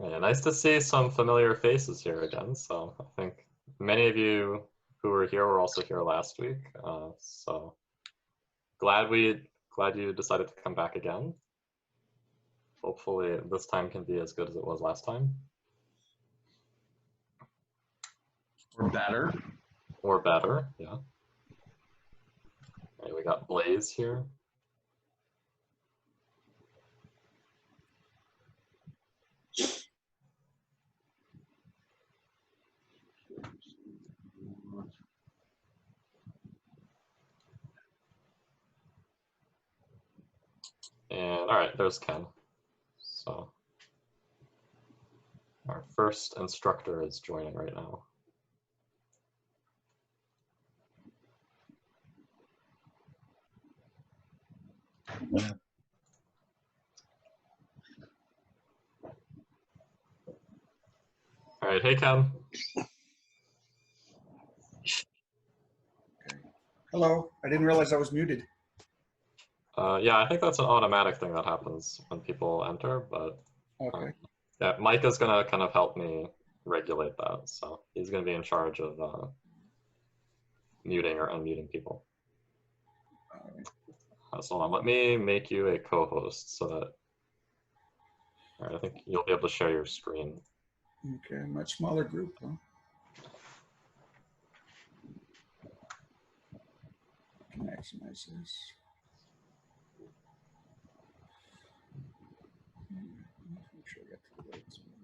Yeah, nice to see some familiar faces here again. So I think many of you who were here were also here last week. So glad you decided to come back again. Hopefully this time can be as good as it was last time. Or better. Or better, yeah. All right, we got Blaze here. And all right, there's Ken. So our first instructor is joining right now. All right, hey Ken. Hello, I didn't realize I was muted. Yeah, I think that's an automatic thing that happens when people enter, but Okay. yeah, Mike is gonna kind of help me regulate that. So he's gonna be in charge of muting or unmuting people. So hold on, let me make you a co-host so that, all right, I think you'll be able to share your screen. Okay, much smaller group, huh? Maximize this. Make sure I got the right one.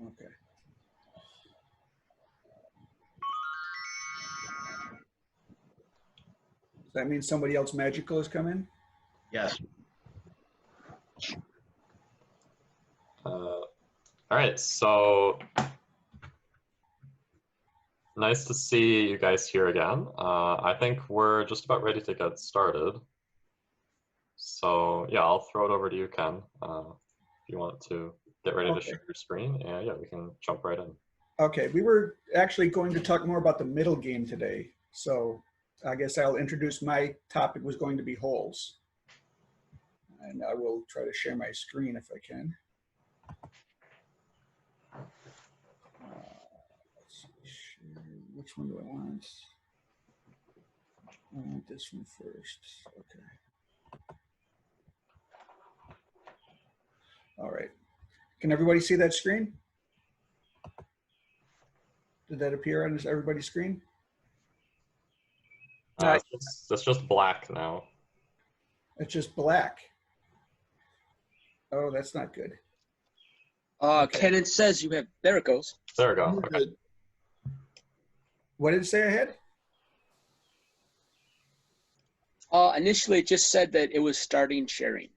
Okay. Does that mean somebody else magical has come in? Yes. All right, so nice to see you guys here again. I think we're just about ready to get started. So yeah, I'll throw it over to you, Ken, if you want to get ready to share your screen. And yeah, we can jump right in. Okay, we were actually going to talk more about the middle game today. So I guess I'll introduce my topic was going to be holes. And I will try to share my screen if I can. Let's see, share. Which one do I want? I want this one first. Okay. All right. Can everybody see that screen? Did that appear on everybody's screen? It's just black now. It's just black. Oh, that's not good. Okay. Ken, it says you have, there it goes. There we go. Okay. What did it say I had? Initially, it just said that it was starting sharing.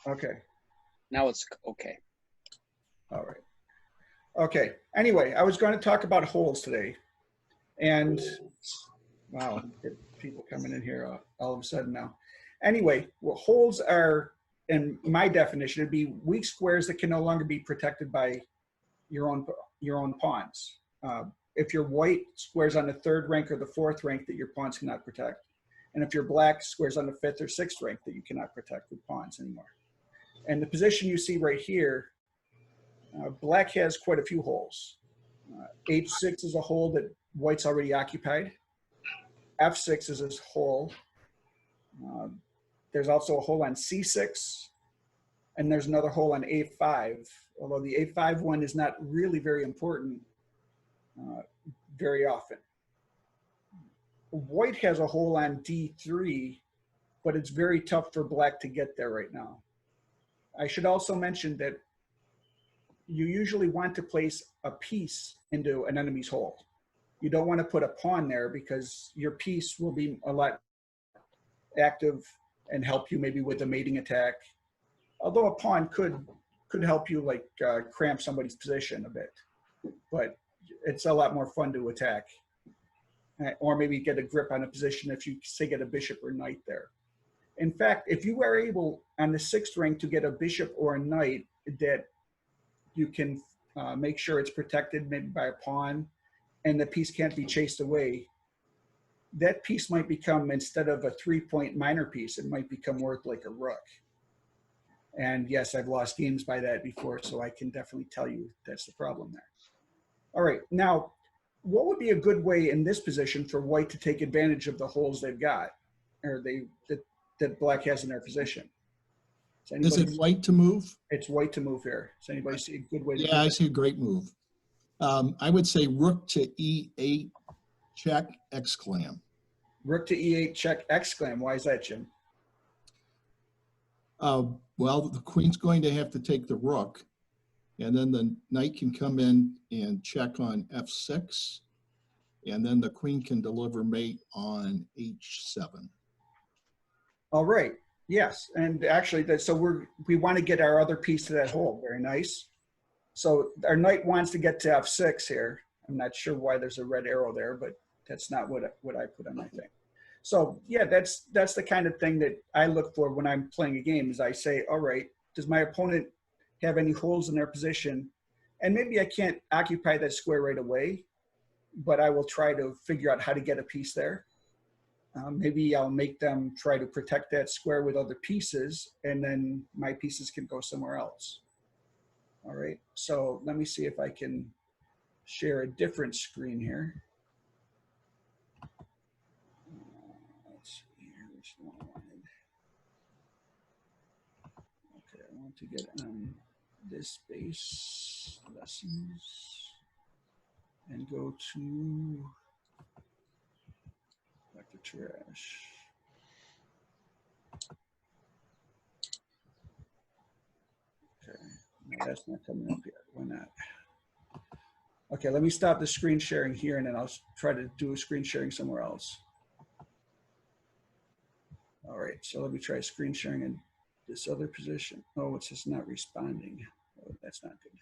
Okay. Now it's okay. All right. Okay. Anyway, I was going to talk about holes today. And wow, people coming in here all of a sudden now. Anyway, well, holes are, in my definition, it'd be weak squares that can no longer be protected by your own pawns. If you're white, squares on the 3rd rank or the 4th rank that your pawns cannot protect. And if you're black, squares on the 5th or 6th rank that you cannot protect with pawns anymore. And the position you see right here, black has quite a few holes. H6 is a hole that white's already occupied. F6 is this hole. There's also a hole on C6, and there's another hole on A5, although the A5 one is not really very important very often. White has a hole on D3, but it's very tough for black to get there right now. I should also mention that you usually want to place a piece into an enemy's hole. You don't want to put a pawn there because your piece will be a lot active and help you maybe with a mating attack. Although a pawn could help you like cramp somebody's position a bit, but it's a lot more fun to attack. Or maybe get a grip on a position if you say get a bishop or knight there. In fact, if you are able on the 6th rank to get a bishop or a knight that you can make sure it's protected maybe by a pawn, and the piece can't be chased away, that piece might become, instead of a 3-point minor piece, it might become worth like a rook. And yes, I've lost games by that before, so I can definitely tell you that's the problem there. All right, now, what would be a good way in this position for white to take advantage of the holes they've got, or that black has in their position? Is it white to move? It's white to move here. Does anybody see a good way to do Yeah, I it? see a great move. I would say rook to E8, check, exclam. Rook to E8, check, exclam. Why is that, Jim? Well, the queen's going to have to take the rook, and then the knight can come in and check on F6, and then the queen can deliver mate on H7. All right. Yes, and actually, so we want to get our other piece to that hole. Very nice. So our knight wants to get to F6 here. I'm not sure why there's a red arrow there, but that's not what I put on my thing. So yeah, that's the kind of thing that I look for when I'm playing a game. Is I say, all right, does my opponent have any holes in their position? And maybe I can't occupy that square right away, but I will try to figure out how to get a piece there. Maybe I'll make them try to protect that square with other pieces, and then my pieces can go somewhere else. All right, so let me see if I can share a different screen here. Let's see here, which one I wanted. Okay, I want to get on this base lessons and go to Dr. Trash. Okay, no, that's not coming up yet. Why not? Okay, let me stop the screen sharing here, and then I'll try to do a screen sharing somewhere else. All right, so let me try screen sharing in this other position. Oh, it's just not responding. Oh, that's not good.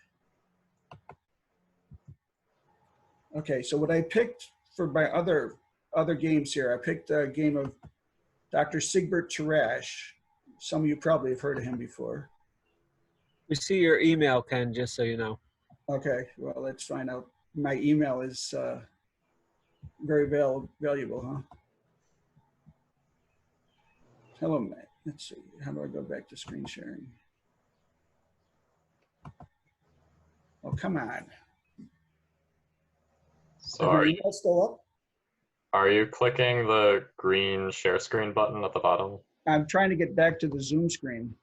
Okay, so what I picked for my other games here, I picked a game of Dr. Sigbert Tarash. Some of you probably have heard of him before. We see your email, Ken, just so you know. Okay, well, let's find out. My email is very valuable, huh? Hello, Matt. Let's see. How do I go back to screen sharing? Oh, come on. So Is the email still up? are you clicking the green share screen button at the bottom? I'm trying to get back to the Zoom screen.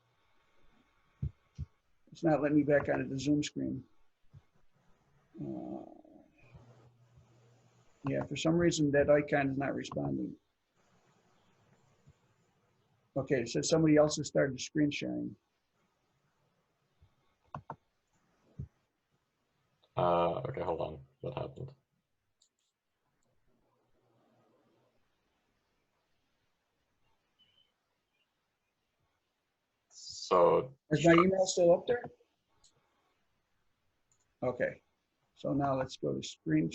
It's not letting me back onto the Zoom screen. Yeah, for some reason that icon is not responding. Okay, so somebody else has started screen sharing. Okay, hold on. What happened? So Is my email still up there? Okay, so now let's go to screen.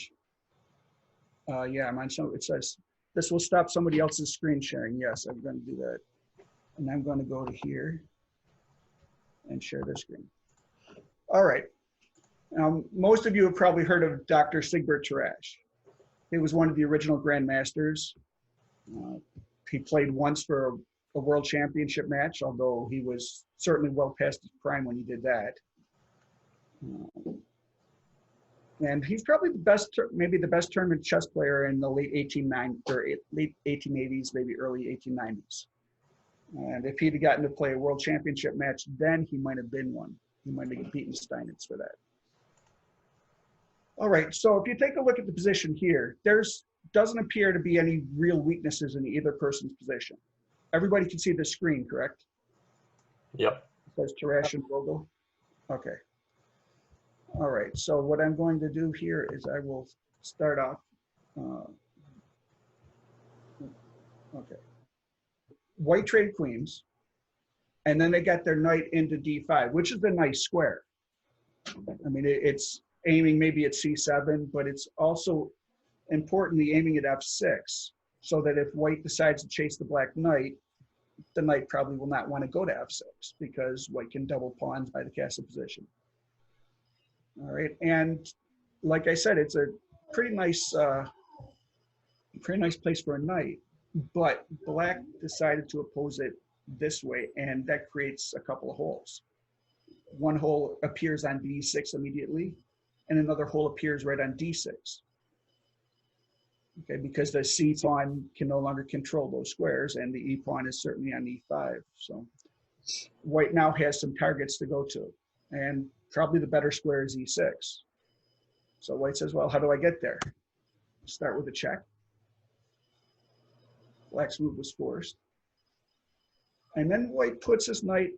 Yeah, I'm on some, it says, this will stop somebody else's screen sharing. Yes, I'm going to do that. And I'm going to go to here and share the screen. All right. Most of you have probably heard of Dr. Sigbert Tarash. He was one of the original grandmasters. He played once for a world championship match, although he was certainly well past his prime when he did that. And he's probably the best, maybe the best tournament chess player in the late 1880s, maybe early 1890s. And if he'd gotten to play a world championship match, then he might have been one. He might have beaten Steinitz for that. All right, so if you take a look at the position here, doesn't appear to be any real weaknesses in either person's position. Everybody can see the screen, correct? yep. It says Tarash and Vogel. Okay. All right, so what I'm going to do here is I will start off. Okay. White traded queens, and then they got their knight into D5, which is a nice square. I mean, it's aiming maybe at C7, but it's also importantly aiming at F6, so that if white decides to chase the black knight, the knight probably will not want to go to F6 because white can double pawns by the castle position. All right, and like I said, it's a pretty nice place for a knight, but black decided to oppose it this way, and that creates a couple of holes. One hole appears on d6 immediately, and another hole appears right on d6. Okay, because the c pawn can no longer control those squares, and the e pawn is certainly on e5. So white now has some targets to go to, and probably the better square is e6. So white says, well, how do I get there? Start with a check. Black's move was forced. And then white puts his knight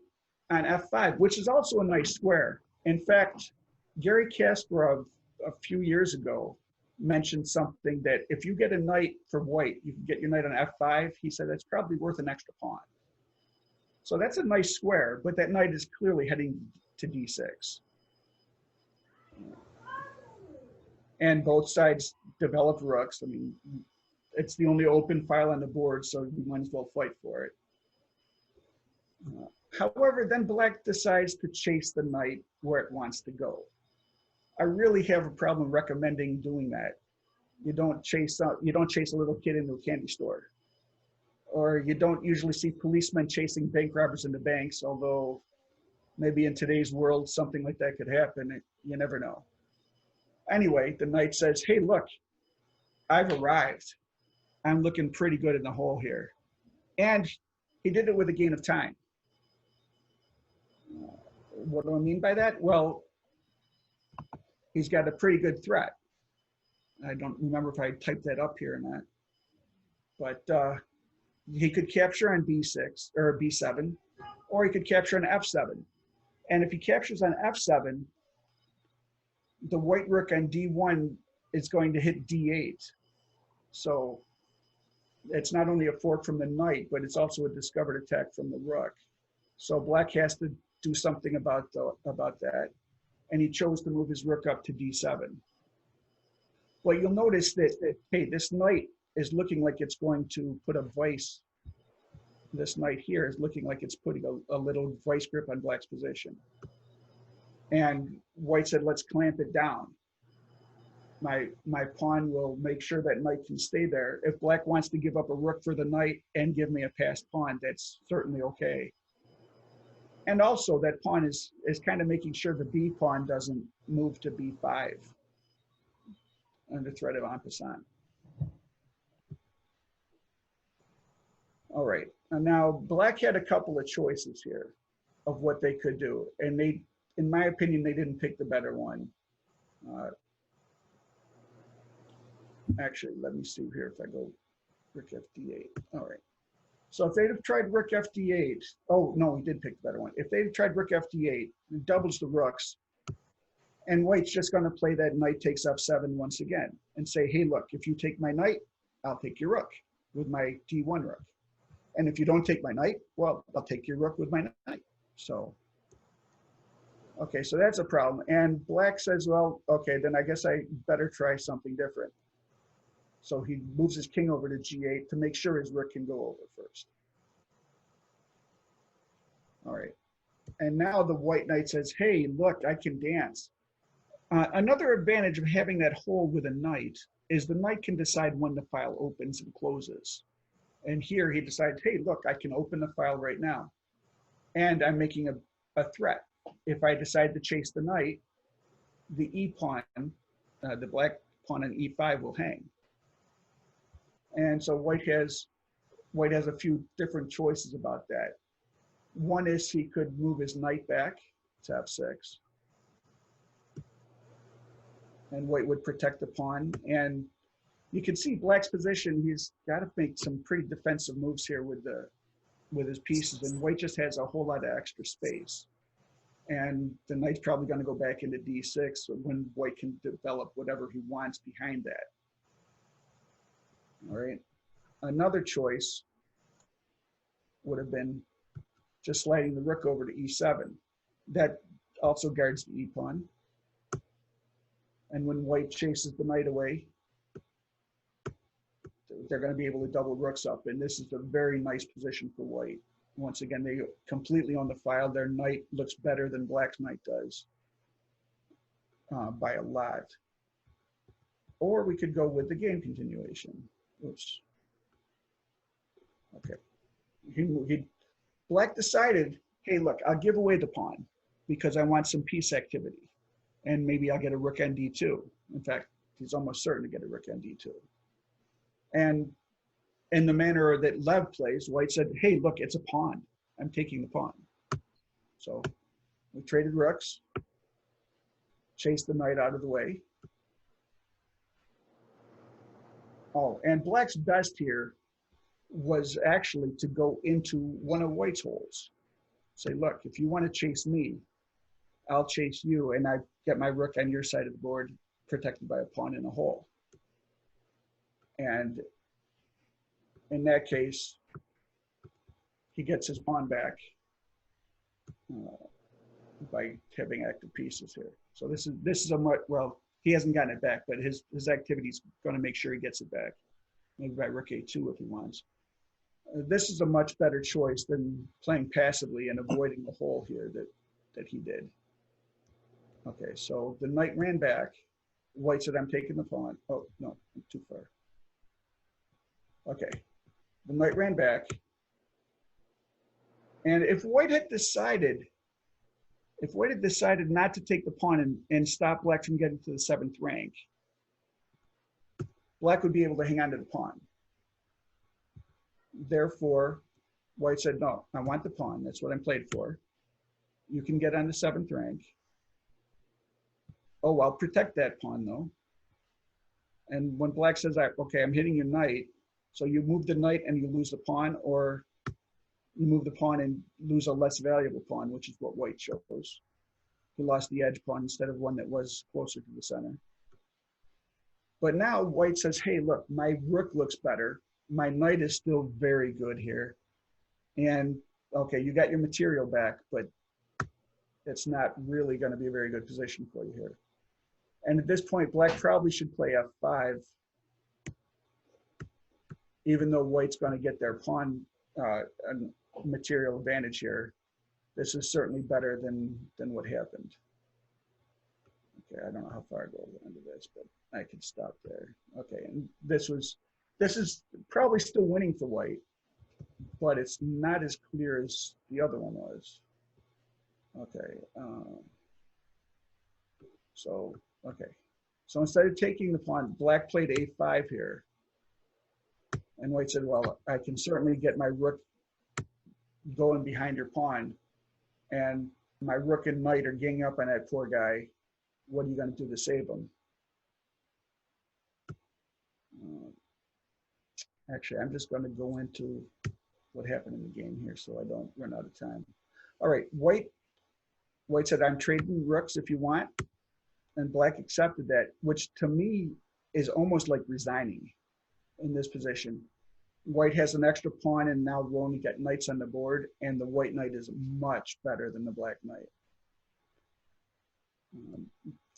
on f5, which is also a nice square. In fact, Gary Kasparov a few years ago mentioned something that if you get a knight for white, you can get your knight on f5. He said that's probably worth an extra pawn. So that's a nice square, but that knight is clearly heading to d6. And both sides developed rooks. I mean, it's the only open file on the board, so you might as well fight for it. However, then black decides to chase the knight where it wants to go. I really have a problem recommending doing that. You don't chase a little kid into a candy store, or you don't usually see policemen chasing bank robbers into banks. Although maybe in today's world something like that could happen. You never know. Anyway, the knight says, "Hey, look, I've arrived. I'm looking pretty good in the hole here," and he did it with a gain of time. What do I mean by that? Well, he's got a pretty good threat. I don't remember if I typed that up here or not, but he could capture on b6 or b7, or he could capture on f7. And if he captures on f7, the white rook on d1 is going to hit d8. So it's not only a fork from the knight, but it's also a discovered attack from the rook. So black has to do something about that. And he chose to move his rook up to d7. Well, you'll notice that, hey, this knight is looking like it's going to put a vice. This knight here is looking like it's putting a little vice grip on black's position. And white said, let's clamp it down. My pawn will make sure that knight can stay there. If black wants to give up a rook for the knight and give me a passed pawn, that's certainly okay. And also that pawn is kind of making sure the b pawn doesn't move to b5 under threat of en passant. All right, and now black had a couple of choices here of what they could do. And they, in my opinion, they didn't pick the better one. Actually, let me see here if I go rook fd8. All right. So if they'd have tried rook fd8, oh no, he did pick the better one. If they'd have tried rook fd8, it doubles the rooks, and white's just going to play that knight takes f7 once again and say, hey, look, if you take my knight, I'll take your rook with my d1 rook. And if you don't take my knight, well, I'll take your rook with my knight. So, okay, so that's a problem. And black says, well, okay, then I guess I better try something different. So he moves his king over to g8 to make sure his rook can go over first. All right. And now the white knight says, hey, look, I can dance. Another advantage of having that hole with a knight is the knight can decide when the file opens and closes. And here he decides, hey, look, I can open the file right now. And I'm making a threat. If I decide to chase the knight, the e pawn, the black pawn on e5 will hang. And so white has a few different choices about that. One is he could move his knight back to f6. And white would protect the pawn. And you can see black's position, he's got to make some pretty defensive moves here with his pieces. And white just has a whole lot of extra space. And the knight's probably going to go back into d6 when white can develop whatever he wants behind that. All right. Another choice would have been just sliding the rook over to e7. That also guards the e pawn. And when white chases the knight away, they're going to be able to double rooks up. And this is a very nice position for white. Once again, they completely own the file. Their knight looks better than black's knight does by a lot. or we could go with the game continuation. Oops. Okay. Black decided, hey, look, I'll give away the pawn because I want some piece activity. And maybe I'll get a rook on d2. In fact, he's almost certain to get a rook on d2. And in the manner that Lev plays, White said, hey, look, it's a pawn. I'm taking the pawn. So we traded rooks, chased the knight out of the way. Oh, and Black's best here was actually to go into one of White's holes. Say, look, if you want to chase me, I'll chase you, and I get my rook on your side of the board protected by a pawn in a hole. And in that case, he gets his pawn back by having active pieces here. So this is a much, well, he hasn't gotten it back, but his activity is going to make sure he gets it back. Maybe by rook a2 if he wants. This is a much better choice than playing passively and avoiding the hole here that he did. Okay, so the knight ran back. White said, I'm taking the pawn. Oh, no, too far. Okay, the knight ran back. And if White had decided not to take the pawn and stop Black from getting to the 7th rank, Black would be able to hang on to the pawn. Therefore, White said, no, I want the pawn. That's what I'm played for. You can get on the 7th rank. Oh, I'll protect that pawn, though. And when Black says, okay, I'm hitting your knight, so you move the knight and you lose the pawn, or you move the pawn and lose a less valuable pawn, which is what White chose. He lost the edge pawn instead of one that was closer to the center. But now White says, hey, look, my rook looks better. My knight is still very good here. And, okay, you got your material back, but it's not really going to be a very good position for you here. And at this point, Black probably should play f5, even though White's going to get their pawn material advantage here. This is certainly better than what happened. Okay, I don't know how far I go into this, but I can stop there. Okay, and this is probably still winning for White, but it's not as clear as the other one was. Okay, so instead of taking the pawn, Black played a5 here. And White said, well, I can certainly get my rook going behind your pawn, and my rook and knight are ganging up on that poor guy. What are you going to do to save him? Actually, I'm just going to go into what happened in the game here so I don't run out of time. All right, White said, I'm trading rooks if you want. And Black accepted that, which to me is almost like resigning in this position. White has an extra pawn, and now we'll only get knights on the board, and the White knight is much better than the Black knight. In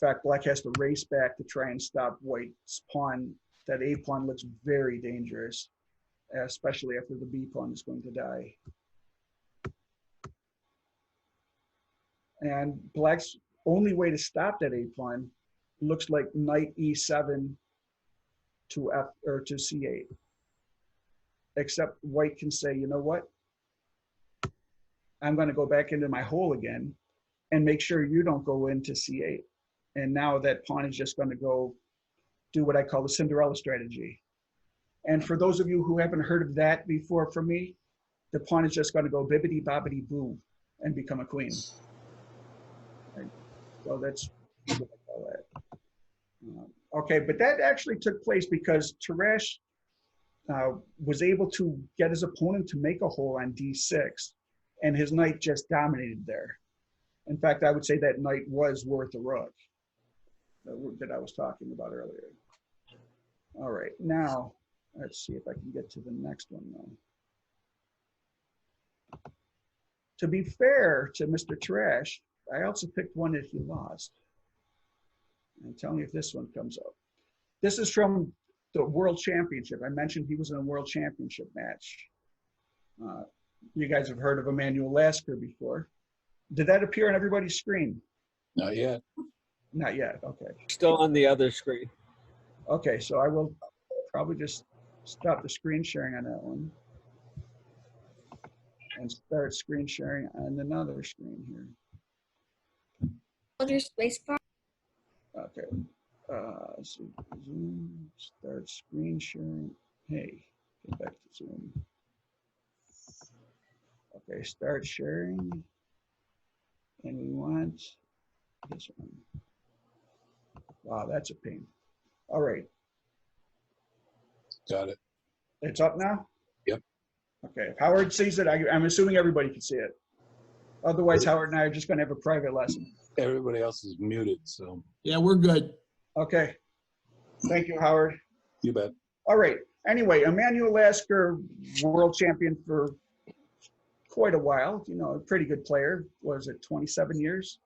fact, Black has to race back to try and stop White's pawn. That A pawn looks very dangerous, especially after the B pawn is going to die. And Black's only way to stop that A pawn looks like knight E7 to F or to C8. Except White can say, you know what? I'm going to go back into my hole again and make sure you don't go into C8. And now that pawn is just going to go do what I call the Cinderella strategy. And for those of you who haven't heard of that before from me, the pawn is just going to go bibbity bobbity boo and become a queen. Right? So that's what I call that. Okay, but that actually took place because Teresh was able to get his opponent to make a hole on d6, and his knight just dominated there. In fact, I would say that knight was worth a rook that I was talking about earlier. All right, now let's see if I can get to the next one though. To be fair to Mr. Teresh, I also picked one that he lost. And tell me if this one comes up. This is from the World Championship. I mentioned he was in a World Championship match. You guys have heard of Emmanuel Lasker before. Did that appear on everybody's screen? Not yet. Not yet, okay. Still on the other screen. Okay, so I will probably just stop the screen sharing on that one and start screen sharing on another screen here. Hold your space bar. Okay. So Zoom, start screen sharing. Hey, get back to Zoom. Okay, start sharing. And we want this one. Wow, that's a pain. All right, Got it. it's up now? Yep. Okay, if Howard sees it, I'm assuming everybody can see it. Otherwise, Howard and I are just gonna have a private lesson. Everybody else is muted, so Yeah, we're good. Okay, thank you, Howard. you bet. All right, anyway, Emmanuel Lasker, world champion for quite a while, you know, a pretty good player, was it 27 years?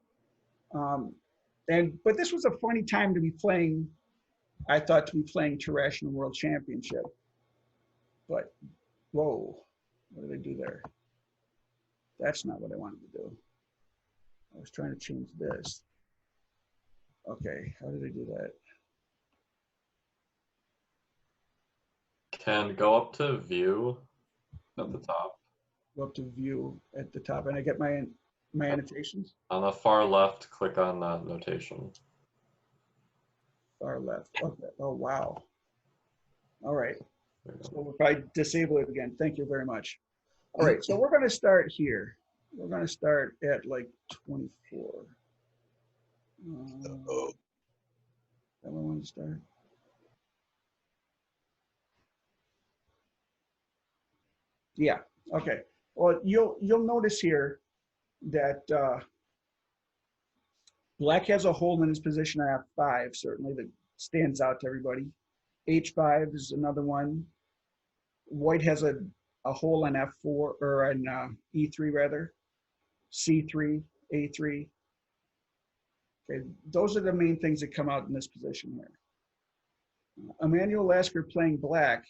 But this was a funny time to be playing, I thought, to be playing Teresh in the World Championship. But, whoa, what did I do there? That's not what I wanted to do. I was trying to change this. Okay, how did I do that? Can go up to view at the top. Go up to view at the top, and I get my annotations. On the far left, click on that notation. Far left. Okay. Oh, wow. All right. There you go. So if I disable it again, thank you very much. All right, so we're going to start here. We're going to start at like 24. Oh, That one want to start? Yeah. Okay. Well, you'll notice here that Black has a hole in his position at F5, certainly, that stands out to everybody. H5 is another one. White has a hole on F4, or on E3 rather. C3, A3. Okay, those are the main things that come out in this position here. Emmanuel Lasker, playing Black,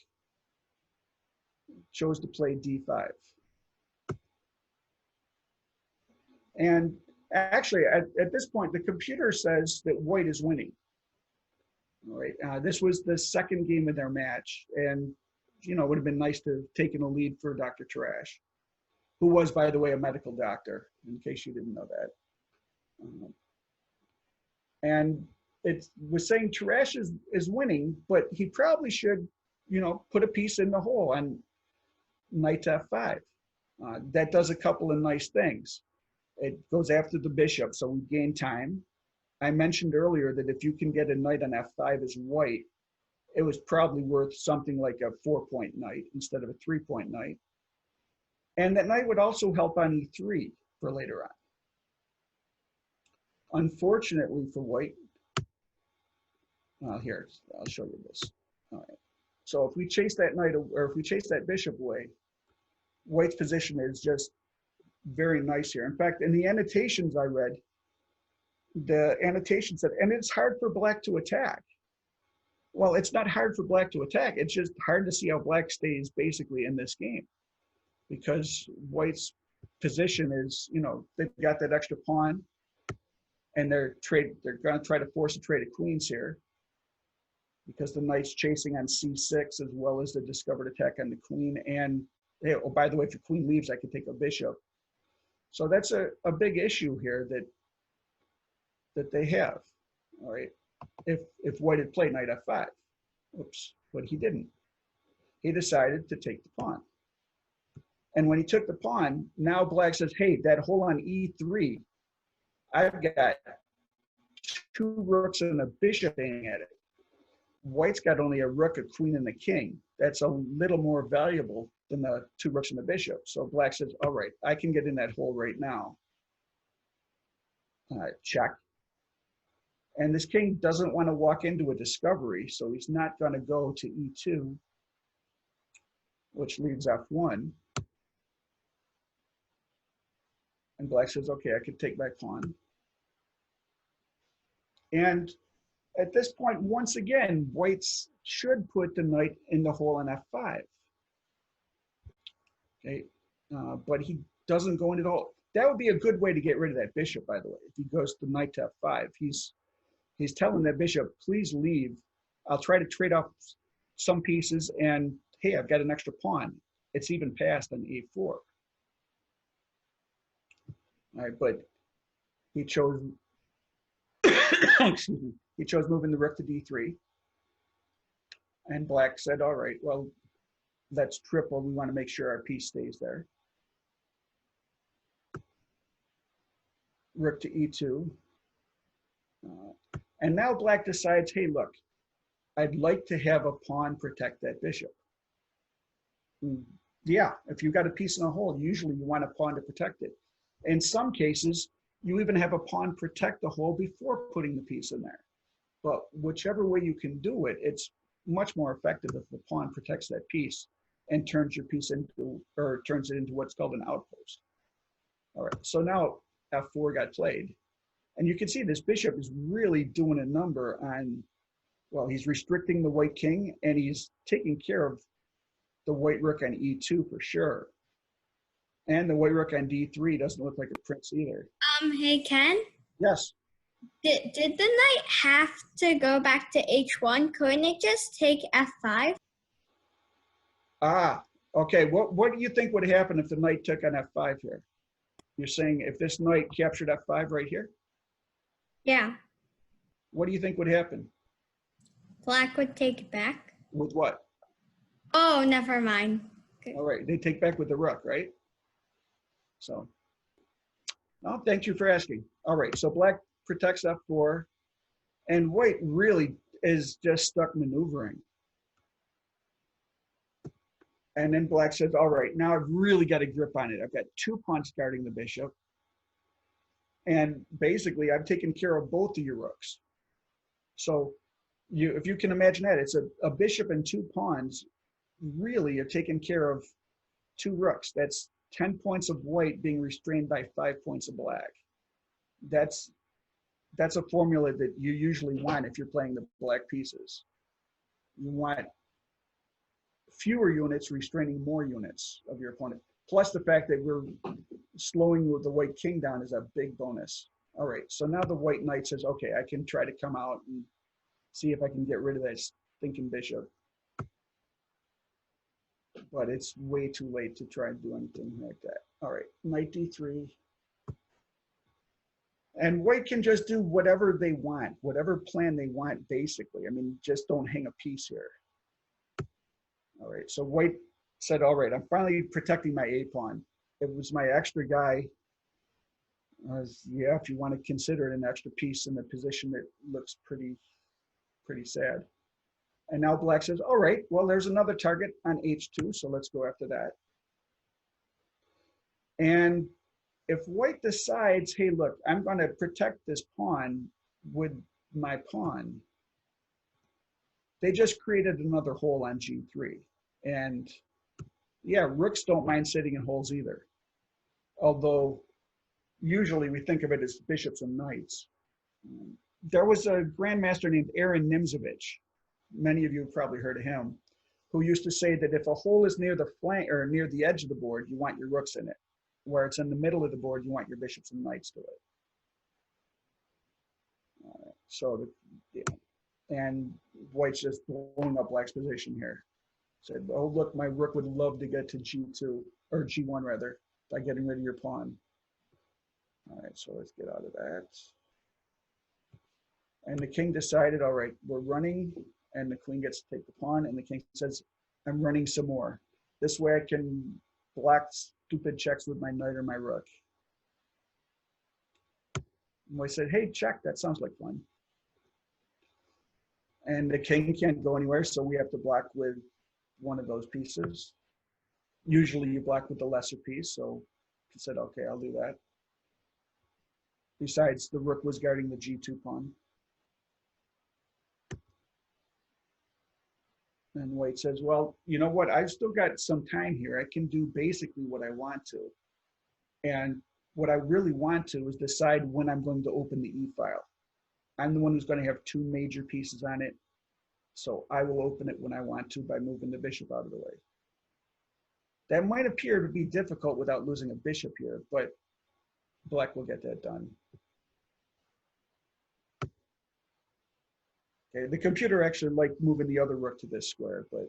chose to play D5. And actually, at this point, the computer says that White is winning. All right, this was the second game of their match, and you know, it would have been nice to have taken a lead for Dr. Teresh, who was, by the way, a medical doctor, in case you didn't know that. And it was saying Teresh is winning, but he probably should, you know, put a piece in the hole on knight to F5. That does a couple of nice things. It goes after the bishop, so we gain time. I mentioned earlier that if you can get a knight on F5 as White, it was probably worth something like a 4-point knight instead of a 3-point knight. And that knight would also help on E3 for later on. Unfortunately for White, here, I'll show you this. All right. So if we chase that knight, or if we chase that bishop away, White's position is just very nice here. In fact, in the annotations I read, the annotation said, and it's hard for Black to attack. Well, it's not hard for Black to attack. It's just hard to see how Black stays basically in this game, because White's position is, you know, they've got that extra pawn, and they're going to try to force a trade of queens here, because the knight's chasing on C6 as well as the discovered attack on the queen. And oh, by the way, if the queen leaves, I can take a bishop. So that's a big issue here that they have. All right. If White had played knight F5, oops, but he didn't. He decided to take the pawn. And when he took the pawn, now Black says, hey, that hole on E3, I've got 2 rooks and a bishop aiming at it. White's got only a rook, a queen, and a king. That's a little more valuable than the 2 rooks and the bishop. So Black says, all right, I can get in that hole right now. Check. And this king doesn't want to walk into a discovery, so he's not going to go to E2, which leaves F1. And Black says, okay, I can take my pawn. And at this point, once again, White should put the knight in the hole on F5. Okay, but he doesn't go into the hole. That would be a good way to get rid of that bishop, by the way. If he goes to knight to F5, he's telling that bishop, please leave. I'll try to trade off some pieces, and hey, I've got an extra pawn. It's even passed on a4. All right, but he chose, excuse me, he chose moving the rook to d3. And black said, all right, well, let's triple. We want to make sure our piece stays there. Rook to e2. And now black decides, hey, look, I'd like to have a pawn protect that bishop. Yeah, if you've got a piece in a hole, usually you want a pawn to protect it. In some cases, you even have a pawn protect the hole before putting the piece in there. But whichever way you can do it, it's much more effective if the pawn protects that piece and turns your piece into, or turns it into what's called an outpost. All right, so now f4 got played. And you can see this bishop is really doing a number on, well, he's restricting the white king, and he's taking care of the white rook on e2 for sure. And the white rook on d3 doesn't look like a prince either. Hey, Ken, Yes. did the knight have to go back to h1? Couldn't it just take f5? Ah, okay. What do you think would happen if the knight took on f5 here? You're saying if this knight captured f5 right here? Yeah, What do you think would happen? black would take it back. With what? Oh, never mind. All right, they take back with the rook, right? So, no, thank you for asking. All right, so black protects f4, and white really is just stuck maneuvering. And then black says, all right, now I've really got a grip on it. I've got two pawns guarding the bishop. And basically, I've taken care of both of your rooks. So if you can imagine that, it's a bishop and two pawns really have taken care of two rooks. That's 10 points of white being restrained by 5 points of black. That's a formula that you usually want if you're playing the black pieces. You want fewer units restraining more units of your opponent. Plus the fact that we're slowing the white king down is a big bonus. All right, so now the white knight says, okay, I can try to come out and see if I can get rid of that stinking bishop. But it's way too late to try and do anything like that. All right, knight d3. And white can just do whatever they want, whatever plan they want, basically. I mean, just don't hang a piece here. All right, so white said, all right, I'm finally protecting my a pawn. It was my extra guy. Yeah, if you want to consider it an extra piece in a position that looks pretty sad. And now black says, all right, well, there's another target on h2, so let's go after that. And if white decides, hey, look, I'm going to protect this pawn with my pawn, they just created another hole on g3. And yeah, rooks don't mind sitting in holes either. Although usually we think of it as bishops and knights. There was a grandmaster named Nimzovich. Many of you have probably heard of him, who used to say that if a hole is near the flank or near the edge of the board, you want your rooks in it. Where it's in the middle of the board, you want your bishops and knights to it. And white's just blowing up black's position here. Said, oh, look, my rook would love to get to g2, or g1 rather, by getting rid of your pawn. All right, so let's get out of that. And the king decided, all right, we're running, and the queen gets to take the pawn, and the king says, I'm running some more. This way I can block stupid checks with my knight or my rook. And white said, hey, check, that sounds like fun. And the king can't go anywhere, so we have to block with one of those pieces. Usually you block with the lesser piece, so he said, okay, I'll do that. Besides, the rook was guarding the g2 pawn. And white says, well, you know what? I've still got some time here. I can do basically what I want to. And what I really want to is decide when I'm going to open the e-file. I'm the one who's going to have two major pieces on it. So I will open it when I want to by moving the bishop out of the way. That might appear to be difficult without losing a bishop here, but black will get that done. Okay, the computer actually liked moving the other rook to this square, but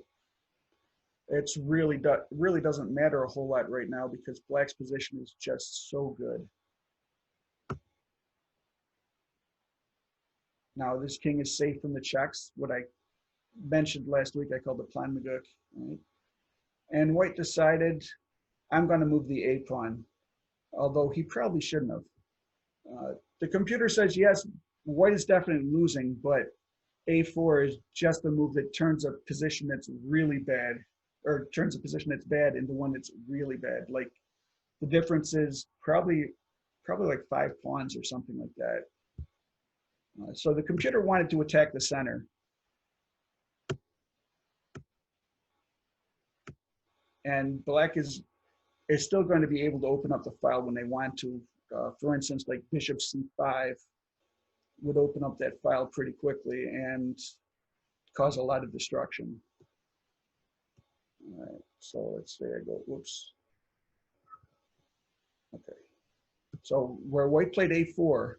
it's really doesn't matter a whole lot right now because black's position is just so good. Now this king is safe from the checks. What I mentioned last week, I called the plan maguk, right? And white decided, I'm going to move the a pawn, although he probably shouldn't have. The computer says yes, white is definitely losing, but a4 is just a move that turns a position that's really bad, or turns a position that's bad into one that's really bad. Like the difference is probably like 5 pawns or something like that. So the computer wanted to attack the center. And black is still going to be able to open up the file when they want to. For instance, like bishop c5 would open up that file pretty quickly and cause a lot of destruction. All right, so let's say I go, whoops. Okay, so where white played a4,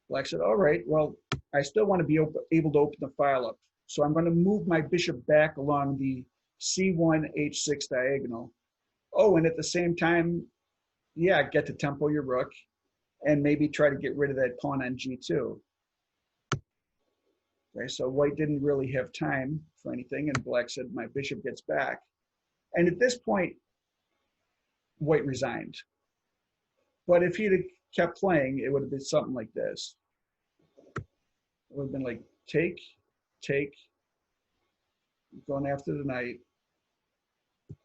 black said, all right, well, I still want to be able to open the file up. So I'm going to move my bishop back along the c1, h6 diagonal. Oh, and at the same time, yeah, get to tempo your rook and maybe try to get rid of that pawn on g2. Okay, so white didn't really have time for anything, and black said, my bishop gets back. And at this point, white resigned. But if he'd have kept playing, it would have been something like this. It would have been like, take, going after the knight.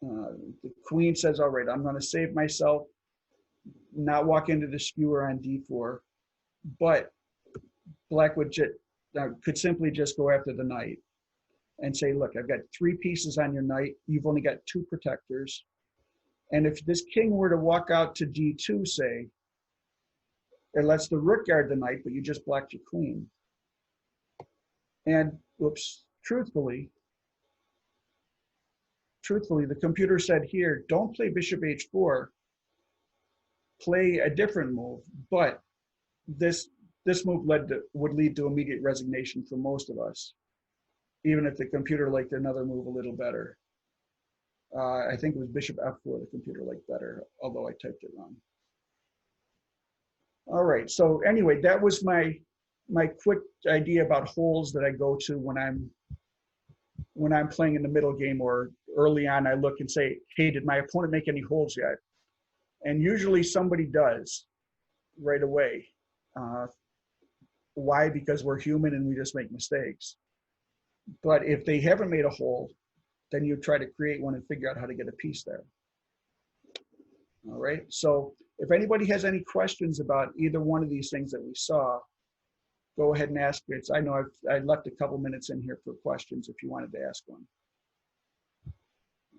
The queen says, all right, I'm going to save myself, not walk into the skewer on d4, but black could simply just go after the knight and say, look, I've got 3 pieces on your knight. You've only got 2 protectors. And if this king were to walk out to d2, say, it lets the rook guard the knight, but you just blocked your queen. And, whoops, truthfully, the computer said here, don't play bishop h4, play a different move, but this move would lead to immediate resignation for most of us, even if the computer liked another move a little better. I think it was bishop f4 the computer liked better, although I typed it wrong. All right, so anyway, that was my quick idea about holes that I go to when I'm playing in the middle game, or early on I look and say, hey, did my opponent make any holes yet? And usually somebody does right away. Why? Because we're human and we just make mistakes. But if they haven't made a hole, then you try to create one and figure out how to get a piece there. All right, so if anybody has any questions about either one of these things that we saw, go ahead and ask it. I know I left a couple minutes in here for questions if you wanted to ask one.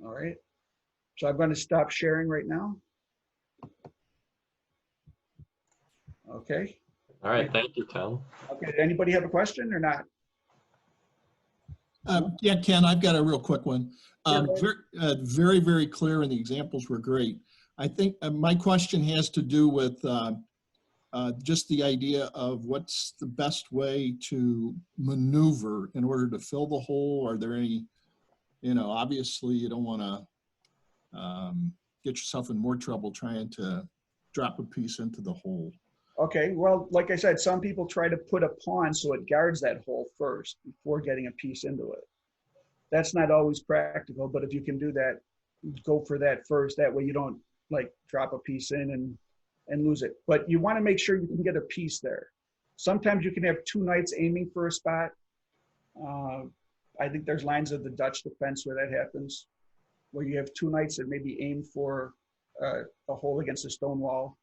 All right, so I'm going to stop sharing right now. Okay. All right, thank you, Ken. Okay, did anybody have a question or not? Yeah, Ken, I've got a real quick one. Yeah, Very, very clear, and the examples were great. I think my question has to do with just the idea of what's the best way to maneuver in order to fill the hole. Are there any, obviously you don't want to get yourself in more trouble trying to drop a piece into the hole. Okay, well, like I said, some people try to put a pawn so it guards that hole first before getting a piece into it. That's not always practical, but if you can do that, go for that first. That way you don't like drop a piece in and lose it. But you want to make sure you can get a piece there. Sometimes you can have 2 knights aiming for a spot. I think there's lines of the Dutch defense where that happens, where you have 2 knights that maybe aim for a hole against a stone wall.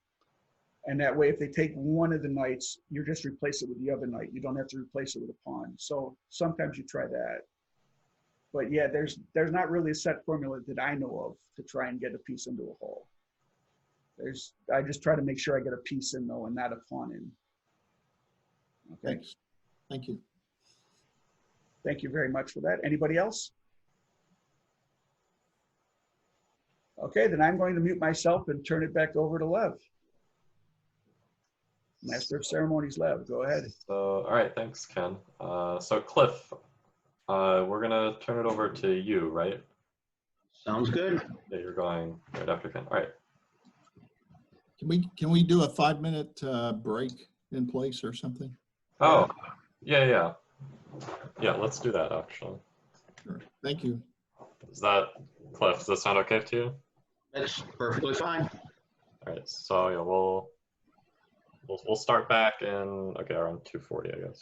And that way, if they take one of the knights, you just replace it with the other knight. You don't have to replace it with a pawn. So sometimes you try that. But yeah, there's not really a set formula that I know of to try and get a piece into a hole. I just try to make sure I get a piece in though and not a pawn in. Okay. Thanks. Thank you. Thank you very much for that. Anybody else? Okay, then I'm going to mute myself and turn it back over to Lev. Master of Ceremonies, Lev, go ahead. So, all right, thanks, Ken. So Cliff, we're gonna turn it over to you, right? Sounds good. Yeah, you're going right after Ken. All right. Can we do a 5-minute break in place or something? Oh, yeah. Let's do that actually. Sure. Thank you. Is that Cliff? Does that sound okay to you? That's perfectly fine. All right. So yeah, we'll start back in around 2:40, I guess.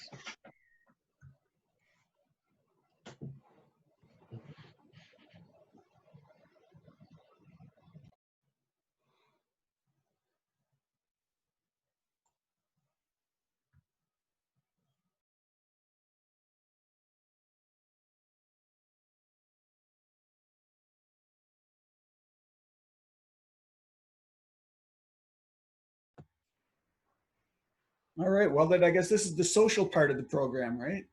All right, well then I guess this is the social part of the program, right?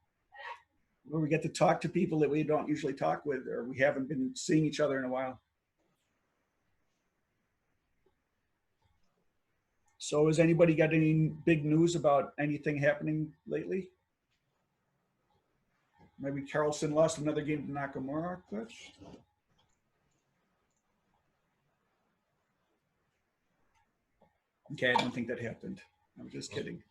Where we get to talk to people that we don't usually talk with, or we haven't been seeing each other in a while. So has anybody got any big news about anything happening lately? Maybe Carlson lost another game to Nakamura, Cliff? Okay, I don't think that happened. I'm just kidding.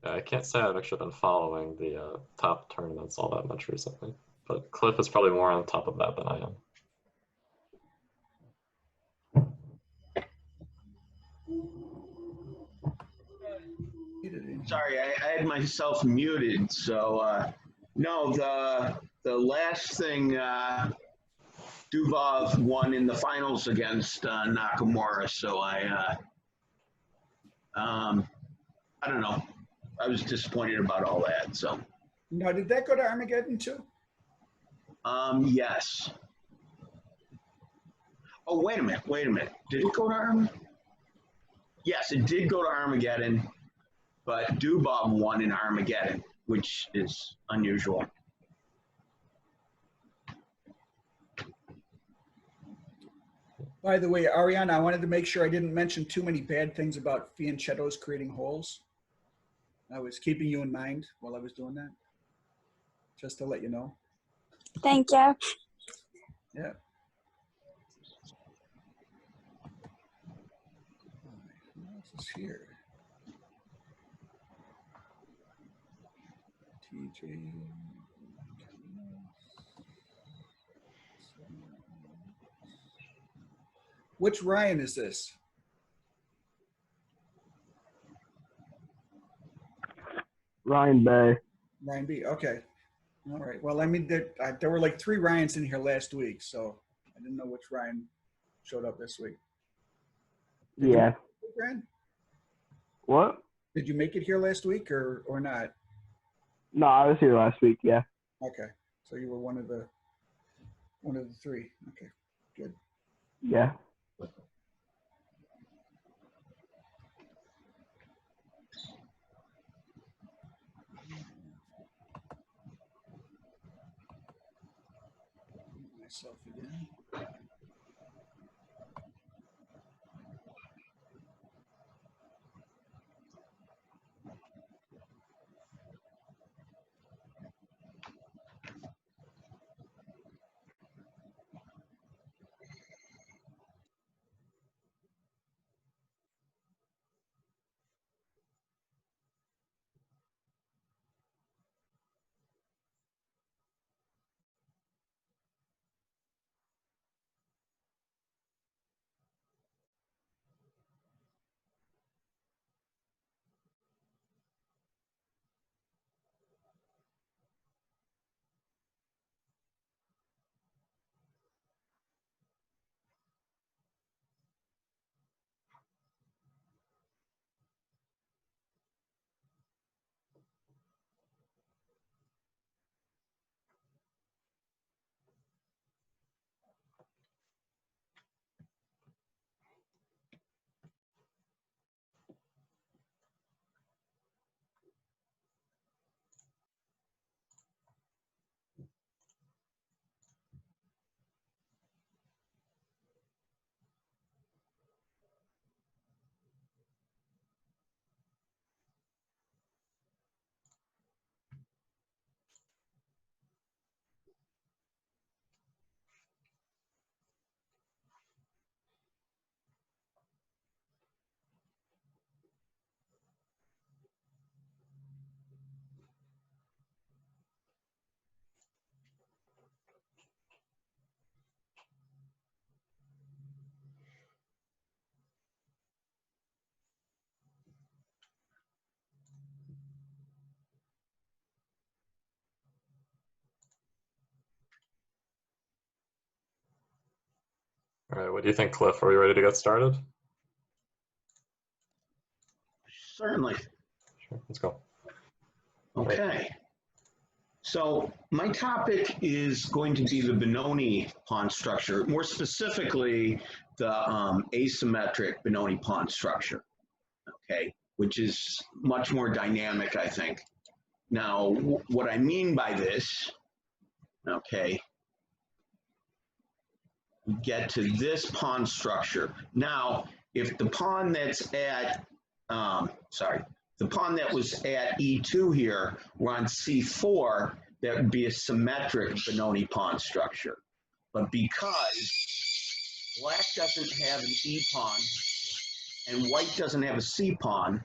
Yeah, I can't say I've actually been following the top tournaments all that much recently, but Cliff is probably more on top of that than I am. Sorry, I had myself muted. So no, the last thing Dubov won in the finals against Nakamura. So I don't know. I was disappointed about all that. So Now, did that go to Armageddon too? yes. Oh, wait a minute. Did it go to Armageddon? Yes, it did go to Armageddon, but Dubov won in Armageddon, which is unusual. By the way, Ariana, I wanted to make sure I didn't mention too many bad things about fianchettos creating holes. I was keeping you in mind while I was doing that, just to let you know. Thank you. Yeah. Who else is here? TJ. Which Ryan is this? Ryan Bay. Ryan B. Okay. All right. Well, I mean, there were like 3 Ryans in here last week, so I didn't know which Ryan showed up this week. Yeah. Ryan? What? Did you make it here last week or not? No, I was here last week. Yeah. Okay. So you were one of the 3. Okay. Good. Yeah. Myself again. All right, what do you think, Cliff? Are we ready to get started? Certainly. Sure, let's go. Okay. So my topic is going to be the Benoni pawn structure, more specifically the asymmetric Benoni pawn structure, okay, which is much more dynamic, I think. Now, what I mean by this, okay, we get to this pawn structure. Now, if the pawn that's at, the pawn that was at E2 here were on C4, that would be a symmetric Benoni pawn structure. But because black doesn't have an E pawn and white doesn't have a C pawn,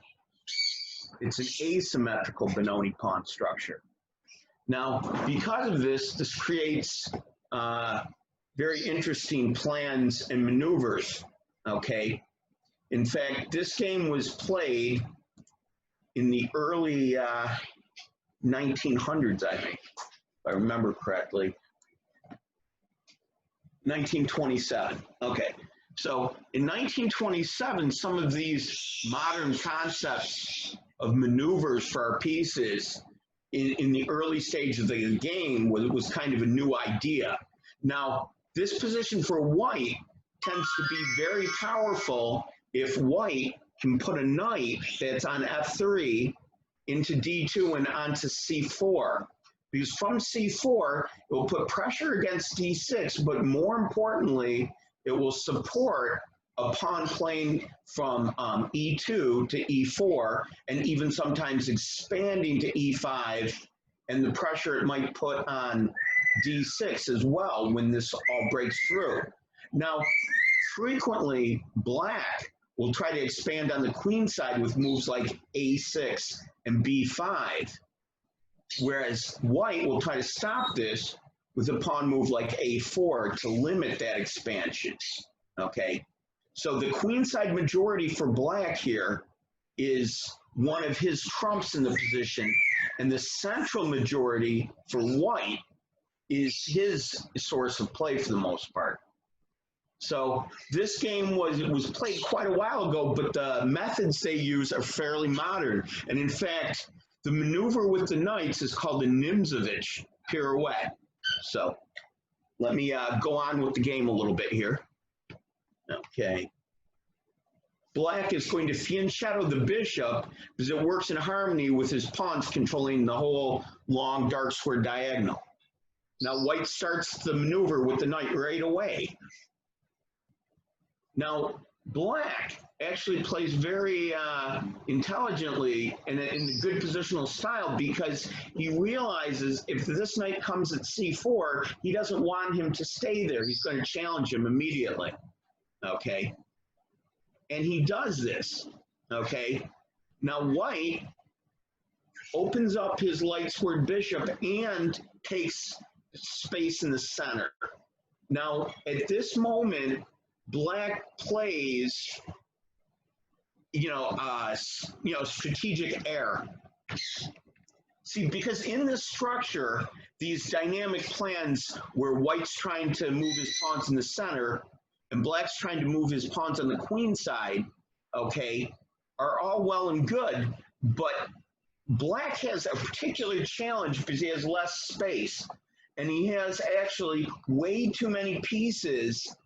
it's an asymmetrical Benoni pawn structure. Now, because of this, this creates very interesting plans and maneuvers, okay? In fact, this game was played in the early 1900s, I think, if I remember correctly. 1927, okay. So in 1927, some of these modern concepts of maneuvers for our pieces in the early stage of the game was kind of a new idea. Now, this position for white tends to be very powerful if white can put a knight that's on F3 into D2 and onto C4. Because from C4, it will put pressure against D6, but more importantly, it will support a pawn playing from E2 to E4, and even sometimes expanding to E5, and the pressure it might put on D6 as well when this all breaks through. Now, frequently, black will try to expand on the queen side with moves like A6 and B5, whereas white will try to stop this with a pawn move like A4 to limit that expansion, okay? So the queenside majority for black here is one of his trumps in the position, and the central majority for white is his source of play for the most part. So this game was played quite a while ago, but the methods they use are fairly modern. And in fact, the maneuver with the knights is called the Nimzovich Pirouette. So let me go on with the game a little bit here. Okay. Black is going to fianchetto the bishop because it works in harmony with his pawns controlling the whole long dark square diagonal. Now white starts the maneuver with the knight right away. Now black actually plays very intelligently and in a good positional style, because he realizes if this knight comes at C4, he doesn't want him to stay there. He's going to challenge him immediately, okay? And he does this, okay? Now white opens up his light squared bishop and takes space in the center. Now at this moment, black plays, strategic error. See, because in this structure, these dynamic plans where white's trying to move his pawns in the center and black's trying to move his pawns on the queen side, okay, are all well and good, but black has a particular challenge because he has less space, and he has actually way too many pieces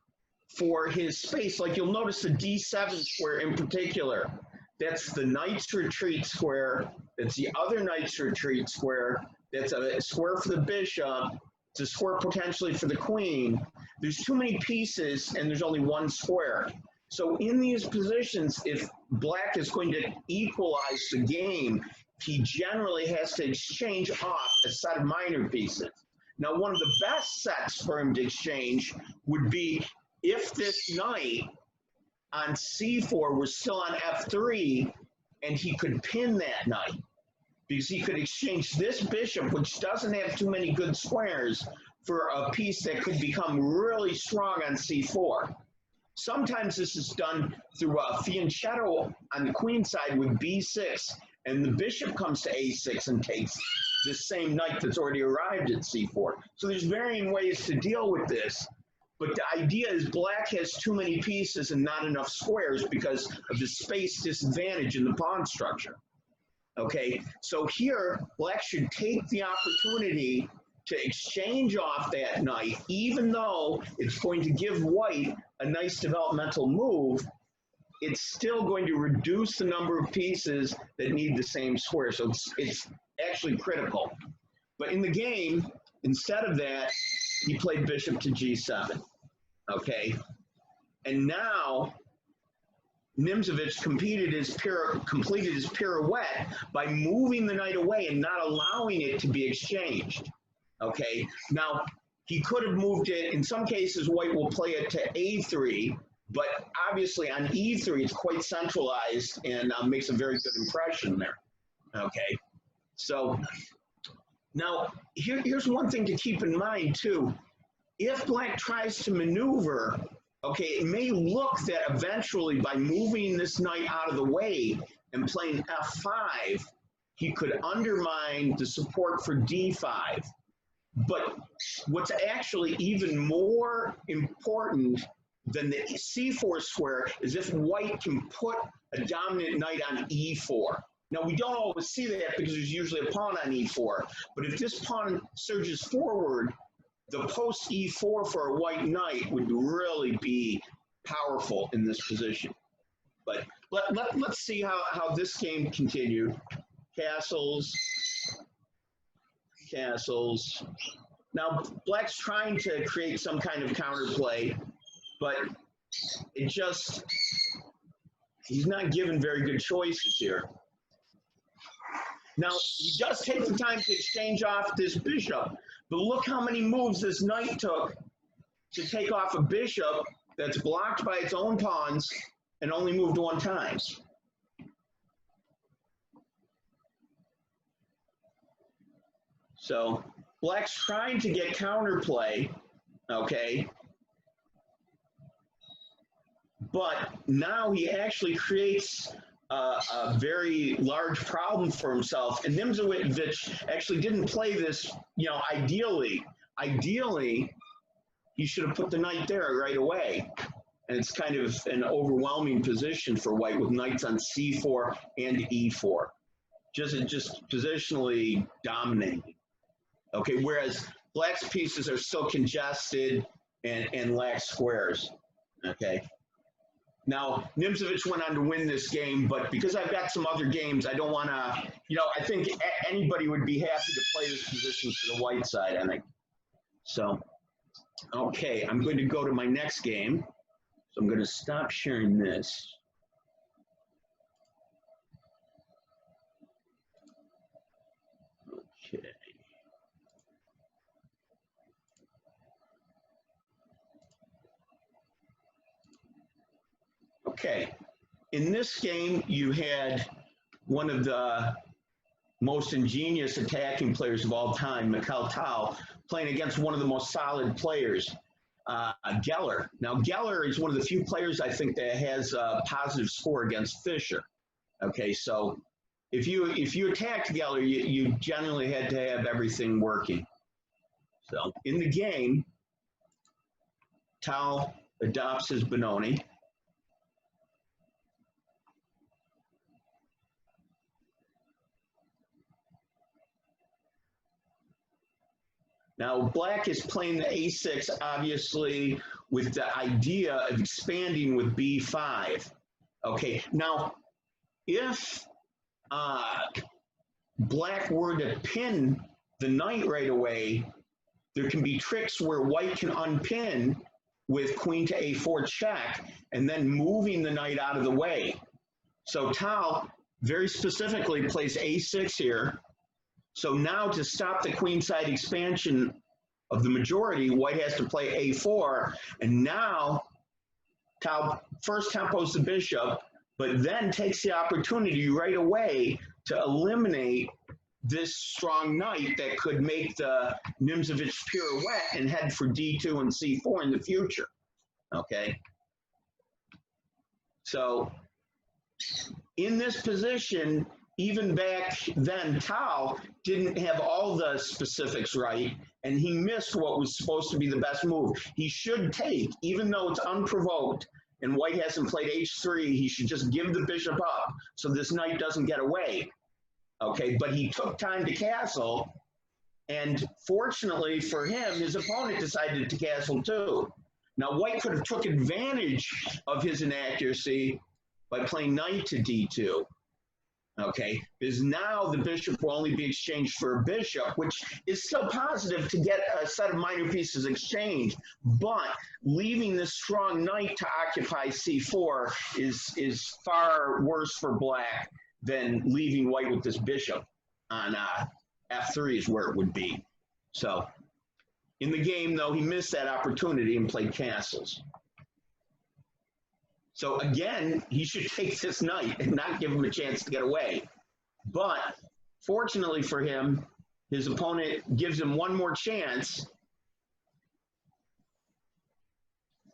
for his space. Like you'll notice the D7 square in particular, that's the knight's retreat square, that's the other knight's retreat square, that's a square for the bishop, it's a square potentially for the queen. There's too many pieces and there's only one square. So in these positions, if black is going to equalize the game, he generally has to exchange off a set of minor pieces. Now, one of the best sets for him to exchange would be if this knight on C4 was still on F3 and he could pin that knight, because he could exchange this bishop, which doesn't have too many good squares, for a piece that could become really strong on C4. Sometimes this is done through a fianchetto on the queen side with B6, and the bishop comes to A6 and takes the same knight that's already arrived at C4. So there's varying ways to deal with this. But the idea is black has too many pieces and not enough squares because of the space disadvantage in the pawn structure. Okay, so here, black should take the opportunity to exchange off that knight, even though it's going to give white a nice developmental move. It's still going to reduce the number of pieces that need the same square. So it's actually critical. But in the game, instead of that, he played bishop to g7. Okay, and now Nimzovich completed his pirouette by moving the knight away and not allowing it to be exchanged. Okay, now he could have moved it. In some cases, white will play it to a3, but obviously on e3, it's quite centralized and makes a very good impression there. Okay, so now here's one thing to keep in mind too. If black tries to maneuver, okay, it may look that eventually by moving this knight out of the way and playing f5, he could undermine the support for d5. But what's actually even more important than the c4 square is if white can put a dominant knight on e4. Now, we don't always see that because there's usually a pawn on e4. But if this pawn surges forward, the post e4 for a white knight would really be powerful in this position. But let's see how this game continued. Castles, castles. Now, black's trying to create some kind of counterplay, but it just, he's not given very good choices here. Now, he does take the time to exchange off this bishop, but look how many moves this knight took to take off a bishop that's blocked by its own pawns and only moved one time. So black's trying to get counterplay, okay? But now he actually creates a very large problem for himself. And Nimzovich actually didn't play this, you know, ideally. Ideally, he should have put the knight there right away. And it's kind of an overwhelming position for white with knights on c4 and e4. Just positionally dominating. Okay, whereas black's pieces are still congested and lack squares. Okay. Now, Nimzovich went on to win this game, but because I've got some other games, I don't want to, you know, I think anybody would be happy to play this position for the white side, I think. So, okay, I'm going to go to my next game. So I'm going to stop sharing this. Okay. Okay, in this game, you had one of the most ingenious attacking players of all time, Mikhail Tal, playing against one of the most solid players, Geller. Now, Geller is one of the few players I think that has a positive score against Fischer. Okay, so if you attacked Geller, you generally had to have everything working. So in the game, Tal adopts his Benoni. Now, black is playing the a6, obviously, with the idea of expanding with b5. Okay, now, if black were to pin the knight right away, there can be tricks where white can unpin with queen to a4 check and then moving the knight out of the way. So Tal very specifically plays a6 here. So now to stop the queenside expansion of the majority, white has to play a4, and now Tal first tempos the bishop, but then takes the opportunity right away to eliminate this strong knight that could make the Nimzovich Pirouette and head for d2 and c4 in the future, okay? So in this position, even back then, Tao didn't have all the specifics right, and he missed what was supposed to be the best move. He should take, even though it's unprovoked, and white hasn't played h3, he should just give the bishop up so this knight doesn't get away. Okay, but he took time to castle, and fortunately for him, his opponent decided to castle too. Now, white could have took advantage of his inaccuracy by playing knight to d2. Okay, because now the bishop will only be exchanged for a bishop, which is still positive to get a set of minor pieces exchanged, but leaving this strong knight to occupy c4 is far worse for black than leaving white with this bishop on f3 is where it would be. So in the game, though, he missed that opportunity and played castles. So again, he should take this knight and not give him a chance to get away. But fortunately for him, his opponent gives him one more chance.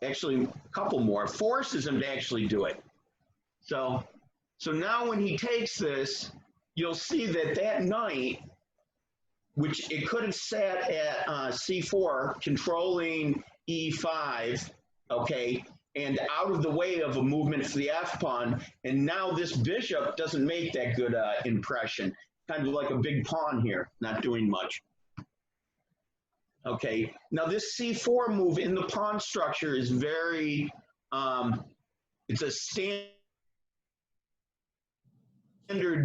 Actually, a couple more, forces him to actually do it. So now when he takes this, you'll see that that knight, which it could have sat at c4, controlling e5, okay, and out of the way of a movement for the f-pawn, and now this bishop doesn't make that good impression. Kind of like a big pawn here, not doing much. Okay, now this c4 move in the pawn structure is very, it's a standard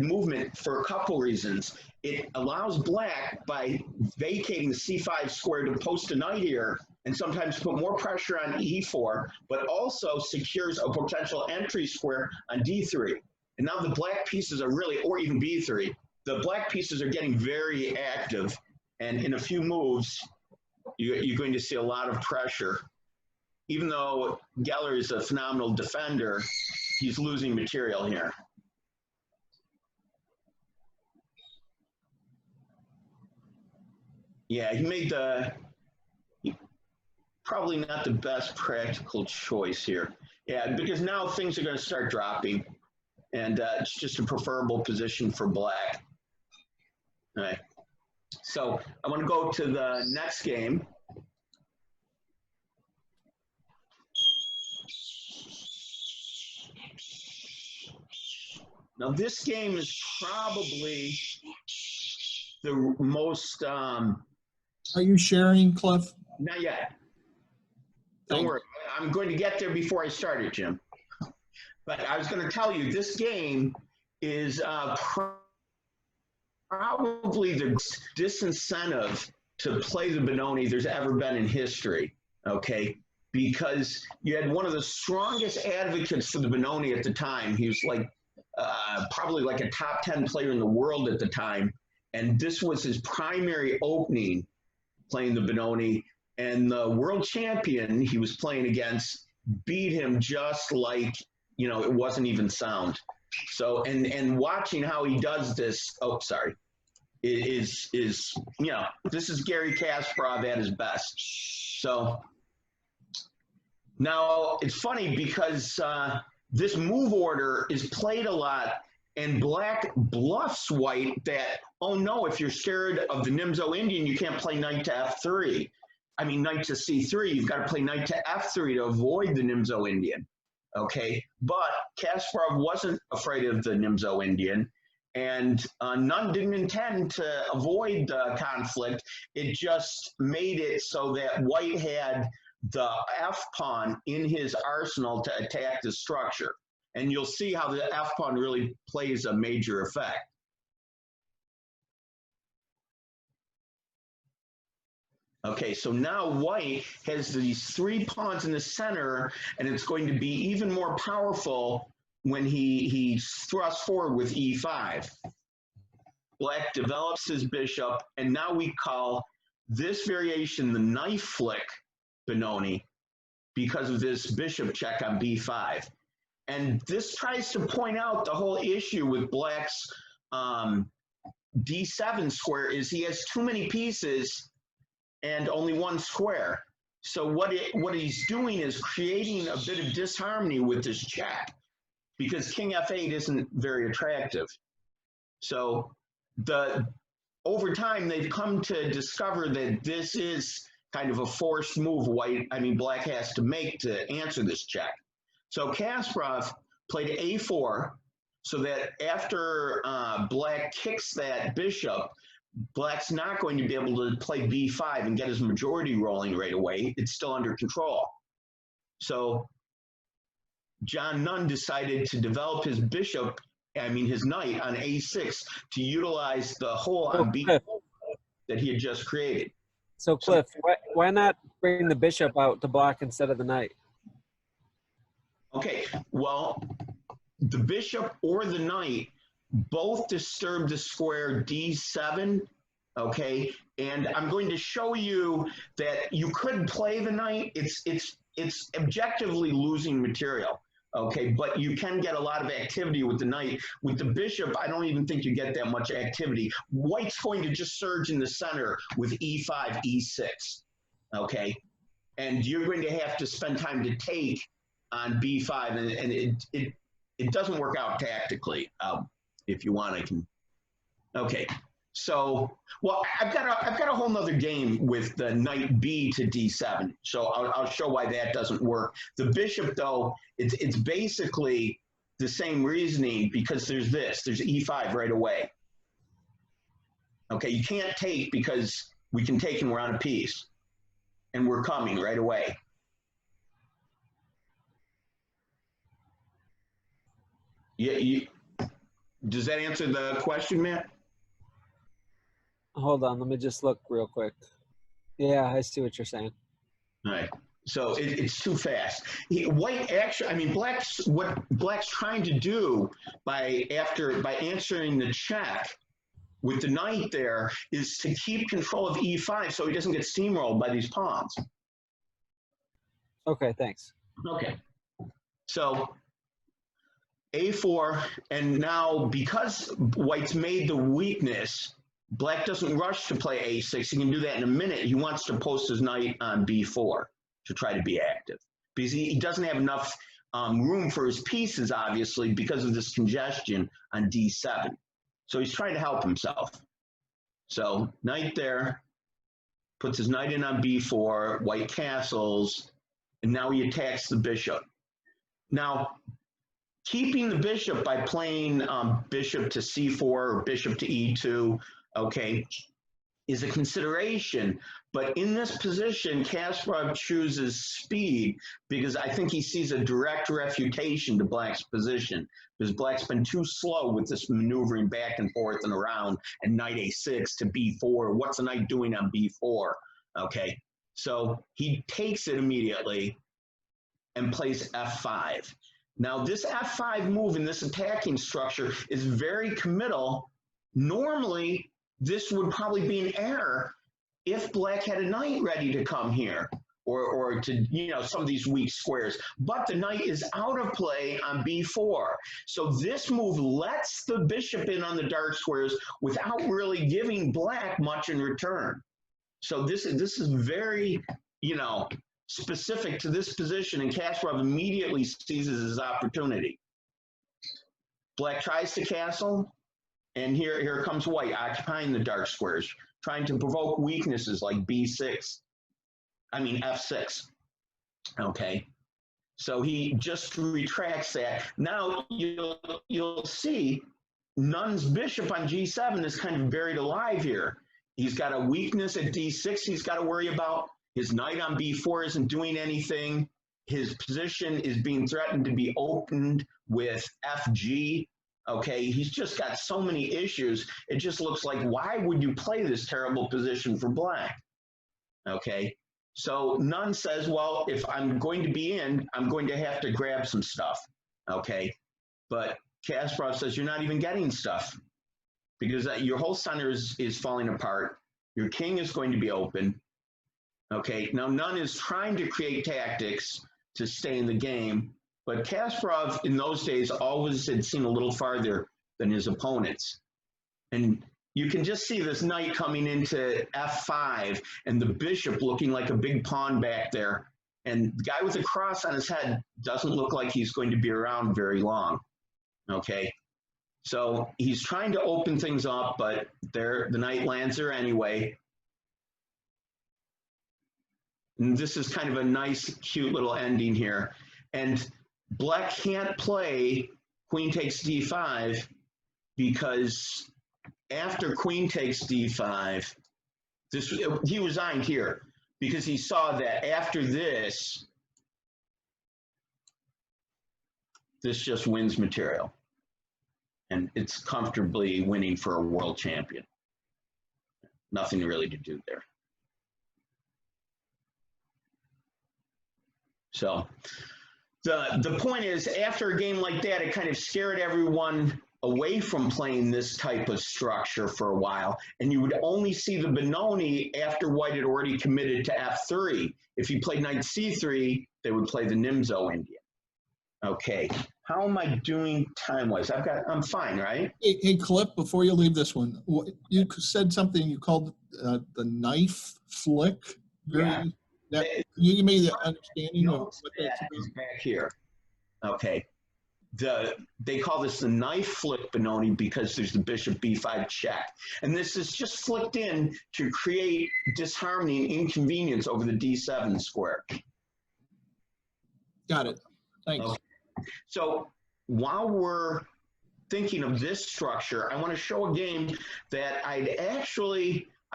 movement for a couple reasons. It allows black, by vacating the c5 square, to post a knight here and sometimes put more pressure on e4, but also secures a potential entry square on d3. And now the black pieces are really, or even b3, the black pieces are getting very active. And in a few moves, you're going to see a lot of pressure. Even though Geller is a phenomenal defender, he's losing material here. Yeah, he made probably not the best practical choice here. Yeah, because now things are going to start dropping, and it's just a preferable position for black. All right. So I want to go to the next game. Now this game is probably the most... Are you sharing, Cliff? Not yet. Don't worry. I'm going to get there before I start it, Jim. But I was going to tell you, this game is probably the disincentive to play the Benoni there's ever been in history, okay? Because you had one of the strongest advocates for the Benoni at the time. He was like probably like a top 10 player in the world at the time. And this was his primary opening, playing the Benoni. And the world champion he was playing against beat him just like, you know, it wasn't even sound. So, and watching how he does this, oh, sorry, is you know, this is Garry Kasparov at his best. So now it's funny because this move order is played a lot, and black bluffs white that, oh no, if you're scared of the Nimzo Indian, you can't play knight to f3. I mean, knight to c3, you've got to play knight to f3 to avoid the Nimzo Indian, okay? But Kasparov wasn't afraid of the Nimzo Indian, and none didn't intend to avoid the conflict. It just made it so that white had the f-pawn in his arsenal to attack the structure. And you'll see how the f-pawn really plays a major effect. Okay, so now white has these three pawns in the center, and it's going to be even more powerful when he thrusts forward with e5. Black develops his bishop, and now we call this variation the knife flick Benoni because of this bishop check on b5. And this tries to point out the whole issue with black's d7 square is he has too many pieces and only one square. So what he's doing is creating a bit of disharmony with this check because king f8 isn't very attractive. So over time, they've come to discover that this is kind of a forced move Black has to make to answer this check. So Kasparov played a4 so that after Black kicks that bishop, Black's not going to be able to play b5 and get his majority rolling right away. It's still under control. So John Nunn decided to develop his his knight on a6 to utilize the hole on b4 that he had just created. So Cliff, why not bring the bishop out to block instead of the knight? Okay, well, the bishop or the knight both disturb the square d7, okay? And I'm going to show you that you could play the knight. It's objectively losing material, okay? But you can get a lot of activity with the knight. With the bishop, I don't even think you get that much activity. White's going to just surge in the center with e5, e6, okay? And you're going to have to spend time to take on b5, and it doesn't work out tactically. If you want, I can. Okay, so well, I've got a whole nother game with the knight b to d7. So I'll show why that doesn't work. The bishop, though, it's basically the same reasoning because there's e5 right away. Okay, you can't take because we can take and we're on a piece, and we're coming right away. Yeah, does that answer the question, Matt? Hold on, let me just look real quick. Yeah, I see what you're saying. All right. So it's too fast. White actually, what Black's trying to do by answering the check with the knight there is to keep control of e5 so he doesn't get steamrolled by these pawns. Okay, thanks. Okay. So a4, and now because White's made the weakness, Black doesn't rush to play a6. He can do that in a minute. He wants to post his knight on b4 to try to be active because he doesn't have enough room for his pieces, obviously, because of this congestion on d7. So he's trying to help himself. So knight there, puts his knight in on b4, White castles, and now he attacks the bishop. Now, keeping the bishop by playing bishop to c4 or bishop to e2, okay, is a consideration. But in this position, Kasparov chooses speed because I think he sees a direct refutation to Black's position because Black's been too slow with this maneuvering back and forth and around and knight a6 to b4. What's the knight doing on b4? Okay, so he takes it immediately and plays f5. Now, this f5 move in this attacking structure is very committal. Normally, this would probably be an error if Black had a knight ready to come here or to, some of these weak squares. But the knight is out of play on b4. So this move lets the bishop in on the dark squares without really giving Black much in return. So this is very, specific to this position, and Kasparov immediately seizes his opportunity. Black tries to castle, and here comes White occupying the dark squares, trying to provoke weaknesses like f6. Okay, so he just retracts that. Now you'll see Nunn's bishop on g7 is kind of buried alive here. He's got a weakness at d6 he's got to worry about. His knight on b4 isn't doing anything. His position is being threatened to be opened with fg. Okay, he's just got so many issues. It just looks like, why would you play this terrible position for Black? Okay, so Nunn says, well, if I'm going to be in, I'm going to have to grab some stuff. Okay, but Kasparov says you're not even getting stuff because your whole center is falling apart. Your king is going to be open. Okay, now Nunn is trying to create tactics to stay in the game, but Kasparov in those days always had seen a little farther than his opponents. And you can just see this knight coming into f5 and the bishop looking like a big pawn back there. And the guy with the cross on his head doesn't look like he's going to be around very long. Okay, So he's trying to open things up, but the knight lands there anyway. And this is kind of a nice, cute little ending here. And black can't play queen takes d5 because after queen takes d5, he resigned here because he saw that after this just wins material. And it's comfortably winning for a world champion. Nothing really to do there. So the point is, after a game like that, it kind of scared everyone away from playing this type of structure for a while, and you would only see the Benoni after white had already committed to f3. If he played knight c3, they would play the Nimzo Indian. Okay, how am I doing time-wise? I'm fine, right? Hey, Cliff, before you leave this one, you said something you called the knife flick. Yeah. Can you give me the understanding of what that's that is about? back here. Okay. They call this the knife flick Benoni because there's the bishop b5 check. And this is just flicked in to create disharmony and inconvenience over the d7 square. Got it. Thanks. Okay. So while we're thinking of this structure, I want to show a game that I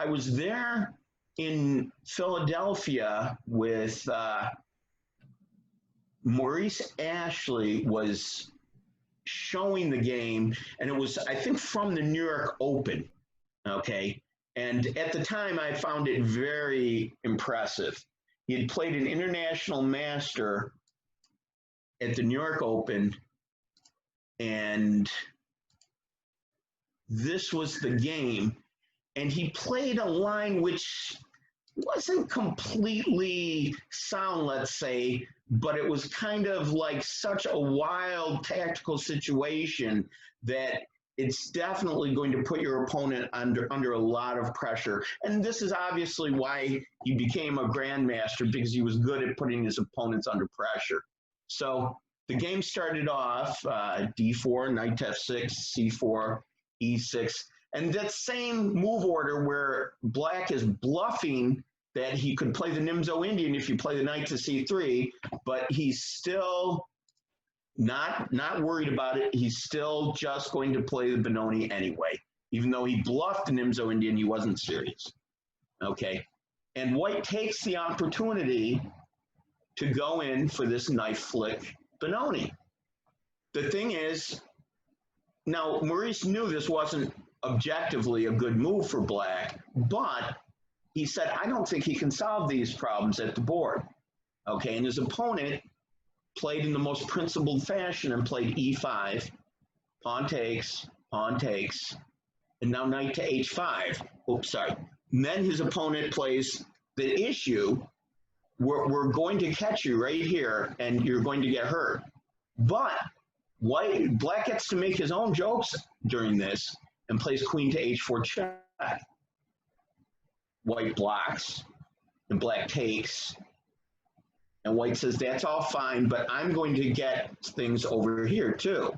was there in Philadelphia with Maurice Ashley was showing the game, and it was, I think, from the New York Open, okay? And at the time, I found it very impressive. He had played an international master at the New York Open, and this was the game. And he played a line which wasn't completely sound, let's say, but it was kind of like such a wild tactical situation that it's definitely going to put your opponent under a lot of pressure. And this is obviously why he became a grandmaster, because he was good at putting his opponents under pressure. So the game started off d4, knight to f6, c4, e6. And that same move order where black is bluffing that he could play the Nimzo Indian if you play the knight to c3, but he's still not worried about it. He's still just going to play the Benoni anyway. Even though he bluffed the Nimzo Indian, he wasn't serious. Okay. And white takes the opportunity to go in for this knife flick Benoni. The thing is, now Maurice knew this wasn't objectively a good move for black, but he said, I don't think he can solve these problems at the board. Okay, and his opponent played in the most principled fashion and played e5, pawn takes, and now knight to h5. Oops, sorry. And then his opponent plays the issue, we're going to catch you right here and you're going to get hurt. But black gets to make his own jokes during this and plays queen to h4 check. White blocks, and black takes, and white says, that's all fine, but I'm going to get things over here too.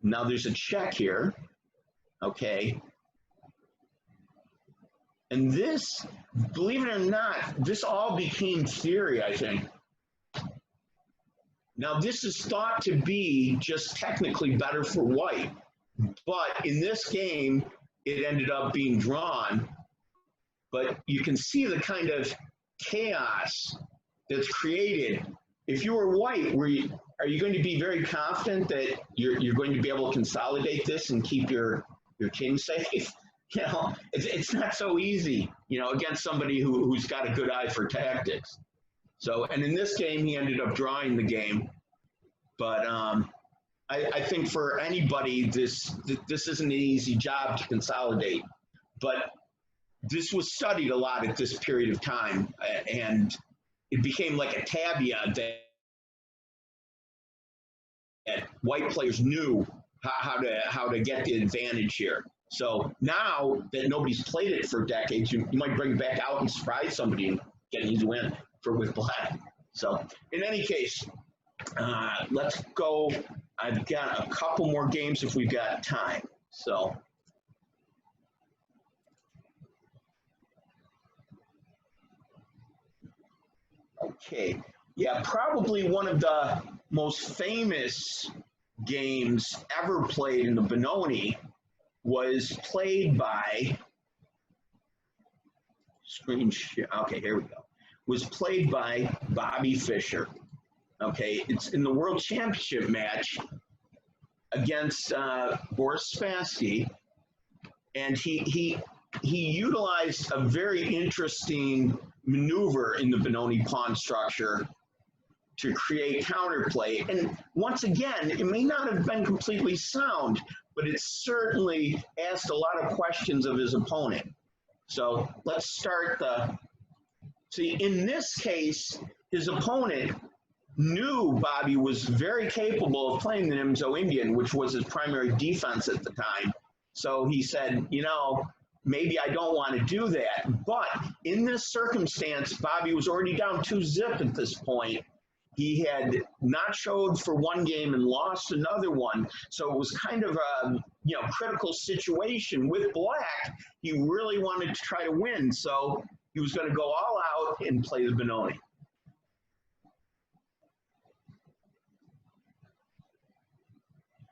Now there's a check here, okay? And this, believe it or not, this all became theory, I think. Now this is thought to be just technically better for white, but in this game, it ended up being drawn. But you can see the kind of chaos that's created. If you were white, are you going to be very confident that you're going to be able to consolidate this and keep your king safe? You know, it's not so easy, you know, against somebody who's got a good eye for tactics. So, and in this game, he ended up drawing the game. But I think for anybody, this isn't an easy job to consolidate. But this was studied a lot at this period of time, and it became like a caveat that white players knew how to get the advantage here. So now that nobody's played it for decades, you might bring it back out and surprise somebody and get an easy win with black. So in any case, let's go I've got a couple more games if we've got time. So. Okay, yeah, probably one of the most famous games ever played in the Benoni was played by, screen share, okay, here we go, was played by Bobby Fischer. Okay, it's in the World Championship match against Boris Spassky, and he utilized a very interesting maneuver in the Benoni pawn structure to create counterplay. And once again, it may not have been completely sound, but it certainly asked a lot of questions of his opponent. So let's start see, in this case, his opponent knew Bobby was very capable of playing the Nimzo Indian, which was his primary defense at the time. So he said, you know, maybe I don't want to do that. But in this circumstance, Bobby was already down 2-0 at this point. He had not showed for one game and lost another one. So it was kind of a critical situation with Black. He really wanted to try to win. So he was going to go all out and play the Benoni.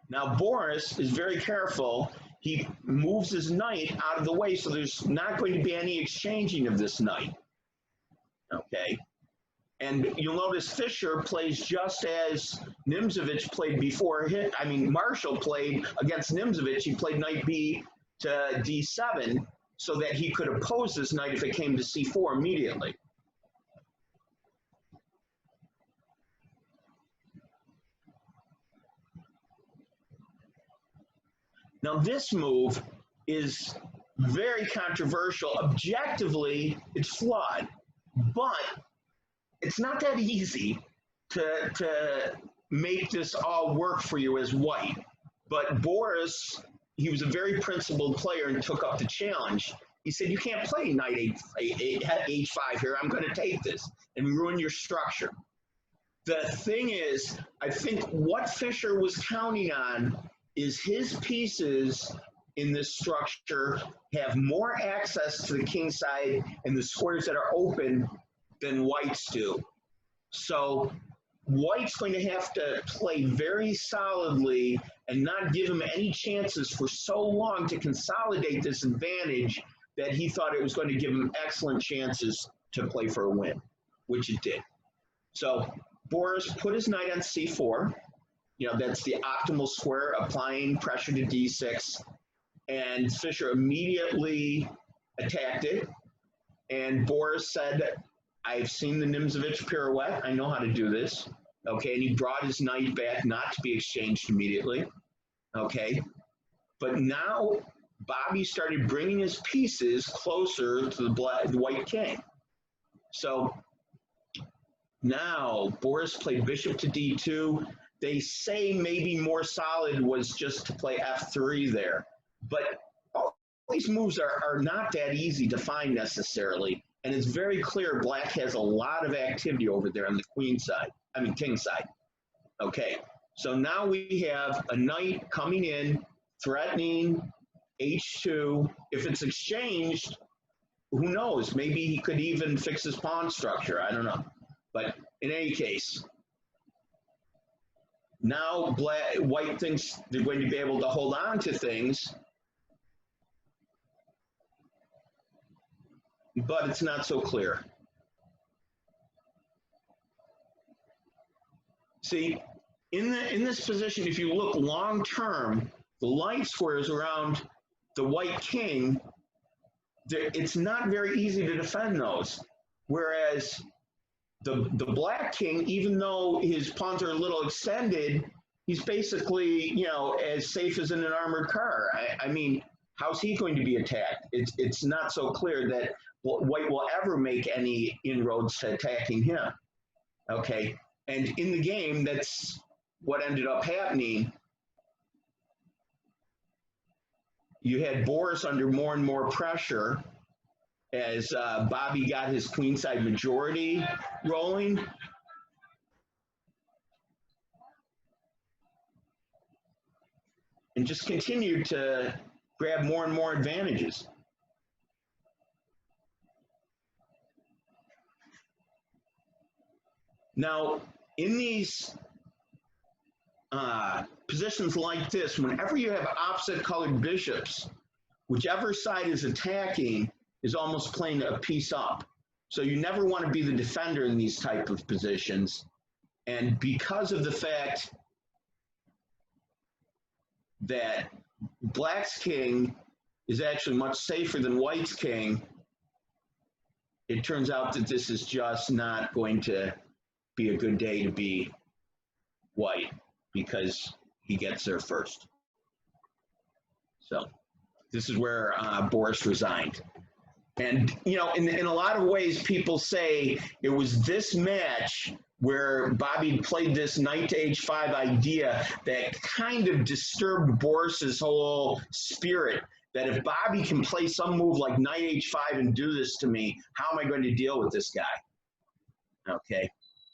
Now Boris is very careful. He moves his knight out of the way, so there's not going to be any exchanging of this knight. Okay. And you'll notice Fischer plays just as Nimzovich played before him. I mean, Marshall played against Nimzovich. He played knight b to d7 so that he could oppose this knight if it came to c4 immediately. Now this move is very controversial. Objectively, it's flawed, but it's not that easy to make this all work for you as white. But Boris, he was a very principled player and took up the challenge. He said, you can't play knight h5 here. I'm going to take this and ruin your structure. The thing is, I think what Fischer was counting on is his pieces in this structure have more access to the king side and the squares that are open than White's do. So White's going to have to play very solidly and not give him any chances for so long to consolidate this advantage that he thought it was going to give him excellent chances to play for a win, which it did. So Boris put his knight on c4. That's the optimal square, applying pressure to d6. And Fischer immediately attacked it. And Boris said, I've seen the Nimzovich Pirouette. I know how to do this. Okay, and he brought his knight back not to be exchanged immediately. Okay, but now Bobby started bringing his pieces closer to the white king. So now Boris played bishop to d2. They say maybe more solid was just to play f3 there. But all these moves are not that easy to find necessarily. And it's very clear Black has a lot of activity over there on the king side. Okay, so now we have a knight coming in, threatening h2. If it's exchanged, who knows? Maybe he could even fix his pawn structure. I don't know. But in any case, now White thinks they're going to be able to hold on to things, but it's not so clear. See, in this position, if you look long term, the light squares around the white king, it's not very easy to defend those. Whereas the black king, even though his pawns are a little extended, he's basically, as safe as in an armored car. I mean, how's he going to be attacked? It's not so clear that White will ever make any inroads to attacking him. Okay, and in the game, that's what ended up happening. You had Boris under more and more pressure as Bobby got his queenside majority rolling. and just continued to grab more and more advantages. Now, in these positions like this, whenever you have opposite colored bishops, whichever side is attacking is almost playing a piece up. So you never want to be the defender in these type of positions. And because of the fact that black's king is actually much safer than white's king, it turns out that this is just not going to be a good day to be white because he gets there first. So this is where Boris resigned. And, you know, in a lot of ways, people say it was this match where Bobby played this knight to h5 idea that kind of disturbed Boris's whole spirit, that if Bobby can play some move like knight h5 and do this to me, how am I going to deal with this guy? Okay,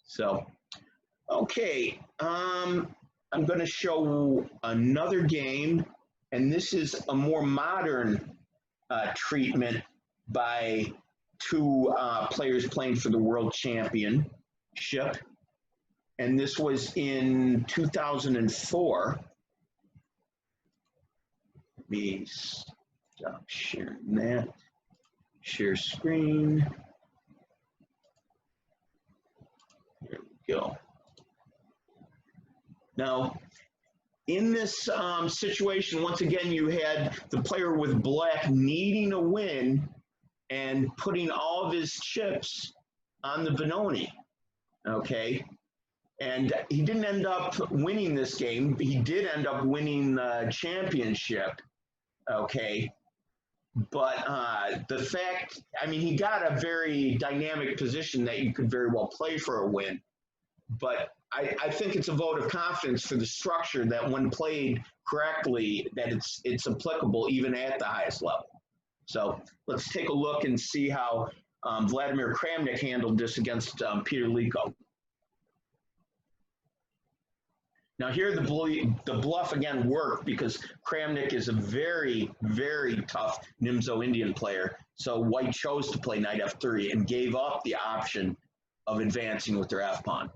so, okay, I'm going to show another game, and this is a more modern treatment by two players playing for the world championship. And this was in 2004. Let me stop sharing that. Share screen. There we go. Now, in this situation, once again, you had the player with black needing a win and putting all of his chips on the Benoni, okay? And he didn't end up winning this game. He did end up winning the championship, okay? But the fact, I mean, he got a very dynamic position that you could very well play for a win. But I think it's a vote of confidence for the structure that when played correctly, that it's applicable even at the highest level. So let's take a look and see how Vladimir Kramnik handled this against Peter Liko. Now here the bluff again worked because Kramnik is a very, very tough Nimzo Indian player. So white chose to play knight f3 and gave up the option of advancing with their f-pawn.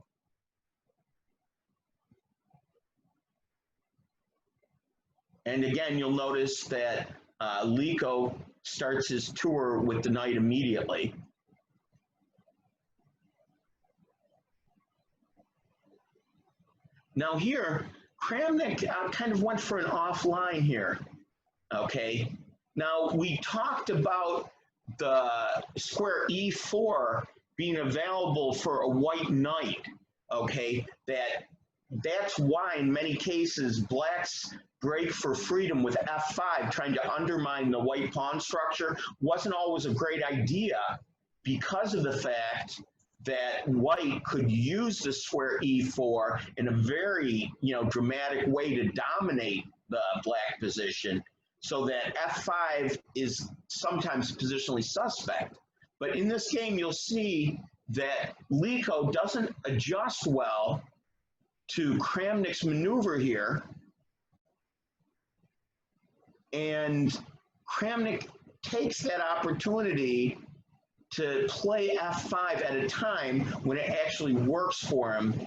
And again, you'll notice that Liko starts his tour with the knight immediately. Now here, Kramnik kind of went for an offline here, okay? Now we talked about the square e4 being available for a white knight, okay? That's why in many cases blacks break for freedom with f5, trying to undermine the white pawn structure, wasn't always a great idea because of the fact that white could use the square e4 in a very, you know, dramatic way to dominate the black position, so that f5 is sometimes positionally suspect. But in this game, you'll see that Liko doesn't adjust well to Kramnik's maneuver here, and Kramnik takes that opportunity to play f5 at a time when it actually works for him,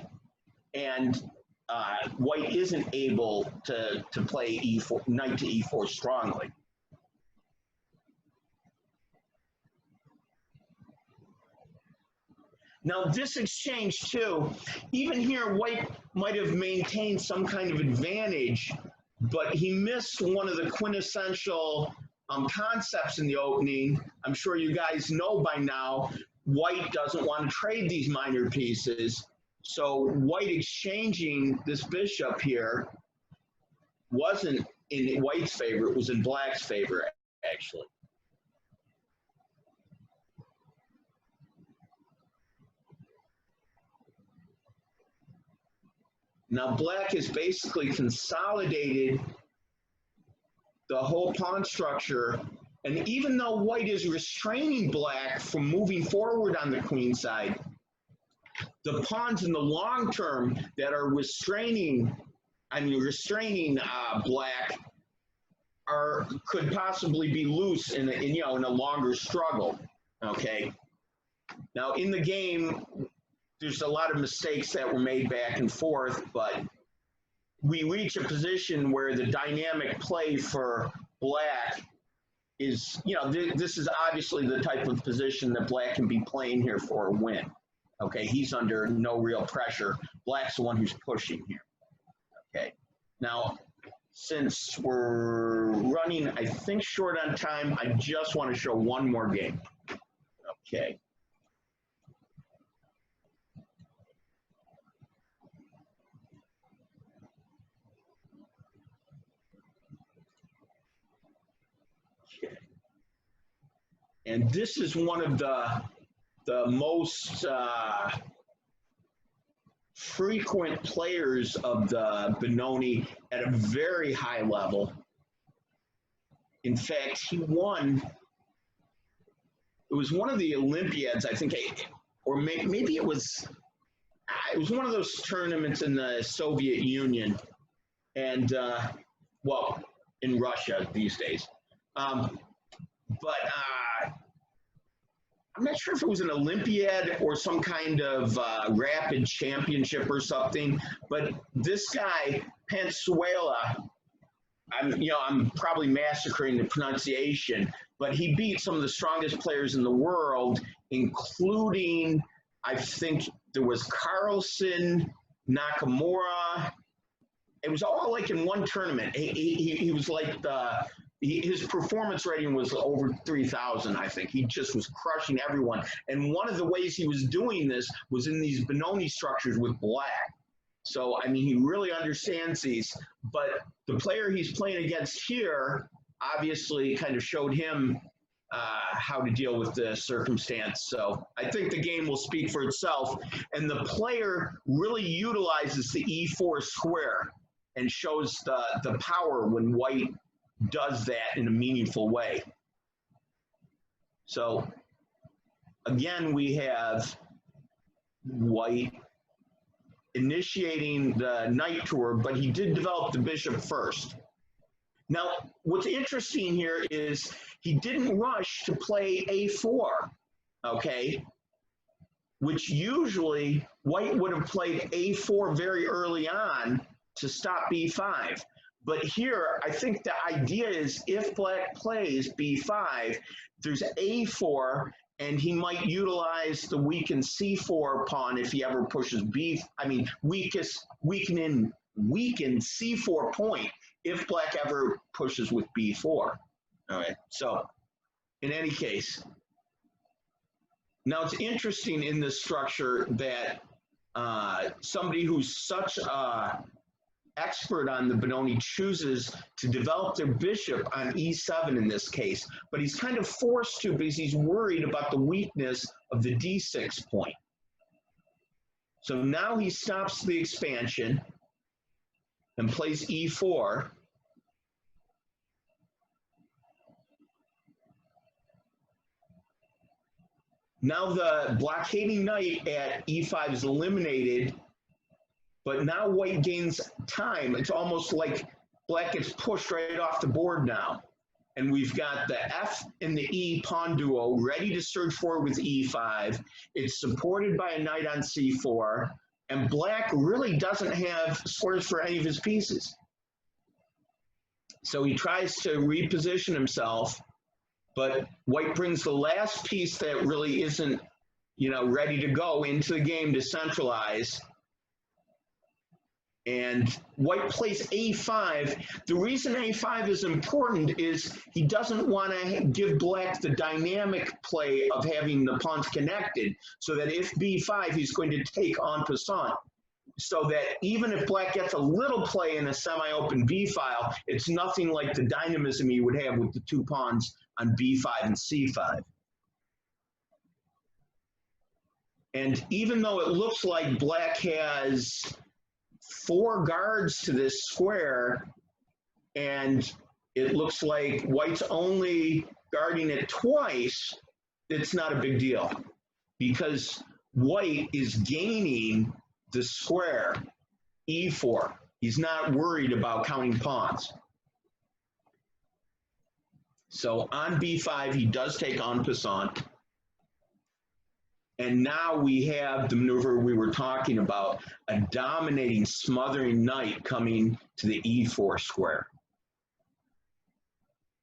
and white isn't able to play e4, knight to e4 strongly. Now this exchange too, even here white might have maintained some kind of advantage, but he missed one of the quintessential concepts in the opening. I'm sure you guys know by now, white doesn't want to trade these minor pieces. So white exchanging this bishop here wasn't in white's favor, it was in black's favor, actually. Now black has basically consolidated the whole pawn structure, and even though white is restraining black from moving forward on the queen side, the pawns in the long term that are restraining restraining black could possibly be loose in a longer struggle. Okay. Now in the game, there's a lot of mistakes that were made back and forth, but we reach a position where the dynamic play for black is, this is obviously the type of position that black can be playing here for a win. Okay, he's under no real pressure. Black's the one who's pushing here. Okay, now since we're running, I think, short on time, I just want to show one more game. Okay. And this is one of the most frequent players of the Benoni at a very high level. In fact, he won, it was one of the Olympiads, I think, or maybe it was one of those tournaments in the Soviet Union and, well, in Russia these days. But I'm not sure if it was an Olympiad or some kind of rapid championship or something, but this guy, Panciuela, I'm probably massacring the pronunciation, but he beat some of the strongest players in the world, including, I think there was Carlsen, Nakamura. It was all like in one tournament. He was like his performance rating was over 3,000, I think. He just was crushing everyone. And one of the ways he was doing this was in these Benoni structures with black. So, he really understands these. But the player he's playing against here obviously kind of showed him how to deal with the circumstance. So I think the game will speak for itself. And the player really utilizes the E4 square and shows the power when white does that in a meaningful way. So again, we have white initiating the knight tour, but he did develop the bishop first. Now, what's interesting here is he didn't rush to play A4, okay? Which usually white would have played A4 very early on to stop B5. But here, I think the idea is if black plays B5, there's A4, and he might utilize the weakened C4 pawn if he ever pushes weakened C4 point if black ever pushes with B4. All right, so in any case, now it's interesting in this structure that somebody who's such a expert on the Benoni chooses to develop their bishop on E7 in this case, but he's kind of forced to because he's worried about the weakness of the D6 point. So now he stops the expansion and plays E4. Now the blockading knight at E5 is eliminated, but now white gains time. It's almost like black gets pushed right off the board now. And we've got the F and the E pawn duo ready to surge forward with E5. It's supported by a knight on C4. And black really doesn't have squares for any of his pieces. So he tries to reposition himself, but white brings the last piece that really isn't, ready to go into the game to centralize. And white plays A5. The reason A5 is important is he doesn't want to give black the dynamic play of having the pawns connected, so that if B5, he's going to take en passant. So that even if black gets a little play in a semi-open B file, it's nothing like the dynamism he would have with the two pawns on B5 and C5. And even though it looks like black has 4 guards to this square, and it looks like white's only guarding it twice, it's not a big deal because white is gaining the square E4. He's not worried about counting pawns. So on b5, he does take en passant. And now we have the maneuver we were talking about, a dominating, smothering knight coming to the e4 square.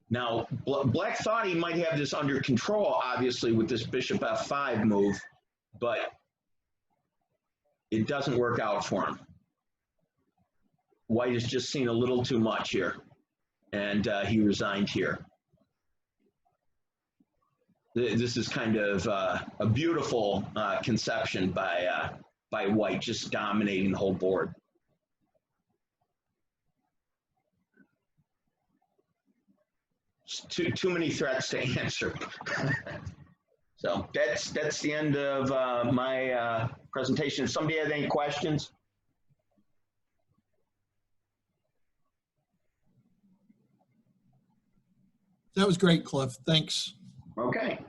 Now, Black thought he might have this under control, obviously, with this bishop f5 move, but it doesn't work out for him. White has just seen a little too much here, and he resigned here. This is kind of a beautiful conception by White, just dominating the whole board. Too many threats to answer. So that's the end of my presentation. If somebody has any questions? That was great, Cliff. Thanks. Okay.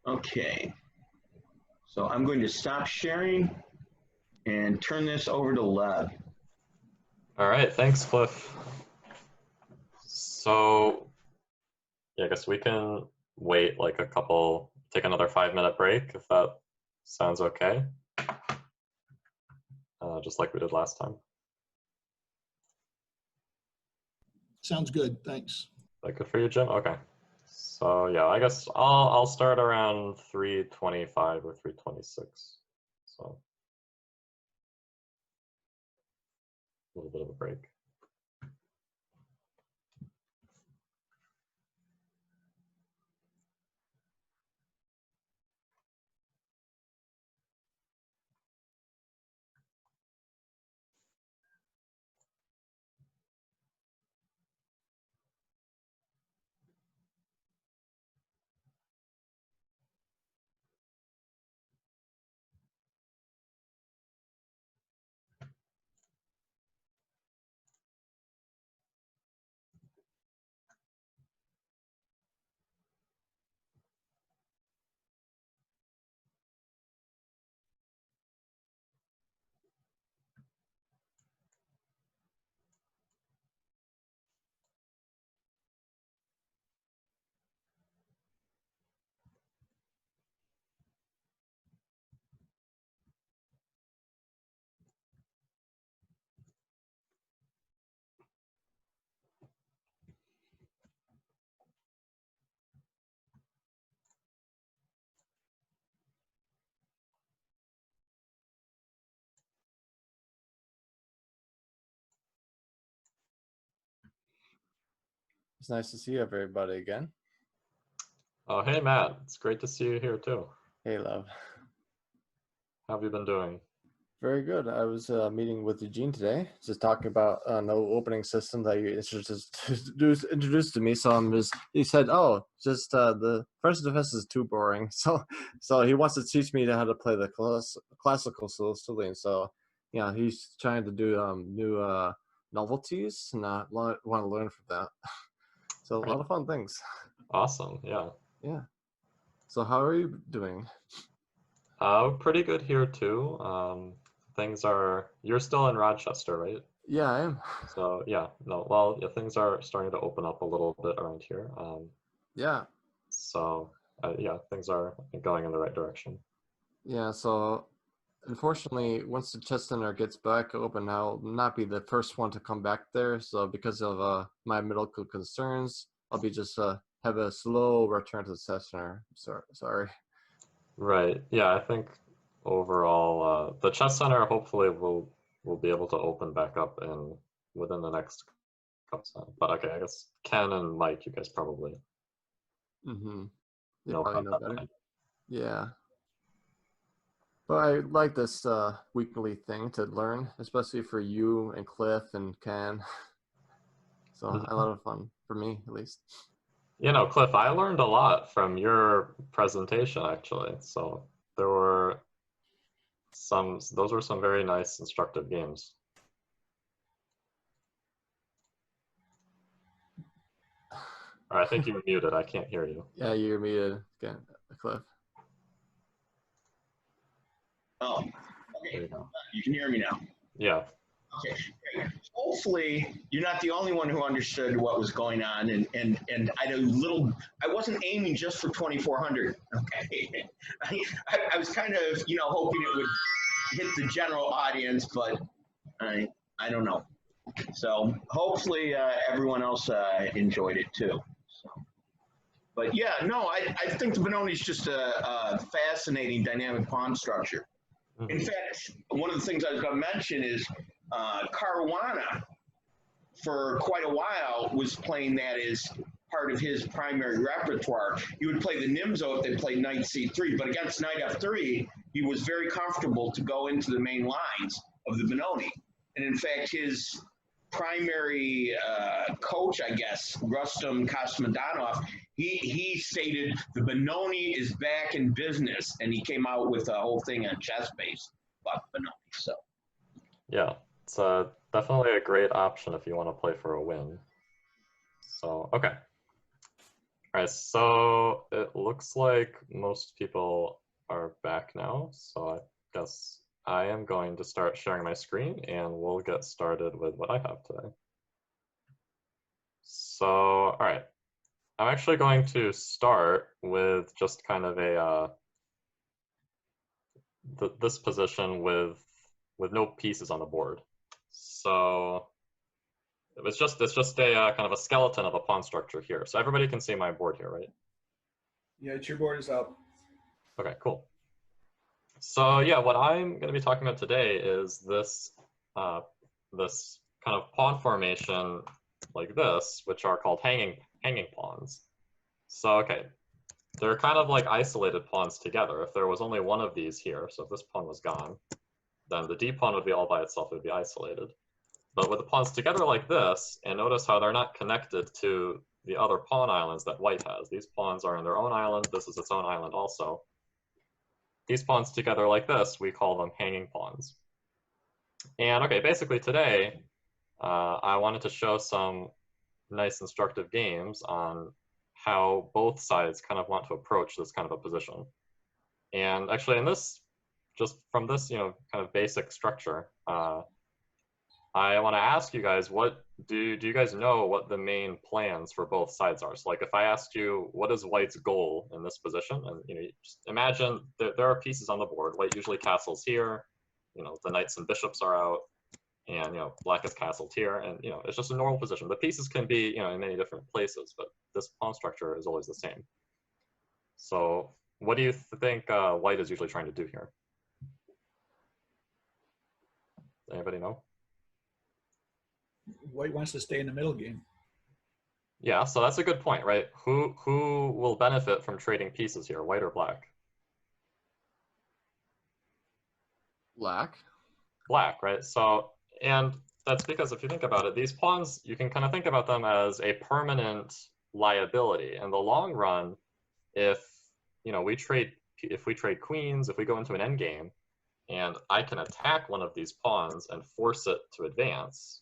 Okay. So I'm going to stop sharing and turn this over to Lev. All right, thanks, Cliff. So, yeah, I guess we can wait like take another 5-minute break if that sounds okay. Just like we did last time. Sounds good. Thanks. Is that good for you, Jim? Okay. So yeah, I guess I'll start around 3:25 or 3:26. So a little bit of a break. It's nice to see everybody again. Oh, hey, Matt. It's great to see you here, too. Hey, Lev. How have you been doing? Very good. I was meeting with Eugene today, just talking about no opening system that you introduced to me. So he said, oh, just the first defense is too boring. So he wants to teach me how to play the classical Sicilian. So, yeah, he's trying to do new novelties, and I want to learn from that. So a lot of fun things. Awesome. Yeah. Yeah. So how are you doing? Pretty good here too. You're still in Rochester, right? Yeah, I am. So yeah, no, well, yeah, things are starting to open up a little bit around here. Yeah. So yeah, things are going in the right direction. Yeah, so unfortunately, once the chess center gets back open, I'll not be the first one to come back there. So because of my medical concerns, I'll be just have a slow return to the chess center. Sorry. Right. Yeah, I think overall, the chess center hopefully will be able to open back up within the next couple of months. But okay, I guess Ken and Mike, you guys probably Mm-hmm. know Probably know about better. that. Yeah. But I like this weekly thing to learn, especially for you and Cliff and Ken. So a lot of fun for me, at least. You know, Cliff, I learned a lot from your presentation, actually. So those were some very nice, instructive games. All right, I think you're muted. I can't hear you. Yeah, you're muted again, Cliff. Oh, okay. You can hear me now. Yeah. Okay, great. Hopefully, you're not the only one who understood what was going on, and I wasn't aiming just for 2,400. Okay, I was kind of hoping it would hit the general audience, but I don't know. So hopefully everyone else enjoyed it too. So. But yeah, no, I think the Benoni is just a fascinating dynamic pawn structure. In fact, one of the things I was going to mention is Caruana, for quite a while, was playing that as part of his primary repertoire. He would play the Nimzo if they played knight c3, but against knight f3, he was very comfortable to go into the main lines of the Benoni. And in fact, his primary coach, I guess, Rustam Kosmodanov, he stated the Benoni is back in business, and he came out with a whole thing on ChessBase about Benoni. So yeah, it's definitely a great option if you want to play for a win. So okay, all right. So it looks like most people are back now. So I guess I am going to start sharing my screen, and we'll get started with what I have today. So all right. I'm actually going to start with just kind of a this position with no pieces on the board. So it's just a kind of a skeleton of a pawn structure here. So everybody can see my board here, right? Yeah, your board is up. Okay, cool. So yeah, what I'm going to be talking about today is this this kind of pawn formation like this, which are called hanging pawns. So okay, they're kind of like isolated pawns together. If there was only one of these here, so if this pawn was gone, then the D pawn would be all by itself, it would be isolated. But with the pawns together like this, and notice how they're not connected to the other pawn islands that white has. These pawns are in their own island, this is its own island also. These pawns together like this, we call them hanging pawns. And okay, basically today, I wanted to show some nice instructive games on how both sides kind of want to approach this kind of a position. And actually in this, just from this, kind of basic structure, I want to ask you guys, what do you guys know what the main plans for both sides are? So like if I asked you, what is white's goal in this position? And just imagine that there are pieces on the board. White usually castles here, the knights and bishops are out, and black is castled here, and it's just a normal position. The pieces can be in many different places, but this pawn structure is always the same. So what do you think white is usually trying to do here? Anybody know? White wants to stay in the middle game. Yeah, so that's a good point, right? Who will benefit from trading pieces here, white or black? Black. Black, right? So, and that's because if you think about it, these pawns, you can kind of think about them as a permanent liability. In the long run, if we trade queens, if we go into an endgame, and I can attack one of these pawns and force it to advance,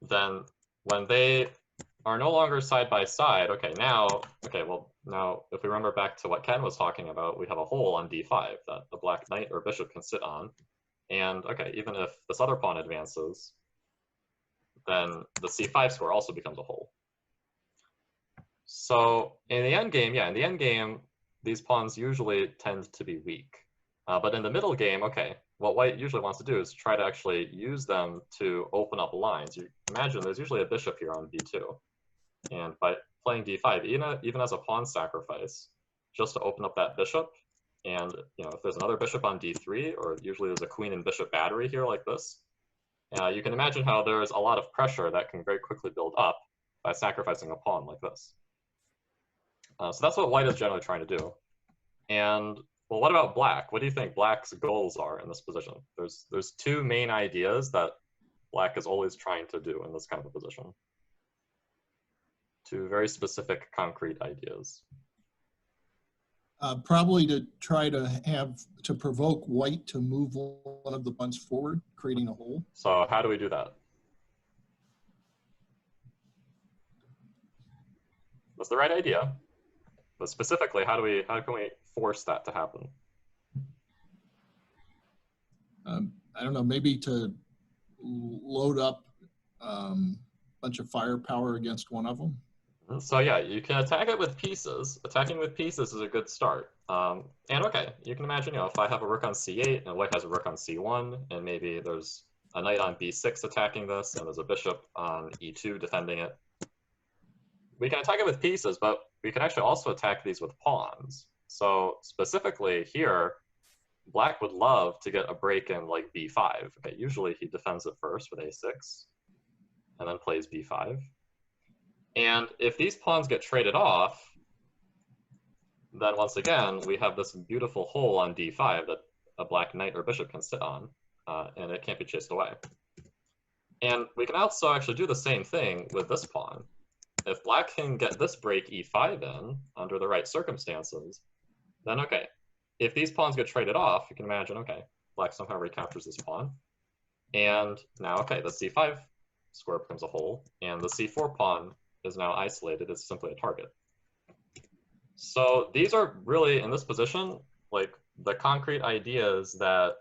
then when they are no longer side by side, now if we remember back to what Ken was talking about, we have a hole on d5 that the black knight or bishop can sit on. And even if this other pawn advances, then the c5 square also becomes a hole. So in the endgame, these pawns usually tend to be weak. But in the middle game, what white usually wants to do is try to actually use them to open up lines. You imagine there's usually a bishop here on b2. And by playing d5, even as a pawn sacrifice, just to open up that bishop, and if there's another bishop on d3, or usually there's a queen and bishop battery here like this, you can imagine how there's a lot of pressure that can very quickly build up by sacrificing a pawn like this. So that's what white is generally trying to do. And well, what about black? What do you think black's goals are in this position? There's two main ideas that black is always trying to do in this kind of a position. Two very specific, concrete ideas. Probably to try to provoke white to move one of the pawns forward, creating a hole. So how do we do that? That's the right idea. But specifically, how can we force that to happen? I don't know, maybe to load up a bunch of firepower against one of them? So yeah, you can attack it with pieces. Attacking with pieces is a good start. And okay, you can imagine, if I have a rook on c8 and white has a rook on c1, and maybe there's a knight on b6 attacking this, and there's a bishop on e2 defending it. We can attack it with pieces, but we can actually also attack these with pawns. So specifically here, black would love to get a break in like b5. Okay, usually he defends it first with a6, and then plays b5. And if these pawns get traded off, then once again, we have this beautiful hole on d5 that a black knight or bishop can sit on, and it can't be chased away. And we can also actually do the same thing with this pawn. If black can get this break e5 in under the right circumstances, then okay. If these pawns get traded off, you can imagine, okay, black somehow recaptures this pawn. And now, okay, the c5 square becomes a hole, and the c4 pawn is now isolated. It's simply a target. So these are really, in this position, like the concrete ideas that,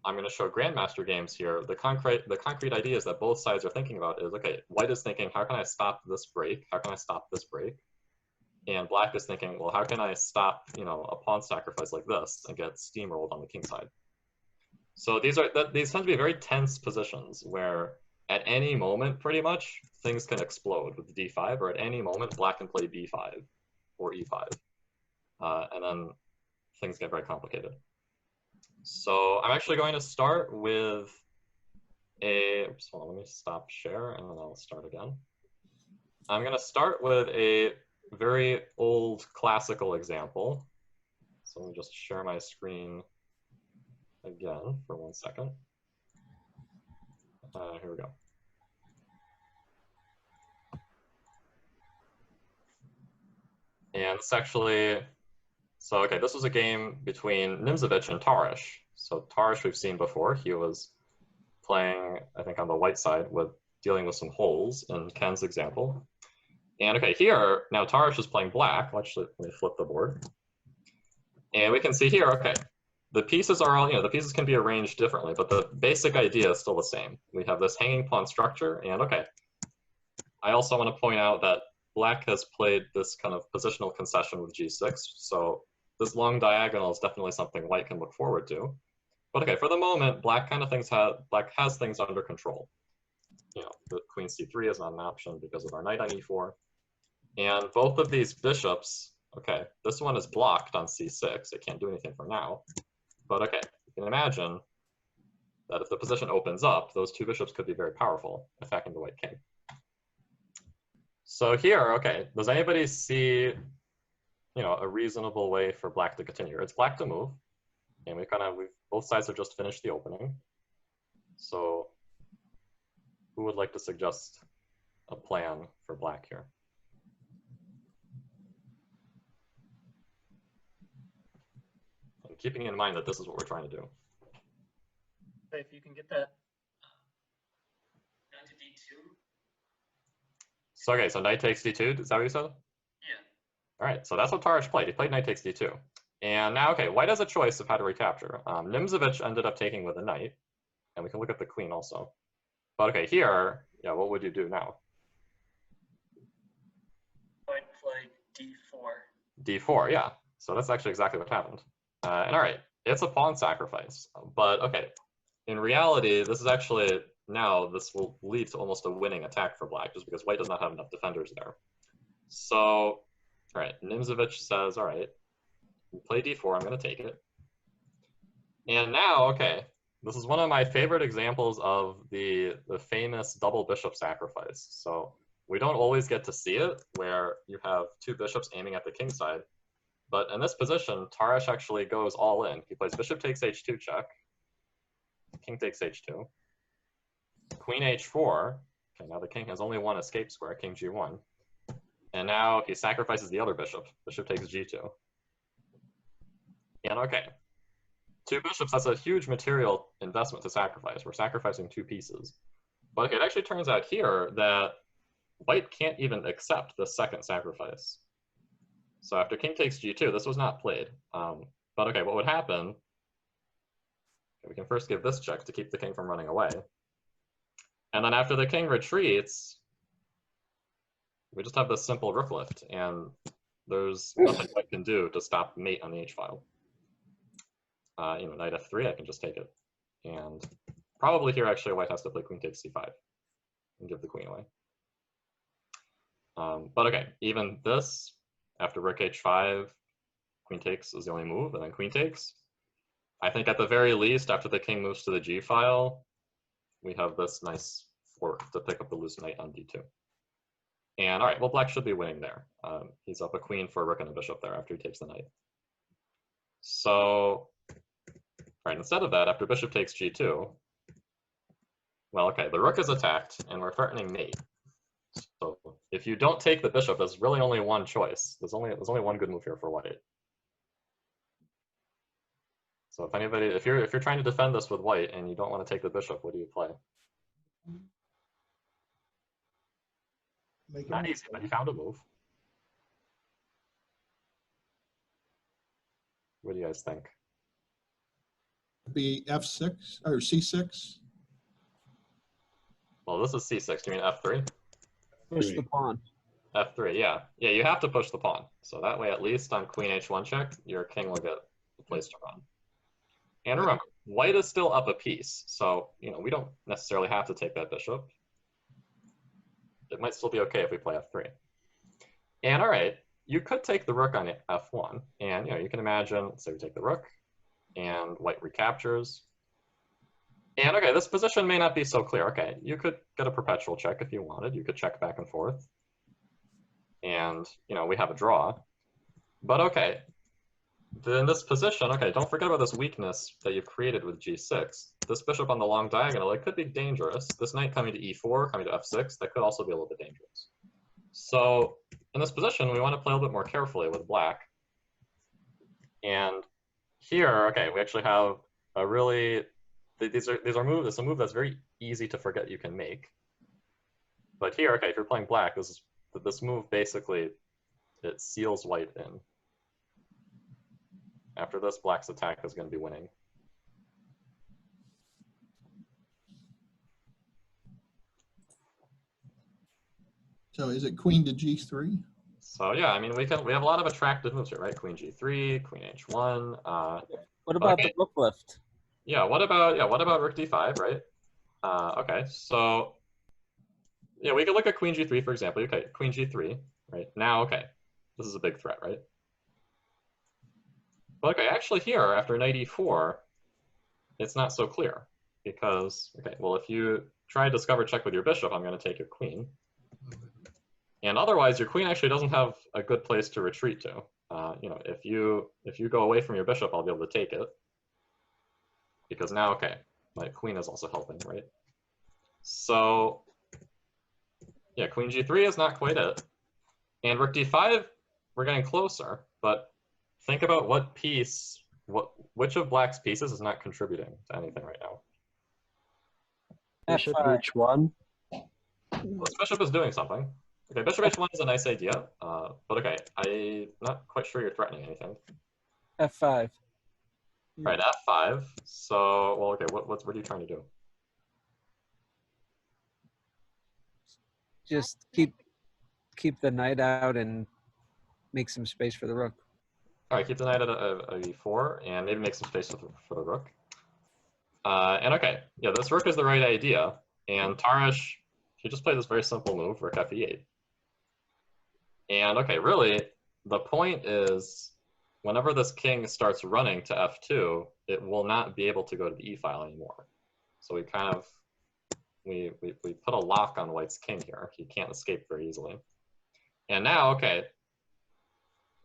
I'm going to show Grandmaster games here. The concrete ideas that both sides are thinking about is, okay, white is thinking, how can I stop this break? How can I stop this break? And black is thinking, well, how can I stop, a pawn sacrifice like this and get steamrolled on the king side? So these tend to be very tense positions where at any moment, pretty much, things can explode with d5, or at any moment, black can play b5 or e5. And then things get very complicated. So I'm actually going to start with oops, hold on, let me stop share, and then I'll start again. I'm going to start with a very old classical example. So let me just share my screen again for 1 second. Here we go. And it's actually, so okay, this was a game between Nimzovich and Tarish. So Tarish we've seen before. He was playing, I think, on the white side with dealing with some holes in Ken's example. And okay, here, now Tarish is playing black. Let me flip the board. And we can see here, okay, the pieces are all, the pieces can be arranged differently, but the basic idea is still the same. We have this hanging pawn structure, and okay, I also want to point out that black has played this kind of positional concession with g6, so this long diagonal is definitely something white can look forward to. But okay, for the moment, black has things under control. The queen c3 is not an option because of our knight on e4. And both of these bishops, okay, this one is blocked on c6. It can't do anything for now. But okay, you can imagine that if the position opens up, those two bishops could be very powerful, attacking the white king. So here, okay, does anybody see, a reasonable way for black to continue? It's black to move, and both sides have just finished the opening. So who would like to suggest a plan for black here? And keeping in mind that this is what we're trying to do. If you can get that knight to d2. So okay, so knight takes d2, is that what you said? Yeah. All right, so that's what Tarish played. He played knight takes d2. And now, okay, white has a choice of how to recapture. Nimzovich ended up taking with a knight, and we can look at the queen also. But okay, here, yeah, what would you do now? I'd play d4. d4, yeah. So that's actually exactly what happened. And all right, it's a pawn sacrifice. But okay, in reality, this is actually, now this will lead to almost a winning attack for black, just because white does not have enough defenders there. So, all right, Nimzovich says, all right, play d4, I'm going to take it. And now, okay, this is one of my favorite examples of the famous double bishop sacrifice. So we don't always get to see it, where you have two bishops aiming at the king side. But in this position, Tarish actually goes all in. He plays bishop takes h2 check, king takes h2, queen h4. Okay, now the king has only one escape square, king g1. And now he sacrifices the other bishop. Bishop takes g2. And okay, two bishops, that's a huge material investment to sacrifice. We're sacrificing two pieces. But okay, it actually turns out here that white can't even accept the second sacrifice. So after king takes g2, this was not played. But okay, what would happen we can first give this check to keep the king from running away. And then after the king retreats, we just have this simple rook lift, and there's nothing I can do to stop mate on the h-file. Knight f3, I can just take it. And probably here, actually, white has to play queen takes c5 and give the queen away. But okay, even this, after rook h5, queen takes is the only move, and then queen takes. I think at the very least, after the king moves to the g-file, we have this nice fork to pick up the loose knight on d2. And all right, well, black should be winning there. He's up a queen for a rook and a bishop there after he takes the knight. So, right, instead of that, after bishop takes g2, well, okay, the rook is attacked, and we're threatening mate. So if you don't take the bishop, there's really only one choice. There's only one good move here for white. So if you're trying to defend this with white and you don't want to take the bishop, what do you play? Not easy, but you found a move. What do you guys think? Be f6 or c6. Well, this is c6. Do you mean f3? Push the pawn. f3, yeah. Yeah, you have to push the pawn. So that way, at least on queen h1 check, your king will get a place to run. And remember, white is still up a piece. So, we don't necessarily have to take that bishop. It might still be okay if we play f3. And all right, you could take the rook on f1. And, you can imagine, say we take the rook, and white recaptures. And okay, this position may not be so clear. Okay, you could get a perpetual check if you wanted. You could check back and forth. And, we have a draw. But okay, in this position, okay, don't forget about this weakness that you've created with g6. This bishop on the long diagonal, it could be dangerous. This knight coming to e4, coming to f6, that could also be a little bit dangerous. So in this position, we want to play a little bit more carefully with black. And here, okay, we actually have a really, these are moves, it's a move that's very easy to forget you can make. But here, okay, if you're playing black, this move basically, it seals white in. After this, black's attack is going to be winning. So is it queen to g3? So yeah, I mean, we have a lot of attractive moves here, right? Queen g3, queen h1. What about okay. the rook lift? Yeah, what about rook d5, right? Okay, so yeah, we could look at queen g3, for example. Okay, queen g3, right? Now, okay, this is a big threat, right? But okay, actually here, after knight e4, it's not so clear. Because, okay, well, if you try discover check with your bishop, I'm going to take your queen. And otherwise, your queen actually doesn't have a good place to retreat to. If you go away from your bishop, I'll be able to take it. Because now, okay, my queen is also helping, right? So, yeah, queen g3 is not quite it. And rook d5, we're getting closer, but think about which of black's pieces is not contributing to anything right now. Bishop h1. Well, this bishop is doing something. Okay, bishop h1 is a nice idea, but okay, I'm not quite sure you're threatening anything. f5. Right, f5. So, well, okay, what are you trying to do? Just keep the knight out and make some space for the rook. All right, keep the knight at a e4 and maybe make some space for the rook. And okay, yeah, this rook is the right idea. And Tarish, he just played this very simple move, rook f8. And okay, really, the point is, whenever this king starts running to f2, it will not be able to go to the e-file anymore. So we kind of, we put a lock on white's king here. He can't escape very easily. And now, okay,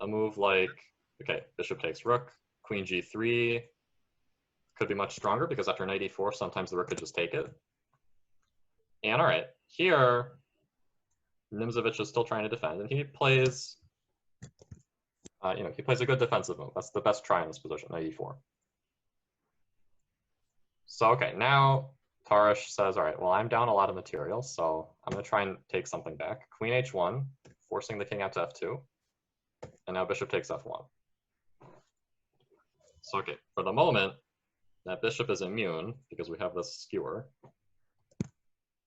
a move like, okay, bishop takes rook, queen g3 could be much stronger because after knight e4, sometimes the rook could just take it. And all right, here, Nimzovich is still trying to defend, and he plays, he plays a good defensive move. That's the best try in this position, knight e4. So, okay, now Tarish says, all right, well, I'm down a lot of material, so I'm going to try and take something back. Queen h1, forcing the king out to f2, and now bishop takes f1. So, okay, for the moment, that bishop is immune because we have this skewer.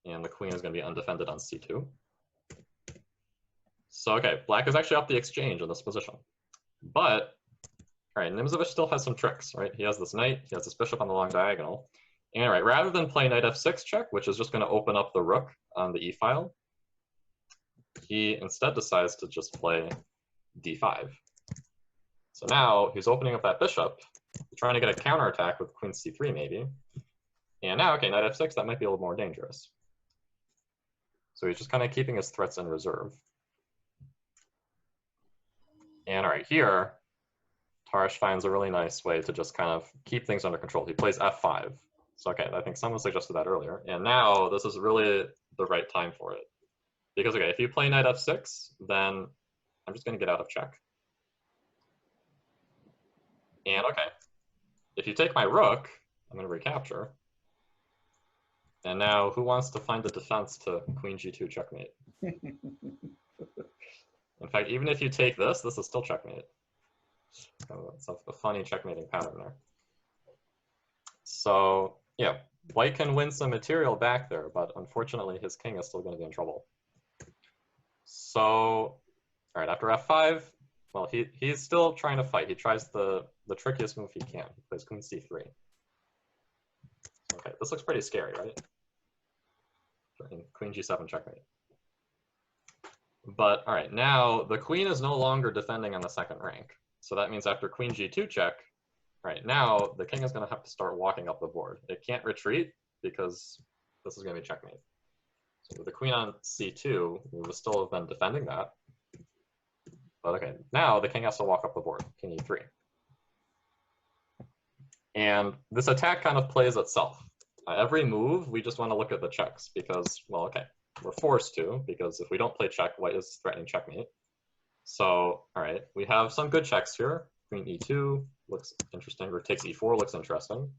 And the queen is going to be undefended on c2. So, okay, black is actually up the exchange in this position. But, all right, Nimzovich still has some tricks, right? He has this knight, he has this bishop on the long diagonal. And, all right, rather than play knight f6 check, which is just going to open up the rook on the e-file, he instead decides to just play d5. So now he's opening up that bishop, trying to get a counterattack with queen c3 maybe. And now, okay, knight f6, that might be a little more dangerous. So he's just kind of keeping his threats in reserve. And all right, here, Tarsh finds a really nice way to just kind of keep things under control. He plays f5. So, okay, I think someone suggested that earlier. And now this is really the right time for it. Because, okay, if you play knight f6, then I'm just going to get out of check. And, okay, if you take my rook, I'm going to recapture. And now, who wants to find the defense to queen g2 checkmate? In fact, even if you take this, this is still checkmate. It's a funny checkmating pattern there. So, yeah, white can win some material back there, but unfortunately his king is still going to be in trouble. So, all right, after f5, well, he's still trying to fight. He tries the trickiest move he can. He plays queen c3. Okay, this looks pretty scary, right? Queen g7 checkmate. But all right, now the queen is no longer defending on the second rank. So that means after queen g2 check, right now the king is going to have to start walking up the board. It can't retreat because this is going to be checkmate. So with the queen on c2, we would still have been defending that. But okay, now the king has to walk up the board, king e3. And this attack kind of plays itself. Every move, we just want to look at the checks because, well, okay, we're forced to, because if we don't play check, white is threatening checkmate. So, all right, we have some good checks here. Queen e2 looks interesting. Rook takes e4 looks interesting.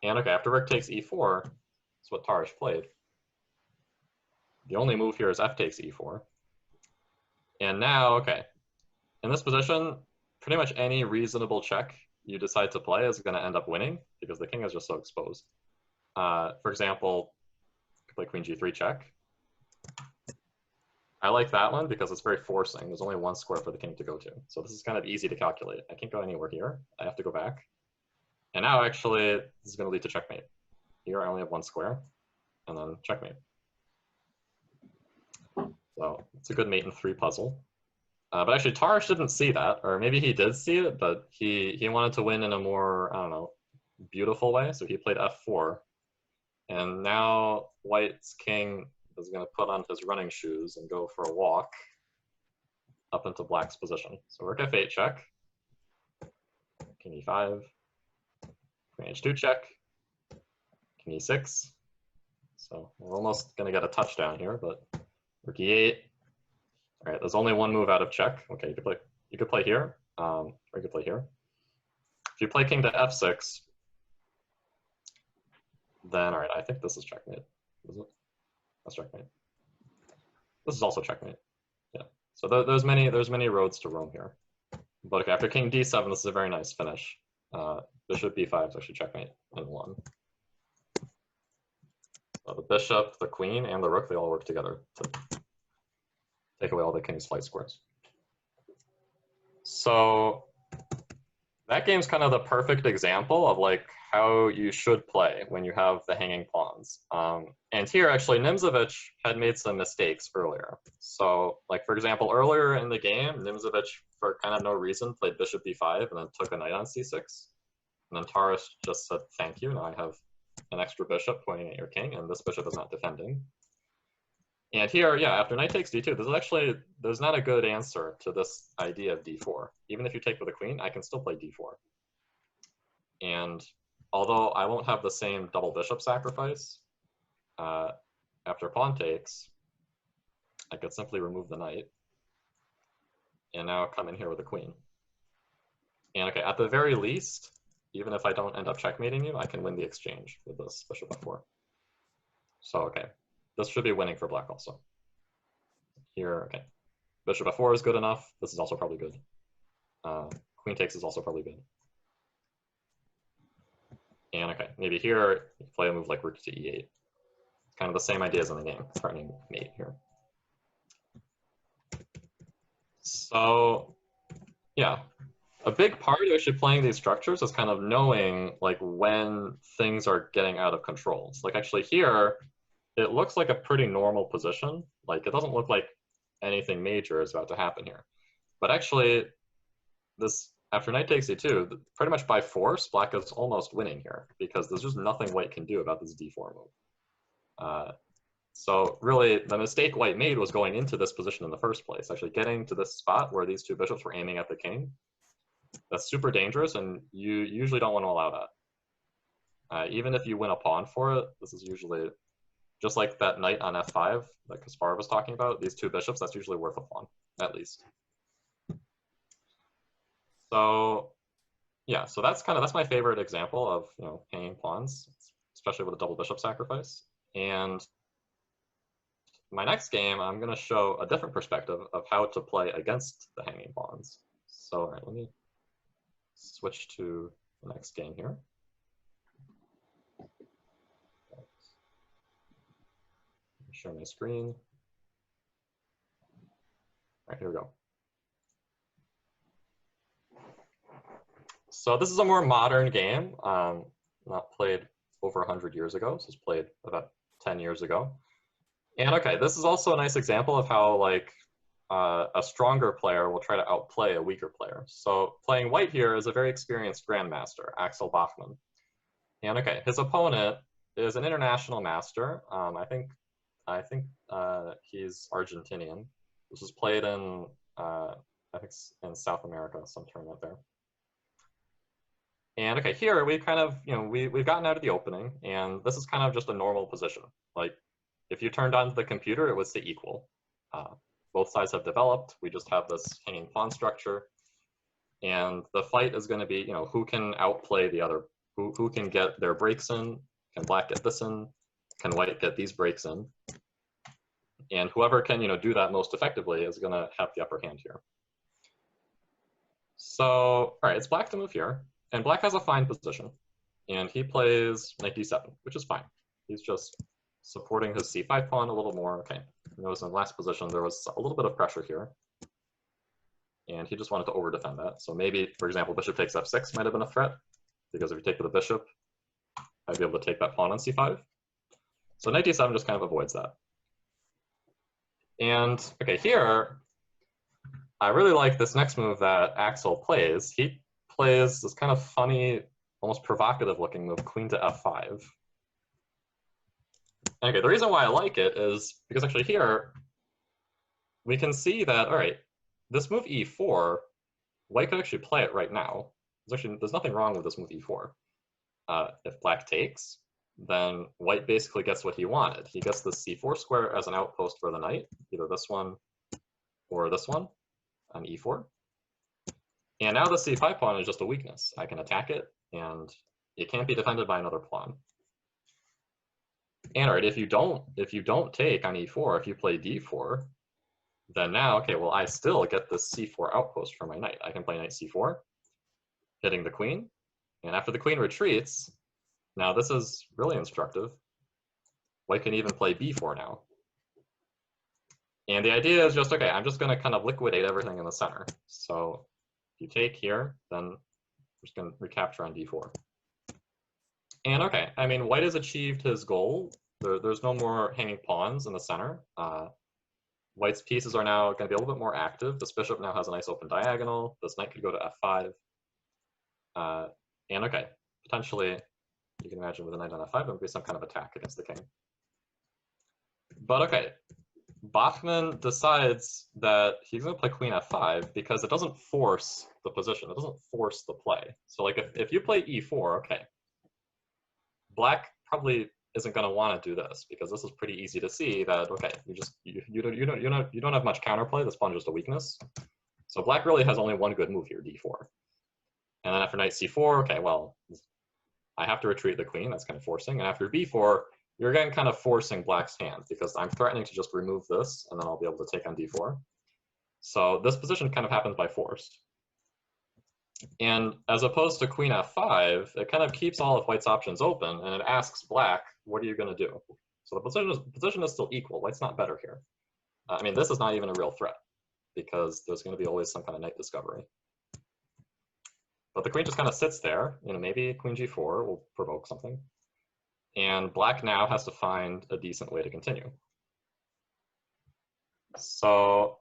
And okay, after rook takes e4, that's what Tarsh played. The only move here is f takes e4. And now, okay, in this position, pretty much any reasonable check you decide to play is going to end up winning because the king is just so exposed. For example, play queen g3 check. I like that one because it's very forcing. There's only one square for the king to go to. So this is kind of easy to calculate. I can't go anywhere here. I have to go back. And now actually, this is going to lead to checkmate. Here I only have one square, and then checkmate. So it's a good mate in 3 puzzle. But actually, Tarsh didn't see that, or maybe he did see it, but he wanted to win in a more, I don't know, beautiful way. So he played f4. And now white's king is going to put on his running shoes and go for a walk up into black's position. So rook f8 check, king e5, queen h2 check, king e6. So we're almost going to get a touchdown here, but rook e8. All right, there's only one move out of check. Okay, you could play here, or you could play here. If you play king to f6, then all right, I think this is checkmate. Is it? That's checkmate. This is also checkmate. Yeah. So there's many roads to Rome here. But okay, after king d7, this is a very nice finish. Bishop b5 is actually checkmate in 1. So the bishop, the queen, and the rook, they all work together to take away all the king's flight squares. So that game's kind of the perfect example of like how you should play when you have the hanging pawns. And here actually Nimzovich had made some mistakes earlier. So like for example, earlier in the game, Nimzovich for kind of no reason played bishop b5 and then took a knight on c6. And then Tarsh just said, thank you, now I have an extra bishop pointing at your king and this bishop is not defending. And here, yeah, after knight takes d2, there's not a good answer to this idea of d4. Even if you take with a queen, I can still play d4. And although I won't have the same double bishop sacrifice, after pawn takes, I could simply remove the knight and now come in here with a queen. And okay, at the very least, even if I don't end up checkmating you, I can win the exchange with this bishop f4. So, okay. This should be winning for black also. Here, okay. Bishop f4 is good enough. This is also probably good. Queen takes is also probably good. And okay, maybe here, you play a move like rook to e8. Kind of the same ideas in the game, threatening mate here. So yeah, a big part of actually playing these structures is kind of knowing like when things are getting out of control. So like actually here, it looks like a pretty normal position. Like it doesn't look like anything major is about to happen here. But actually, this after knight takes e2, pretty much by force, black is almost winning here because there's just nothing white can do about this d4 move. So really, the mistake white made was going into this position in the first place, actually getting to this spot where these two bishops were aiming at the king. That's super dangerous, and you usually don't want to allow that. Even if you win a pawn for it, this is usually, just like that knight on f5 that Kasparov was talking about, these two bishops, that's usually worth a pawn, at least. So yeah, so that's my favorite example of, you know, hanging pawns, especially with a double bishop sacrifice. And my next game, I'm going to show a different perspective of how to play against the hanging pawns. So all right, let me switch to the next game here. Share my screen. All right, here we go. So this is a more modern game, not played over 100 years ago. So it's played about 10 years ago. And okay, this is also a nice example of how like a stronger player will try to outplay a weaker player. So playing white here is a very experienced grandmaster, Axel Bachmann. And okay, his opponent is an international master. I think he's Argentinian. This was played in I think in South America, some tournament there. And okay, here we kind of, you know, we've gotten out of the opening, and this is kind of just a normal position. Like if you turned on the computer, it would say equal. Both sides have developed. We just have this hanging pawn structure, and the fight is going to be, you know, who can outplay the other, who can get their breaks in. Can black get this in? Can white get these breaks in? And whoever can, you know, do that most effectively is going to have the upper hand here. So, all right, it's black to move here, and black has a fine position, and he plays knight d7, which is fine. He's just supporting his c5 pawn a little more. Okay, notice in the last position there was a little bit of pressure here, and he just wanted to over-defend that. So maybe, for example, bishop takes f6 might have been a threat, because if you take with the bishop, I'd be able to take that pawn on c5. So knight d7 just kind of avoids that. And okay, here, I really like this next move that Axel plays. He plays this kind of funny, almost provocative looking move, queen to f5. Okay, the reason why I like it is because actually here, we can see that, all right, this move e4, white could actually play it right now. There's nothing wrong with this move e4. If black takes, then white basically gets what he wanted. He gets the c4 square as an outpost for the knight, either this one or this one on e4. And now the c5 pawn is just a weakness. I can attack it, and it can't be defended by another pawn. And all right, if you don't take on e4, if you play d4, then now, okay, well, I still get this c4 outpost for my knight. I can play knight c4, hitting the queen. And after the queen retreats, now this is really instructive. White can even play b4 now. And the idea is just, okay, I'm just going to kind of liquidate everything in the center. So if you take here, then we're just going to recapture on d4. And okay, I mean, white has achieved his goal. There's no more hanging pawns in the center. White's pieces are now going to be a little bit more active. This bishop now has a nice open diagonal. This knight could go to f5. And okay, potentially, you can imagine with a knight on f5, there would be some kind of attack against the king. But okay, Bachmann decides that he's going to play queen f5 because it doesn't force the position. It doesn't force the play. So like if you play e4, okay, black probably isn't going to want to do this because this is pretty easy to see that, okay, you don't have much counterplay. This pawn is just a weakness. So black really has only one good move here, d4. And then after knight c4, okay, well, I have to retreat the queen. That's kind of forcing. And after b4, you're again kind of forcing black's hand because I'm threatening to just remove this, and then I'll be able to take on d4. So this position kind of happens by force. And as opposed to queen f5, it kind of keeps all of white's options open, and it asks black, what are you going to do? So the position is still equal. White's not better here. I mean, this is not even a real threat, because there's going to be always some kind of knight discovery. But the queen just kind of sits there. You know, maybe queen g4 will provoke something. And black now has to find a decent way to continue. So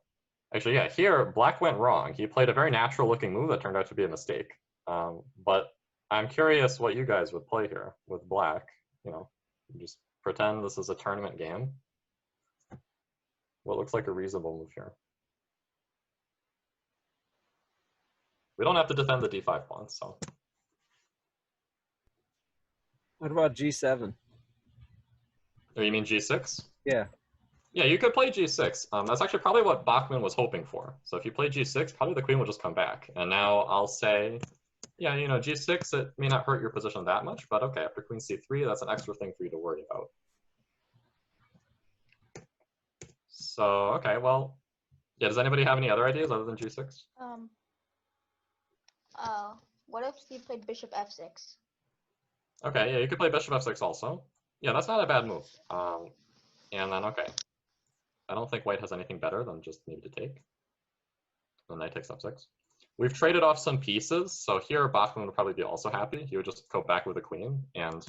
actually, yeah, here black went wrong. He played a very natural looking move that turned out to be a mistake. But I'm curious what you guys would play here with black. You know, just pretend this is a tournament game. What looks like a reasonable move here? We don't have to defend the d5 pawn, so. What about G7? Oh, you mean g6? Yeah. Yeah, you could play g6. That's actually probably what Bachmann was hoping for. So if you play g6, probably the queen will just come back. And now I'll say, yeah, you know, g6, it may not hurt your position that much, but okay, after queen c3, that's an extra thing for you to worry about. So, okay, well, yeah, does anybody have any other ideas other than g6? What if he played bishop f6? Okay, yeah, you could play bishop f6 also. Yeah, that's not a bad move. And then, okay. I don't think white has anything better than just maybe to take. And knight takes f6. We've traded off some pieces, so here Bachmann would probably be also happy. He would just go back with the queen, and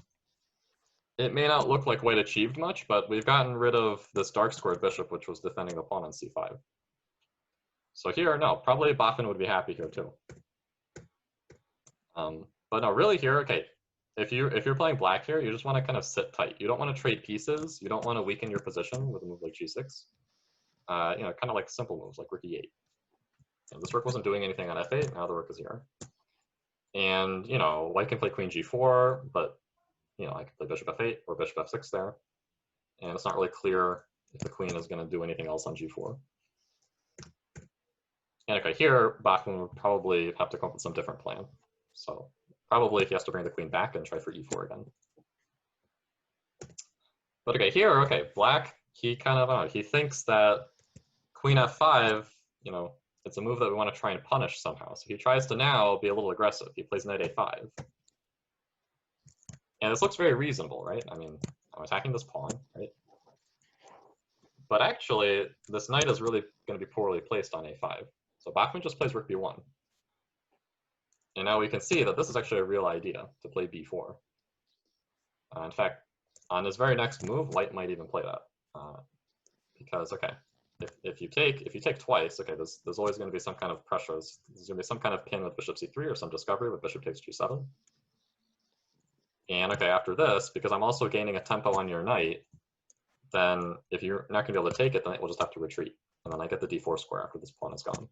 it may not look like white achieved much, but we've gotten rid of this dark squared bishop, which was defending the pawn on c5. So here, no, probably Bachmann would be happy here too. But no, really here, okay, if you're playing black here, you just want to kind of sit tight. You don't want to trade pieces. You don't want to weaken your position with a move like g6. You know, kind of like simple moves like rook e8. And this rook wasn't doing anything on f8. Now the rook is here. And you know, white can play queen g4, but you know, I can play bishop f8 or bishop f6 there. And it's not really clear if the queen is going to do anything else on g4. And okay, here Bachmann would probably have to come up with some different plan. So probably he has to bring the queen back and try for e4 again. But okay, here, okay, black, he kind of, he thinks that queen f5, you know, it's a move that we want to try and punish somehow. So he tries to now be a little aggressive. He plays knight a5. And this looks very reasonable, right? I mean, I'm attacking this pawn, right? But actually, this knight is really going to be poorly placed on a5. So Bachmann just plays rook b1. And now we can see that this is actually a real idea, to play b4. In fact, on his very next move, white might even play that. Because, okay, if you take twice, okay, there's always going to be some kind of pressure. There's going to be some kind of pin with bishop c3 or some discovery with bishop takes g7. And okay, after this, because I'm also gaining a tempo on your knight, then if you're not going to be able to take it, then it will just have to retreat. And then I get the d4 square after this pawn is gone.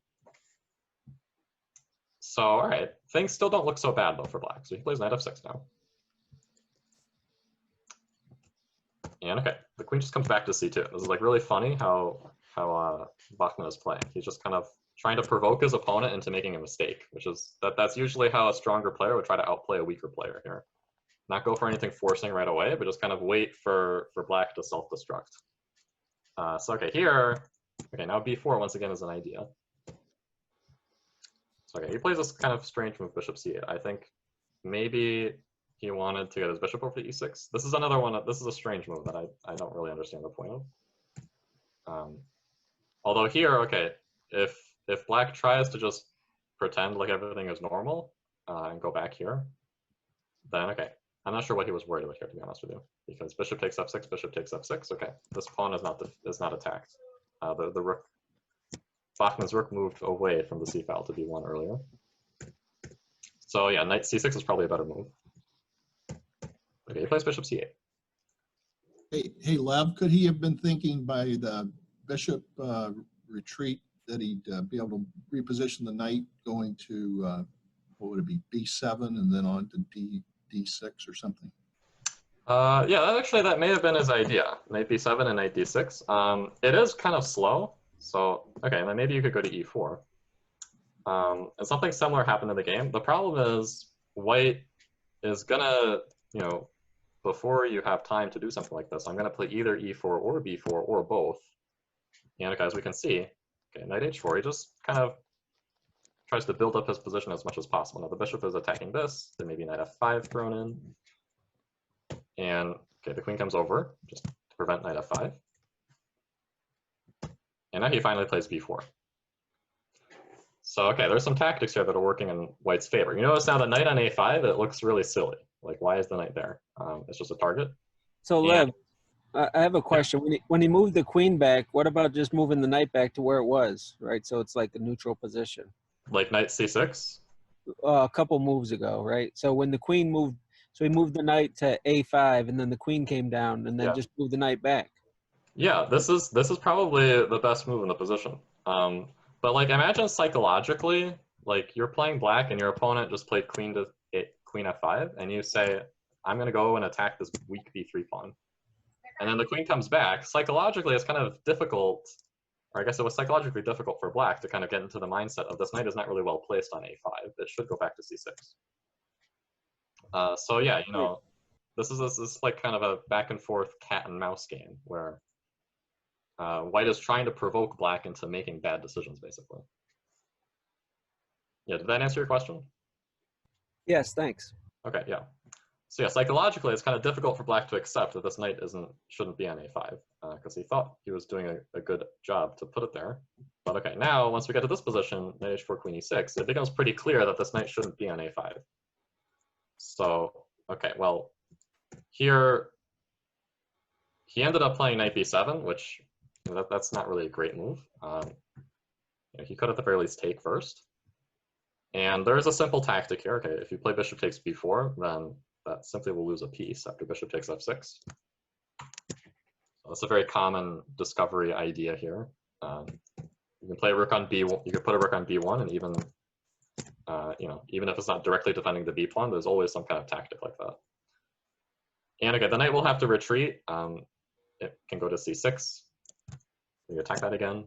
So, all right, things still don't look so bad, though, for black. So he plays knight f6 now. And okay, the queen just comes back to c2. This is like really funny how Bachmann is playing. He's just kind of trying to provoke his opponent into making a mistake, which is that's usually how a stronger player would try to outplay a weaker player here. Not go for anything forcing right away, but just kind of wait for black to self-destruct. So okay, here, okay, now b4 once again is an idea. So okay, he plays this kind of strange move, bishop c8. I think maybe he wanted to get his bishop over to e6. This is another one, this is a strange move that I don't really understand the point of. Although here, okay, if black tries to just pretend like everything is normal and go back here, then okay, I'm not sure what he was worried about here, to be honest with you, because bishop takes f6, bishop takes f6. Okay, this pawn is not attacked. The rook, Bachmann's rook moved away from the c file to b1 earlier. So yeah, knight c6 is probably a better move. Okay, he plays bishop c8. Hey, Lev, could he have been thinking by the bishop retreat that he'd be able to reposition the knight going to, what would it be, b7 and then on to d6 or something? Yeah, actually that may have been his idea. Knight b7 and knight d6. It is kind of slow, so okay, then maybe you could go to e4. And something similar happened in the game. The problem is white is gonna, you know, before you have time to do something like this, I'm gonna play either e4 or b4 or both. And okay, as we can see, okay, knight h4, he just kind of tries to build up his position as much as possible. Now the bishop is attacking this, then maybe knight f5 thrown in. And okay, the queen comes over just to prevent knight f5. And now he finally plays b4. So okay, there's some tactics here that are working in white's favor. You notice now the knight on a5, it looks really silly. Like, why is the knight there? It's just a target. So Lev, I have a question. When he moved the queen back, what about just moving the knight back to where it was, right? So it's like a neutral position. Like knight c6? A couple moves ago, right? So when the queen moved, so he moved the knight to a5, and then the queen came down, and then just moved the knight back. Yeah, this is probably the best move in the position. But like, imagine psychologically, like you're playing black and your opponent just played queen f5, and you say, I'm going to go and attack this weak b3 pawn. And then the queen comes back. Psychologically, it's kind of difficult, or I guess it was psychologically difficult for black to kind of get into the mindset of this knight is not really well placed on a5. It should go back to c6. So yeah, you know, this is like kind of a back and forth cat and mouse game where white is trying to provoke black into making bad decisions, basically. Yeah, did that answer your question? Yes, thanks. Okay, yeah. So yeah, psychologically, it's kind of difficult for black to accept that this knight shouldn't be on a5, because he thought he was doing a good job to put it there. But okay, now once we get to this position, knight h4, queen e6, it becomes pretty clear that this knight shouldn't be on a5. So okay, well, here he ended up playing knight b7, which that's not really a great move. You know, he could at the very least take first. And there's a simple tactic here. Okay, if you play bishop takes b4, then that simply will lose a piece after bishop takes f6. So that's a very common discovery idea here. You can play rook on b1. You could put a rook on b1, and even you know, even if it's not directly defending the b pawn, there's always some kind of tactic like that. And okay, the knight will have to retreat. It can go to c6. You attack that again.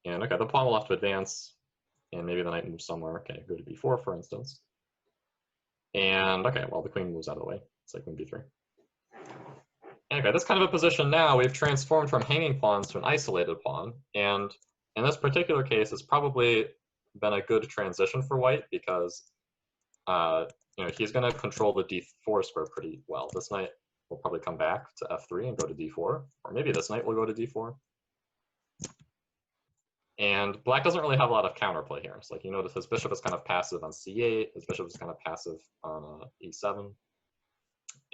And okay, the pawn will have to advance, and maybe the knight moves somewhere. Okay, go to b4, for instance. And okay, well, the queen moves out of the way. It's like queen b3. Okay, this kind of a position now, we've transformed from hanging pawns to an isolated pawn. And in this particular case, it's probably been a good transition for white because you know, he's going to control the d4 square pretty well. This knight will probably come back to f3 and go to d4, or maybe this knight will go to d4. And black doesn't really have a lot of counterplay here. It's like, you notice his bishop is kind of passive on c8, his bishop is kind of passive on e7.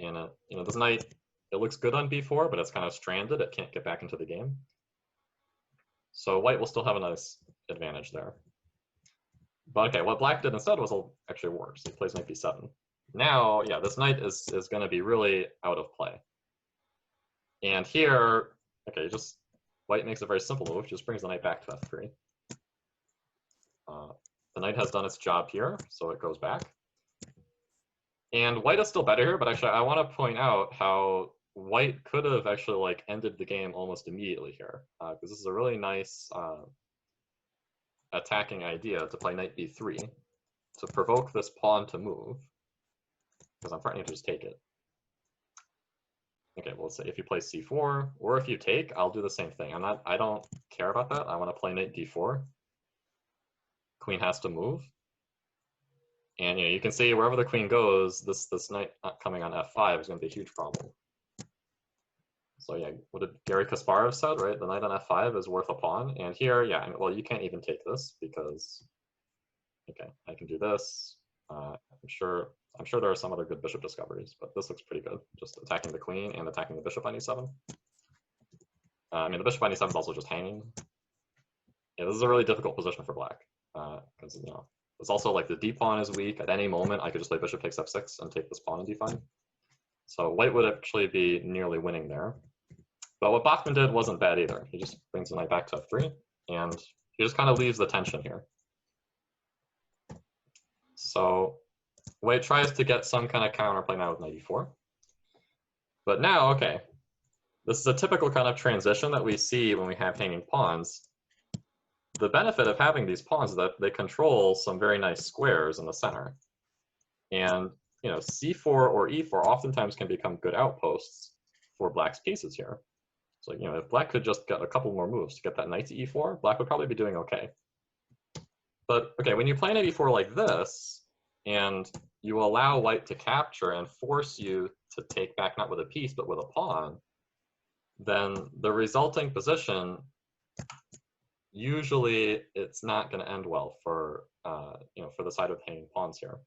And you know, this knight, it looks good on b4, but it's kind of stranded. It can't get back into the game. So white will still have a nice advantage there. But okay, what black did instead was actually worse. He plays knight b7. Now, yeah, this knight is going to be really out of play. And here, okay, white makes a very simple move, just brings the knight back to f3. The knight has done its job here, so it goes back. And white is still better here, but actually I want to point out how white could have actually like ended the game almost immediately here, because this is a really nice attacking idea to play knight b3 to provoke this pawn to move, because I'm threatening to just take it. Okay, well, let's say if you play c4, or if you take, I'll do the same thing. I don't care about that. I want to play knight d4. Queen has to move. And you know, you can see wherever the queen goes, this knight not coming on f5 is going to be a huge problem. So yeah, what did Garry Kasparov said, right? The knight on f5 is worth a pawn. And here, yeah, well, you can't even take this because, okay, I can do this. I'm sure there are some other good bishop discoveries, but this looks pretty good. Just attacking the queen and attacking the bishop on e7. I mean, the bishop on e7 is also just hanging. Yeah, this is a really difficult position for black because you know, it's also like the d pawn is weak. At any moment, I could just play bishop takes f6 and take this pawn on d5. So white would actually be nearly winning there. But what Bachmann did wasn't bad either. He just brings the knight back to f3, and he just kind of leaves the tension here. So white tries to get some kind of counterplay now with knight e4. But now, okay, this is a typical kind of transition that we see when we have hanging pawns. The benefit of having these pawns is that they control some very nice squares in the center. And you know, c4 or e4 oftentimes can become good outposts for black's pieces here. So you know, if black could just get a couple more moves to get that knight to e4, black would probably be doing okay. But okay, when you play knight e4 like this, and you allow white to capture and force you to take back not with a piece but with a pawn, then the resulting position, usually it's not going to end well for for the side with hanging pawns here,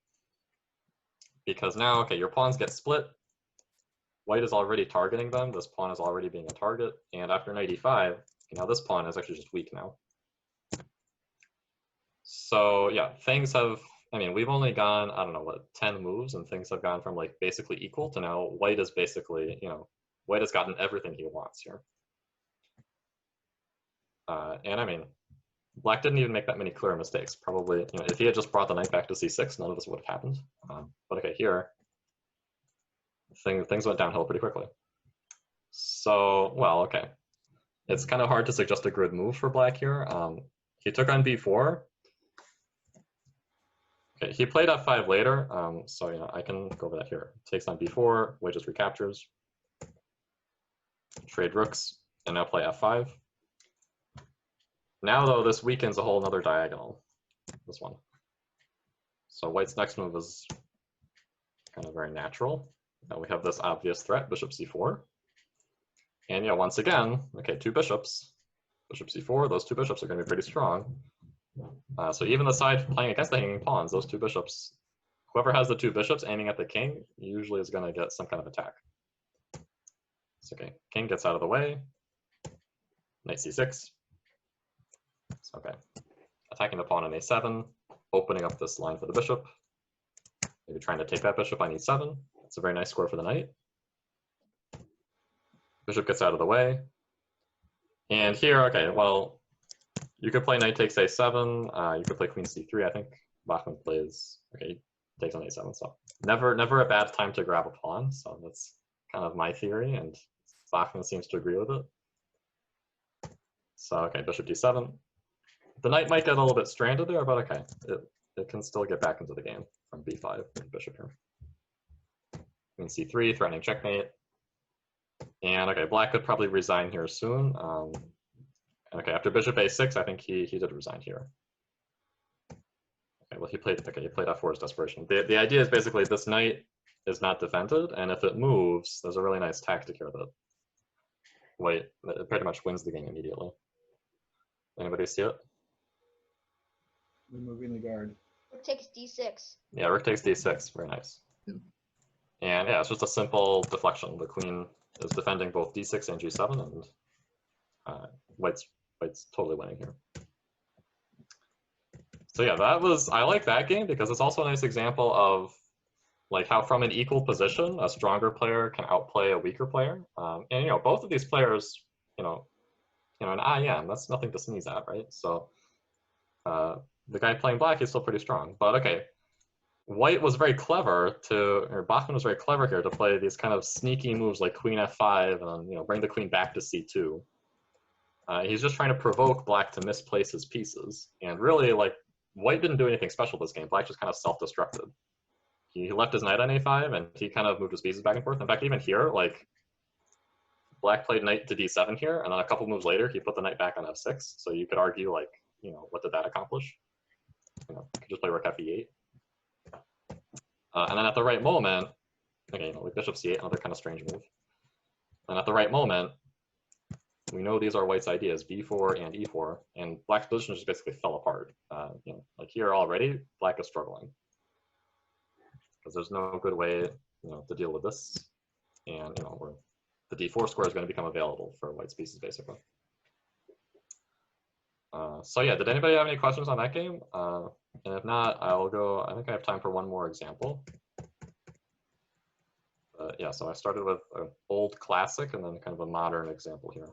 because now, okay, your pawns get split. White is already targeting them. This pawn is already being a target, and after knight e5, now this pawn is actually just weak now. So yeah, things have, I mean, we've only gone, I don't know, what, 10 moves, and things have gone from like basically equal to now white is basically, white has gotten everything he wants here. And I mean, black didn't even make that many clear mistakes. Probably, if he had just brought the knight back to c6, none of this would have happened. But okay, here, things went downhill pretty quickly. So, well, okay. It's kind of hard to suggest a good move for black here. He took on b4. Okay, he played f5 later, so I can go over that here. Takes on b4, white just recaptures. Trade rooks, and now play f5. Now, though, this weakens a whole another diagonal, this one. So white's next move is kind of very natural. Now we have this obvious threat, bishop c4. And once again, okay, two bishops. Bishop c4, those two bishops are going to be pretty strong. So even the side playing against the hanging pawns, those two bishops, whoever has the two bishops aiming at the king usually is going to get some kind of attack. So, okay, king gets out of the way. Knight c6. Okay, attacking the pawn on a7, opening up this line for the bishop. Maybe trying to take that bishop on e7. It's a very nice square for the knight. Bishop gets out of the way. And here, okay, well, you could play knight takes a7. You could play queen c3. I think Bachmann plays, okay, he takes on a7. So never a bad time to grab a pawn. So that's kind of my theory, and Bachmann seems to agree with it. So, okay, bishop d7. The knight might get a little bit stranded there, but okay, it can still get back into the game from b5 with the bishop here. Queen c3, threatening checkmate. And okay, black could probably resign here soon. And okay, after bishop a6, I think he did resign here. Okay, well he played f4 as desperation. The idea is basically this knight is not defended, and if it moves, there's a really nice tactic here that white pretty much wins the game immediately. Anybody see it? Removing the guard. Rook takes d6. Yeah, rook takes d6. Very nice. Yeah. And yeah, it's just a simple deflection. The queen is defending both d6 and g7, and white's totally winning here. So yeah, I like that game because it's also a nice example of like how from an equal position, a stronger player can outplay a weaker player. And both of these players, an IM, that's nothing to sneeze at, right? So the guy playing black is still pretty strong. But okay, white was very clever or Bachmann was very clever here to play these kind of sneaky moves like queen f5 and then, bring the queen back to c2. He's just trying to provoke black to misplace his pieces. And really, like, white didn't do anything special this game. Black just kind of self-destructed. He left his knight on a5 and he kind of moved his pieces back and forth. In fact, even here, like, black played knight to d7 here, and then a couple moves later, he put the knight back on f6. So you could argue, like, what did that accomplish? You could just play rook fe8. And then at the right moment, okay, like bishop c8, another kind of strange move. And at the right moment, we know these are white's ideas, b4 and e4, and black's position just basically fell apart. Like here already, black is struggling because there's no good way, to deal with this, and where the d4 square is going to become available for white's pieces basically. So yeah, did anybody have any questions on that game? And if not, I'll go. I think I have time for one more example. Yeah, so I started with an old classic and then kind of a modern example here.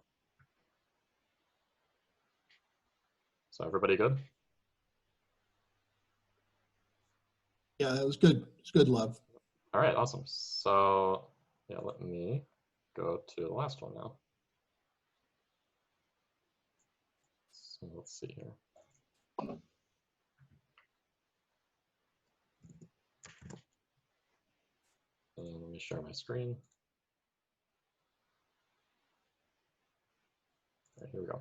So everybody good? Yeah, that was good. It's good, Lev. All right, awesome. So yeah, let me go to the last one now. So let's see here. And let me share my screen. All right, here we go.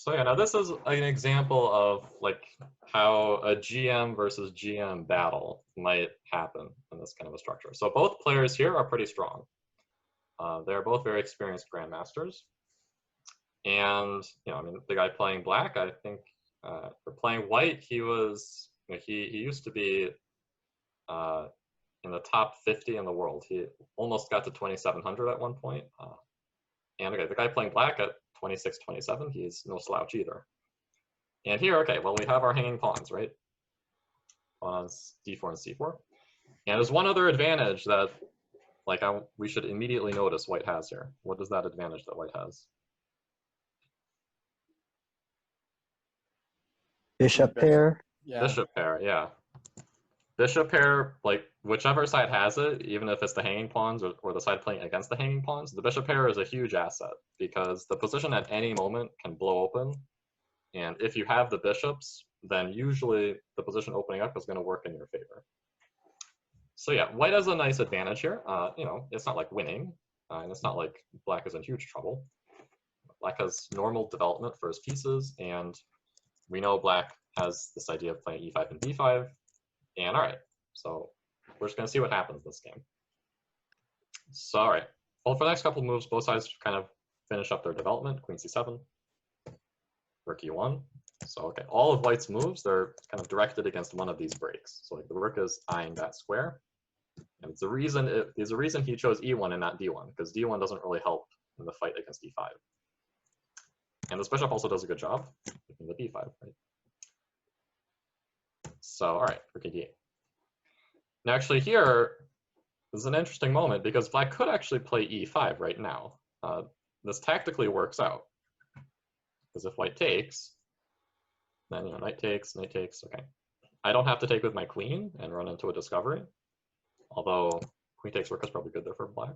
So yeah, now this is an example of like how a GM versus GM battle might happen in this kind of a structure. So both players here are pretty strong. They're both very experienced grandmasters. And, you know, I mean, the guy playing black, I think, for playing white, he was, you know, he used to be in the top 50 in the world. He almost got to 2,700 at one point. And okay, the guy playing black at 26, 27, he's no slouch either. And here, okay, well, we have our hanging pawns, right? Pawns d4 and c4. And there's one other advantage that, like, we should immediately notice white has here. What is that advantage that white has? Bishop pair. Yeah. Bishop pair, yeah. Bishop pair, like, whichever side has it, even if it's the hanging pawns or the side playing against the hanging pawns, the bishop pair is a huge asset because the position at any moment can blow open. And if you have the bishops, then usually the position opening up is going to work in your favor. So yeah, white has a nice advantage here. You know, it's not like winning, and it's not like black is in huge trouble. Black has normal development for his pieces, and we know black has this idea of playing e5 and b5. And all right, so we're just going to see what happens this game. So all right, well, for the next couple of moves, both sides kind of finish up their development. Queen c7, rook e1. So okay, all of white's moves, they're kind of directed against one of these breaks. So like the rook is eyeing that square. And there's a reason he chose e1 and not d1, because d1 doesn't really help in the fight against e5. And this bishop also does a good job in the b5, right? So, all right, rook d8. Now, actually, here is an interesting moment because black could actually play e5 right now. This tactically works out because if white takes, then you know knight takes. Okay, I don't have to take with my queen and run into a discovery. Although queen takes rook is probably good there for black.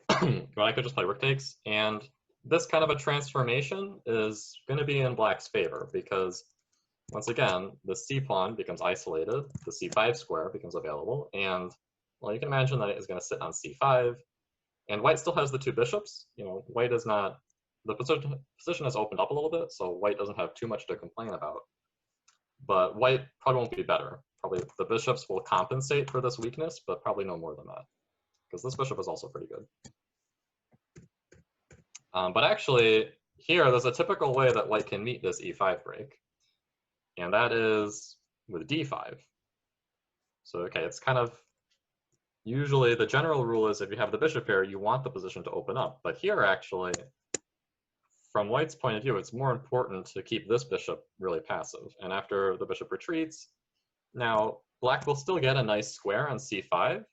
But I could just play rook takes, and this kind of a transformation is going to be in black's favor because once again, the c pawn becomes isolated, the c5 square becomes available, and well, you can imagine that it is going to sit on c5, and white still has the two bishops. You know, white is not, the position has opened up a little bit, so white doesn't have too much to complain about. But white probably won't be better. Probably the bishops will compensate for this weakness, but probably no more than that, because this bishop is also pretty good. But actually, here, there's a typical way that white can meet this e5 break. And that is with d5. So, okay, it's kind of, usually the general rule is if you have the bishop pair, you want the position to open up. But here, actually, from white's point of view, it's more important to keep this bishop really passive. And after the bishop retreats, now black will still get a nice square on c5,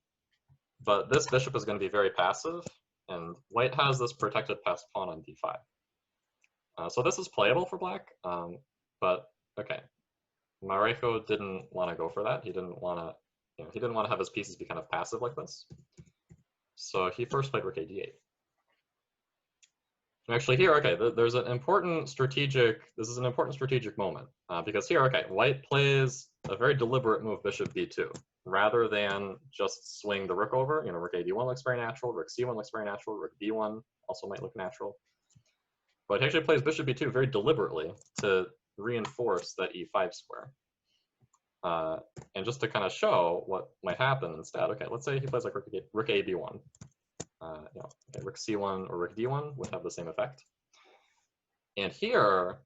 but this bishop is going to be very passive, and white has this protected passed pawn on d5. So this is playable for black, but okay. Marejo didn't want to go for that. He didn't want to, you know, he didn't want to have his pieces be kind of passive like this. So he first played rook d8. Actually here, okay, there's an important strategic, this is an important strategic moment because here, okay, white plays a very deliberate move, bishop b2, rather than just swing the rook over. You know, rook d1 looks very natural, rook c1 looks very natural, rook b1 also might look natural. But he actually plays bishop b2 very deliberately to reinforce that e5 square. And just to kind of show what might happen instead, okay, let's say he plays like rook a b1. You know, okay, rook c1 or rook d1 would have the same effect. And here,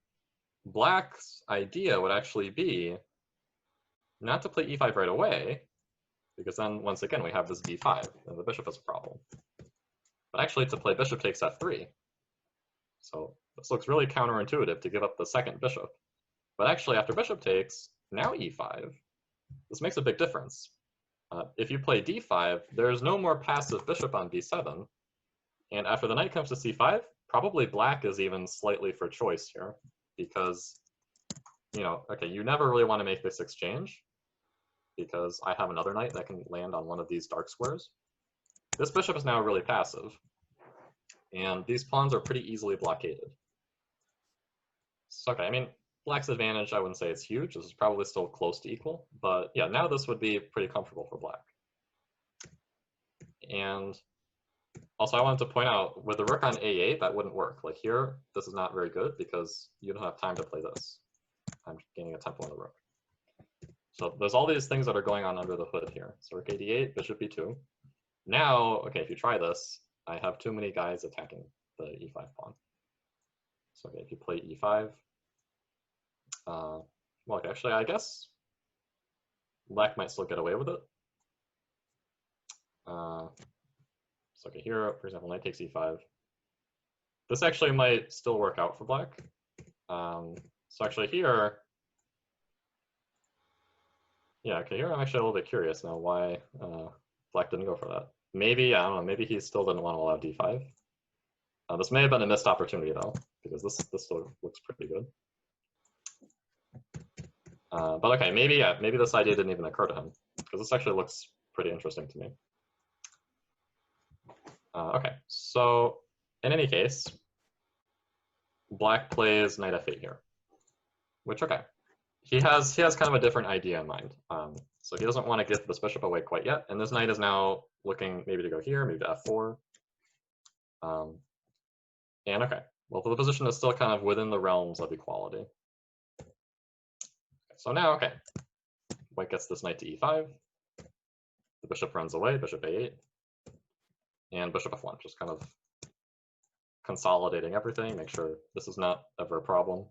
black's idea would actually be not to play e5 right away, because then once again we have this d5, and the bishop is a problem. But actually to play bishop takes f3. So this looks really counterintuitive to give up the second bishop. But actually after bishop takes, now e5, this makes a big difference. If you play d5, there's no more passive bishop on b7. And after the knight comes to c5, probably black is even slightly for choice here. Because, you know, okay, you never really want to make this exchange. Because I have another knight that can land on one of these dark squares. This bishop is now really passive. And these pawns are pretty easily blockaded. So, okay, I mean, black's advantage, I wouldn't say it's huge. This is probably still close to equal. But yeah, now this would be pretty comfortable for black. And Also, I wanted to point out, with the rook on a8, that wouldn't work. Like here, this is not very good because you don't have time to play this. I'm gaining a tempo on the rook. So there's all these things that are going on under the hood here. So rook a8, bishop b2. Now, okay, if you try this, I have too many guys attacking the e5 pawn. So okay, if you play e5, well, okay, actually, I guess black might still get away with it. So okay, here, for example, knight takes e5. This actually might still work out for black. So actually here, yeah, okay, here I'm actually a little bit curious now why black didn't go for that. Maybe, I don't know, maybe he still didn't want to allow d5. This may have been a missed opportunity though, because this still looks pretty good. But okay, maybe, yeah, maybe this idea didn't even occur to him, because this actually looks pretty interesting to me. Okay, so in any case, black plays knight f8 here, which, okay, he has kind of a different idea in mind. So he doesn't want to give this bishop away quite yet, and this knight is now looking maybe to go here, maybe to f4. And okay, well, the position is still kind of within the realms of equality. So now, okay, white gets this knight to e5. The bishop runs away, bishop a8, and bishop f1, just kind of consolidating everything, make sure this is not ever a problem.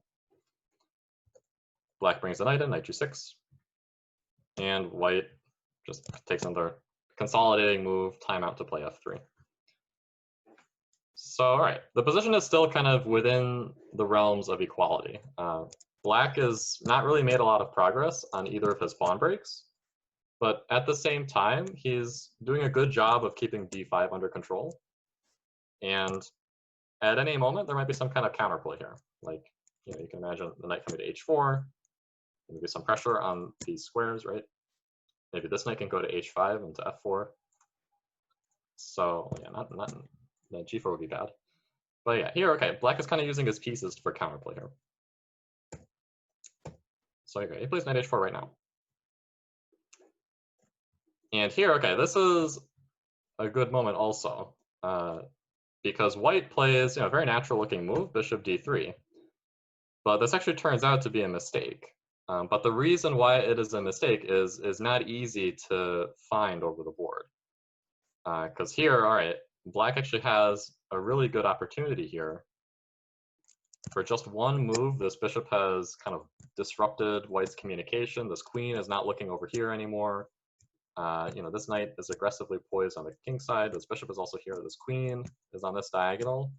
Black brings the knight in, knight g6, and white just takes another consolidating move, timeout to play f3. So, all right, the position is still kind of within the realms of equality. Black has not really made a lot of progress on either of his pawn breaks, but at the same time, he's doing a good job of keeping d5 under control. And at any moment, there might be some kind of counterplay here. Like, you know, you can imagine the knight coming to h4, maybe some pressure on these squares, right? Maybe this knight can go to h5 and to f4. So, yeah, not g4 would be bad. But yeah, here, okay, black is kind of using his pieces for counterplay here. So okay, he plays knight h4 right now. And here, okay, this is a good moment also, because white plays, you know, a very natural looking move, bishop d3. But this actually turns out to be a mistake. But the reason why it is a mistake is not easy to find over the board. Because here, all right, black actually has a really good opportunity here. For just one move, this bishop has kind of disrupted white's communication. This queen is not looking over here anymore. You know, this knight is aggressively poised on the king side. This bishop is also here. This queen is on this diagonal.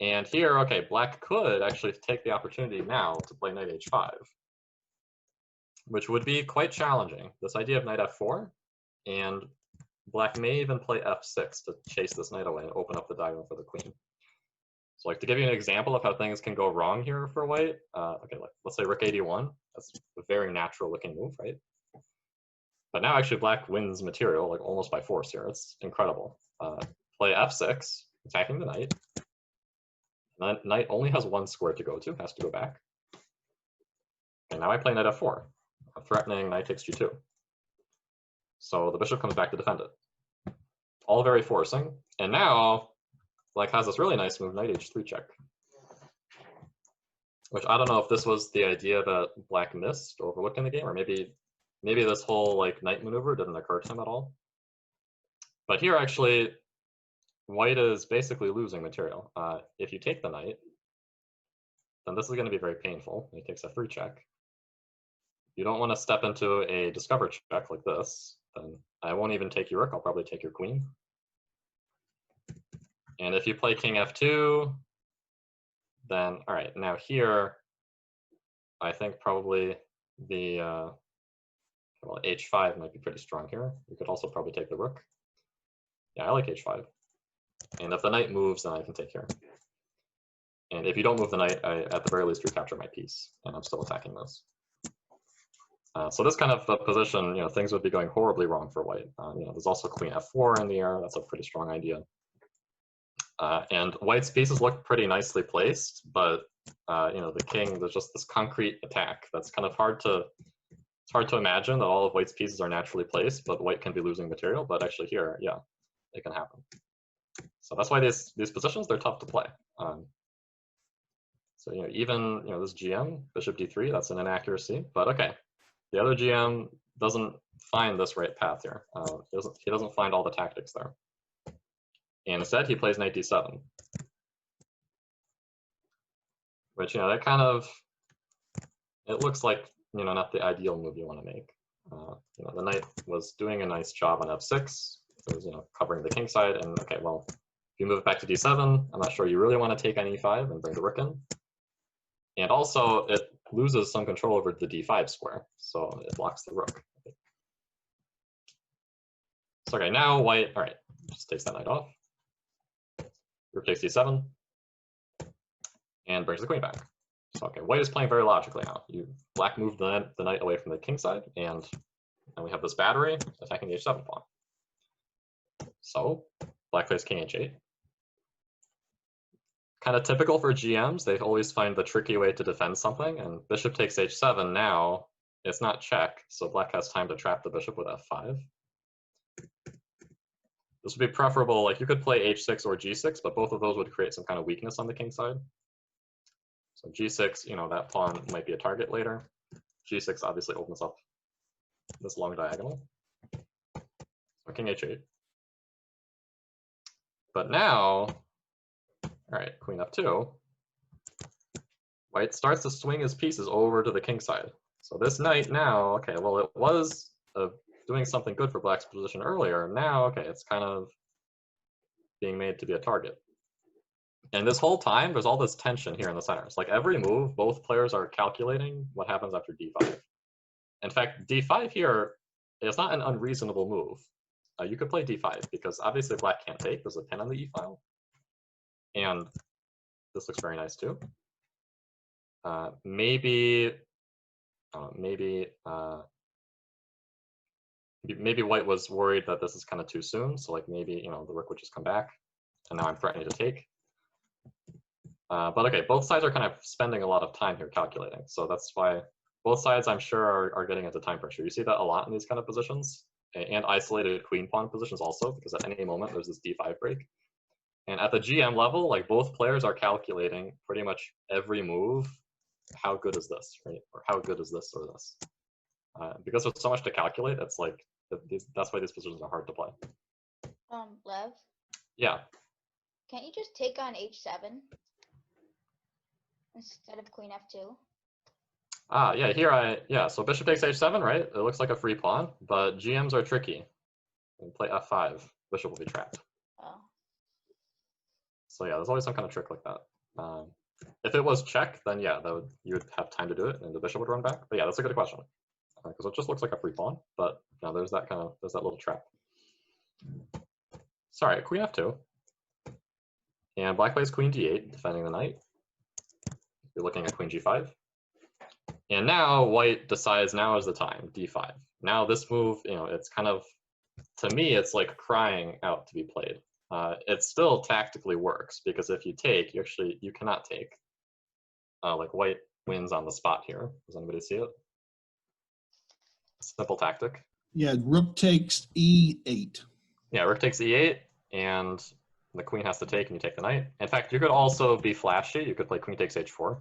And here, okay, black could actually take the opportunity now to play knight h5, which would be quite challenging. This idea of knight f4, and black may even play f6 to chase this knight away and open up the diagonal for the queen. So like to give you an example of how things can go wrong here for white, okay, let's say rook 81. That's a very natural looking move, right? But now actually black wins material like almost by force here. It's incredible. Play f6, attacking the knight. And then knight only has one square to go to, has to go back. And now I play knight f4, threatening knight takes g2. So the bishop comes back to defend it. All very forcing. And now black has this really nice move, knight h3 check. Which I don't know if this was the idea that black missed or overlooked in the game, or maybe this whole like knight maneuver didn't occur to him at all. But here actually, white is basically losing material. If you take the knight, then this is going to be very painful. He takes a f3 check. You don't want to step into a discover check like this. Then I won't even take your rook. I'll probably take your queen. And if you play king f2, then all right. Now here, I think probably the well, h5 might be pretty strong here. You could also probably take the rook. Yeah, I like h5. And if the knight moves, then I can take here. And if you don't move the knight, I at the very least recapture my piece, and I'm still attacking this. So this kind of position, you know, things would be going horribly wrong for white. You know, there's also queen f4 in the air. That's a pretty strong idea. And white's pieces look pretty nicely placed, but you know, the king, there's just this concrete attack that's kind of hard to. It's hard to imagine that all of white's pieces are naturally placed, but white can be losing material. But actually here, yeah, it can happen. So that's why these positions, they're tough to play. So, even, this GM, bishop d3, that's an inaccuracy, but okay. The other GM doesn't find this right path here. He doesn't find all the tactics there. And instead, he plays knight d7. Which, that kind of, it looks like, not the ideal move you want to make. The knight was doing a nice job on f6. It was, covering the king side, and okay, well, if you move it back to d7, I'm not sure you really want to take on e5 and bring the rook in. And also, it loses some control over the d5 square, so it blocks the rook. So okay, now white, all right, just takes that knight off. Rook takes d7, and brings the queen back. So okay, white is playing very logically now. Black moved the knight away from the king side, and we have this battery attacking the h7 pawn. So black plays king h8. Kind of typical for GMs, they always find the tricky way to defend something, and bishop takes h7 now, it's not check, so black has time to trap the bishop with f5. This would be preferable, like you could play h6 or g6, but both of those would create some kind of weakness on the king side. So g6, that pawn might be a target later. g6 obviously opens up this long diagonal. So king h8. But now, all right, queen f2. White starts to swing his pieces over to the king side. So this knight now, okay, well, it was doing something good for black's position earlier. Now, okay, it's kind of being made to be a target. And this whole time, there's all this tension here in the center. It's like every move, both players are calculating what happens after d5. In fact, d5 here is not an unreasonable move. You could play d5 because obviously black can't take. There's a pin on the e-file. And this looks very nice too. Maybe white was worried that this is kind of too soon. So like maybe, the rook would just come back. And now I'm threatening to take. But okay, both sides are kind of spending a lot of time here calculating. So that's why both sides, I'm sure, are getting into time pressure. You see that a lot in these kind of positions, and isolated queen pawn positions also, because at any moment there's this d5 break. And at the GM level, like both players are calculating pretty much every move. How good is this, right? Or how good is this or this? Because there's so much to calculate, it's like, that's why these positions are hard to play. Lev? Yeah. Can't you just take on h7 instead of queen f2? Yeah, here so bishop takes h7, right? It looks like a free pawn, but GMs are tricky. And play f5, bishop will be trapped. Oh. So yeah, there's always some kind of trick like that. If it was check, then yeah, you would have time to do it, and the bishop would run back. But yeah, that's a good question, because it just looks like a free pawn. But there's that little trap. Sorry, queen f2, and black plays queen d8, defending the knight. You're looking at queen g5, and now white decides now is the time, d5. Now this move, it's kind of, to me, it's like crying out to be played. It still tactically works, because if you take, you cannot take. Like white wins on the spot here. Does anybody see it? Simple tactic. Yeah, rook takes e8. Yeah, rook takes e8, and the queen has to take, and you take the knight. In fact, you could also be flashy. You could play queen takes h4,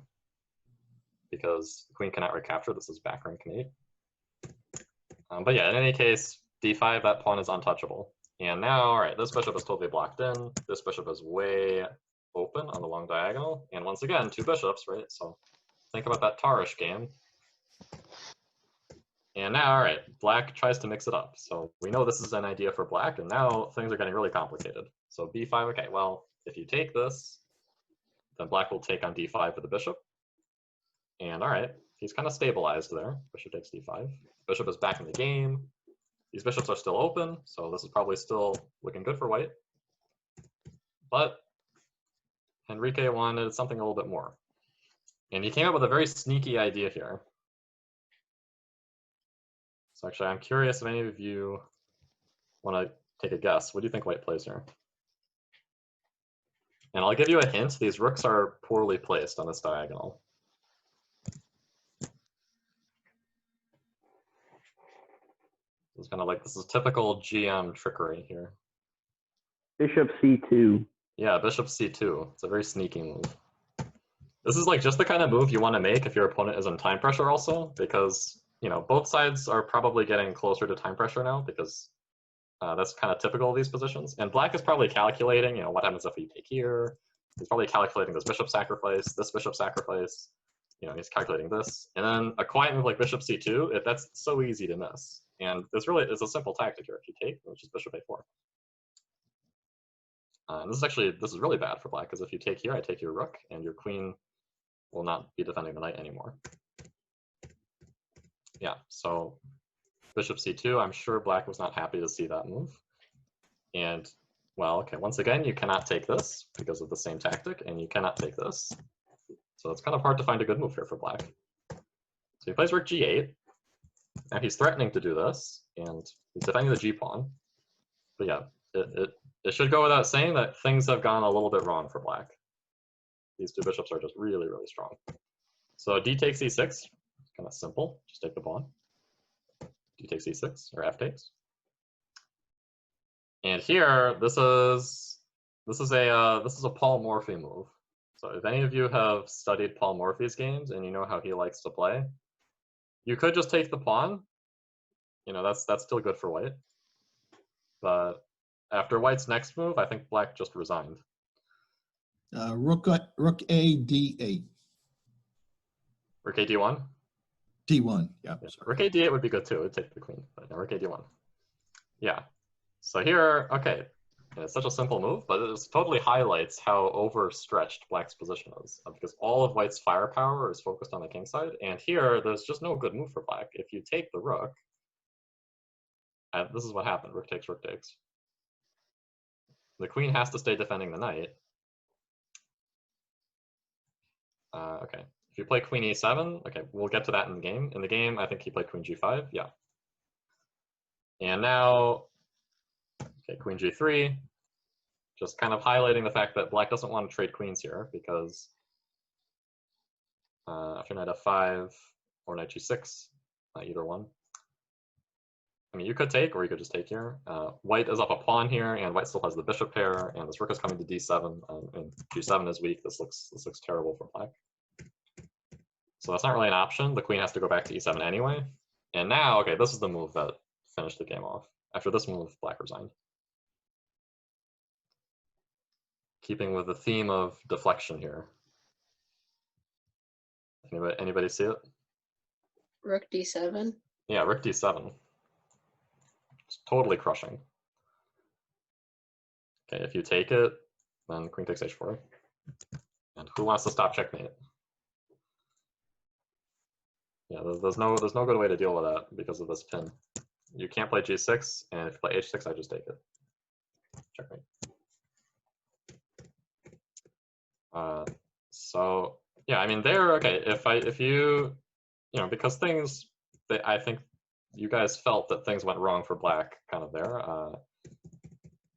because the queen cannot recapture. This is back rank mate. But yeah, in any case, d5, that pawn is untouchable. And now, all right, this bishop is totally blocked in. This bishop is way open on the long diagonal. And once again, two bishops, right? So think about that Tarish game. And now, all right, black tries to mix it up. So we know this is an idea for black, and now things are getting really complicated. So b5, okay, well, if you take this, then black will take on d5 for the bishop. And all right, he's kind of stabilized there. Bishop takes d5. Bishop is back in the game. These bishops are still open, so this is probably still looking good for white. But Enrique wanted something a little bit more. And he came up with a very sneaky idea here. So actually, I'm curious if any of you want to take a guess. What do you think white plays here? And I'll give you a hint. These rooks are poorly placed on this diagonal. It's kind of like, this is typical GM trickery here. Bishop C2. Yeah, bishop c2. It's a very sneaky move. This is like just the kind of move you want to make if your opponent is in time pressure also, because, you know, both sides are probably getting closer to time pressure now because that's kind of typical of these positions. And black is probably calculating, you know, what happens if we take here. He's probably calculating this bishop sacrifice, you know, he's calculating this. And then a quiet move like bishop c2, that's so easy to miss. And this really is a simple tactic here. If you take, which is bishop a4. And this is really bad for black, because if you take here, I take your rook, and your queen will not be defending the knight anymore. Yeah, so bishop c2, I'm sure black was not happy to see that move. And, well, okay, once again, you cannot take this because of the same tactic, and you cannot take this. So it's kind of hard to find a good move here for black. So he plays rook g8. Now he's threatening to do this, and he's defending the g-pawn. But yeah, it should go without saying that things have gone a little bit wrong for black. These two bishops are just really, really strong. So d takes e6, kind of simple. Just take the pawn. D takes e6, or f takes. And here, this is a Paul Morphy move. So if any of you have studied Paul Morphy's games and you know how he likes to play, you could just take the pawn. You know, that's still good for white. But after white's next move, I think black just resigned. Rook a d8. Rook a d1? D1, yeah. Rook a d8 would be good too. It would take the queen, but no, rook a d1. Yeah. So here, okay, it's such a simple move, but it totally highlights how overstretched black's position is, because all of white's firepower is focused on the king side, and here there's just no good move for black. If you take the rook, and this is what happened: rook takes, rook takes. The queen has to stay defending the knight. Okay, if you play queen e7, okay, we'll get to that in the game. In the game, I think he played queen g5, yeah. And now, okay, queen g3, just kind of highlighting the fact that black doesn't want to trade queens here, because after knight f5 or knight g6, either one. I mean, you could take, or you could just take here. White is up a pawn here, and white still has the bishop pair, and this rook is coming to d7, and g7 is weak. This looks terrible for black. So that's not really an option. The queen has to go back to e7 anyway. And now, okay, this is the move that finished the game off. After this move, black resigned. Keeping with the theme of deflection here. Anybody see it? Rook d7. Yeah, rook d7. It's totally crushing. Okay, if you take it, then queen takes h4. And who wants to stop checkmate? Yeah, there's no good way to deal with that because of this pin. You can't play g6, and if you play h6, I just take it. Checkmate. So yeah, I mean, there. Okay, if you know, because things, I think you guys felt that things went wrong for black kind of there.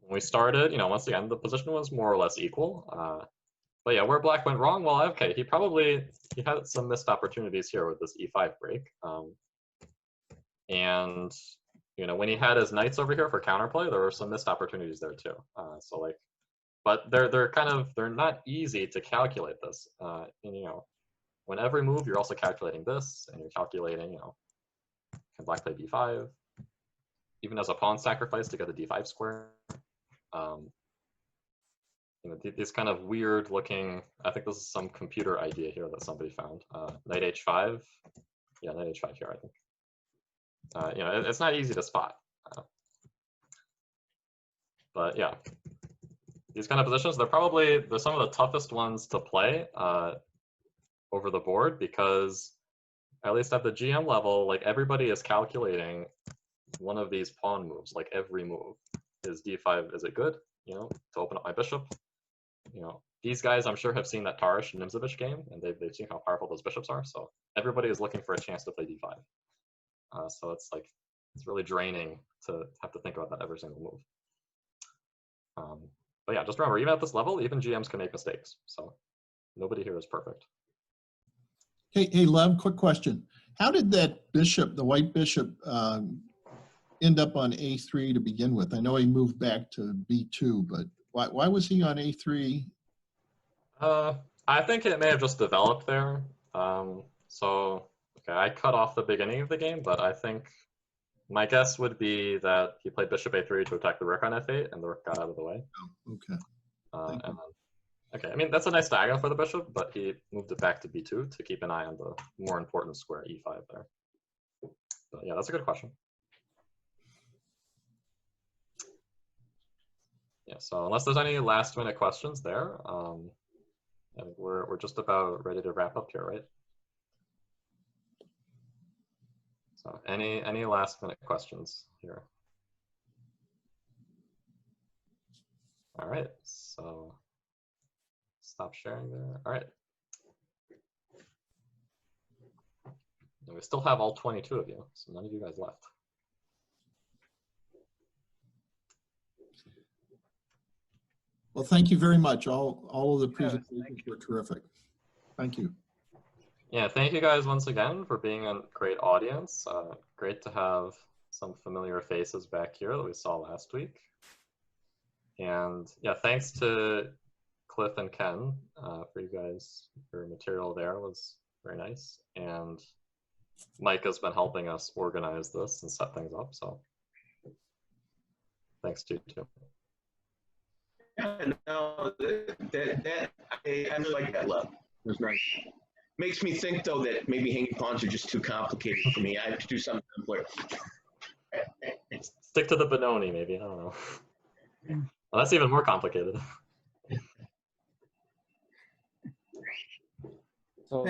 When we started, you know, once again, the position was more or less equal. But yeah, where black went wrong, well, okay, he had some missed opportunities here with this e5 break. And, you know, when he had his knights over here for counterplay, there were some missed opportunities there too. So like, but they're not easy to calculate this. And, you know, when every move, you're also calculating this, and you're calculating, you know, can black play b5? Even as a pawn sacrifice to get the d5 square. You know, these kind of weird looking, I think this is some computer idea here that somebody found. Knight h5, yeah, knight h5 here, I think. You know, it's not easy to spot. But yeah, these kind of positions, they're some of the toughest ones to play over the board, because at least at the GM level, like everybody is calculating one of these pawn moves, like every move. Is d5, is it good, you know, to open up my bishop? You know, these guys I'm sure have seen that Tarish Nimzovich game, and they've seen how powerful those bishops are, so everybody is looking for a chance to play d5. So it's like, it's really draining to have to think about that every single move. But yeah, just remember, even at this level, even GMs can make mistakes, so nobody here is perfect. Hey, Lev, quick question. How did that bishop, the white bishop, end up on A3 to begin with? I know he moved back to B2, but why was he on A3? I think it may have just developed there. So, okay, I cut off the beginning of the game, but I think my guess would be that he played bishop A3 to attack the rook on F8, and the rook got out of the way. Oh, okay. And then, okay, I mean, that's a nice diagonal for the bishop, but he moved it back to B2 to keep an eye on the more important square E5 there. But yeah, that's a good question. Yeah, so unless there's any last minute questions there, I think we're just about ready to wrap up here, right? So any last minute questions here? All right, so stop sharing there. All right. And we still have all 22 of you, so none of you guys left. Well, thank you very much. All of the presentations were terrific. Thank you. Yeah, thank you guys once again for being a great audience. Great to have some familiar faces back here that we saw last week. And yeah, thanks to Cliff and Ken for you guys. Your material there was very nice. And Mike has been helping us organize this and set things up. So thanks to you too. Yeah, no, I really like that, Lev. It was nice. Makes me think, though, that maybe hanging pawns are just too complicated for me. I have to do something simpler. Stick to the Benoni, maybe. I don't know. Well, that's even more complicated. So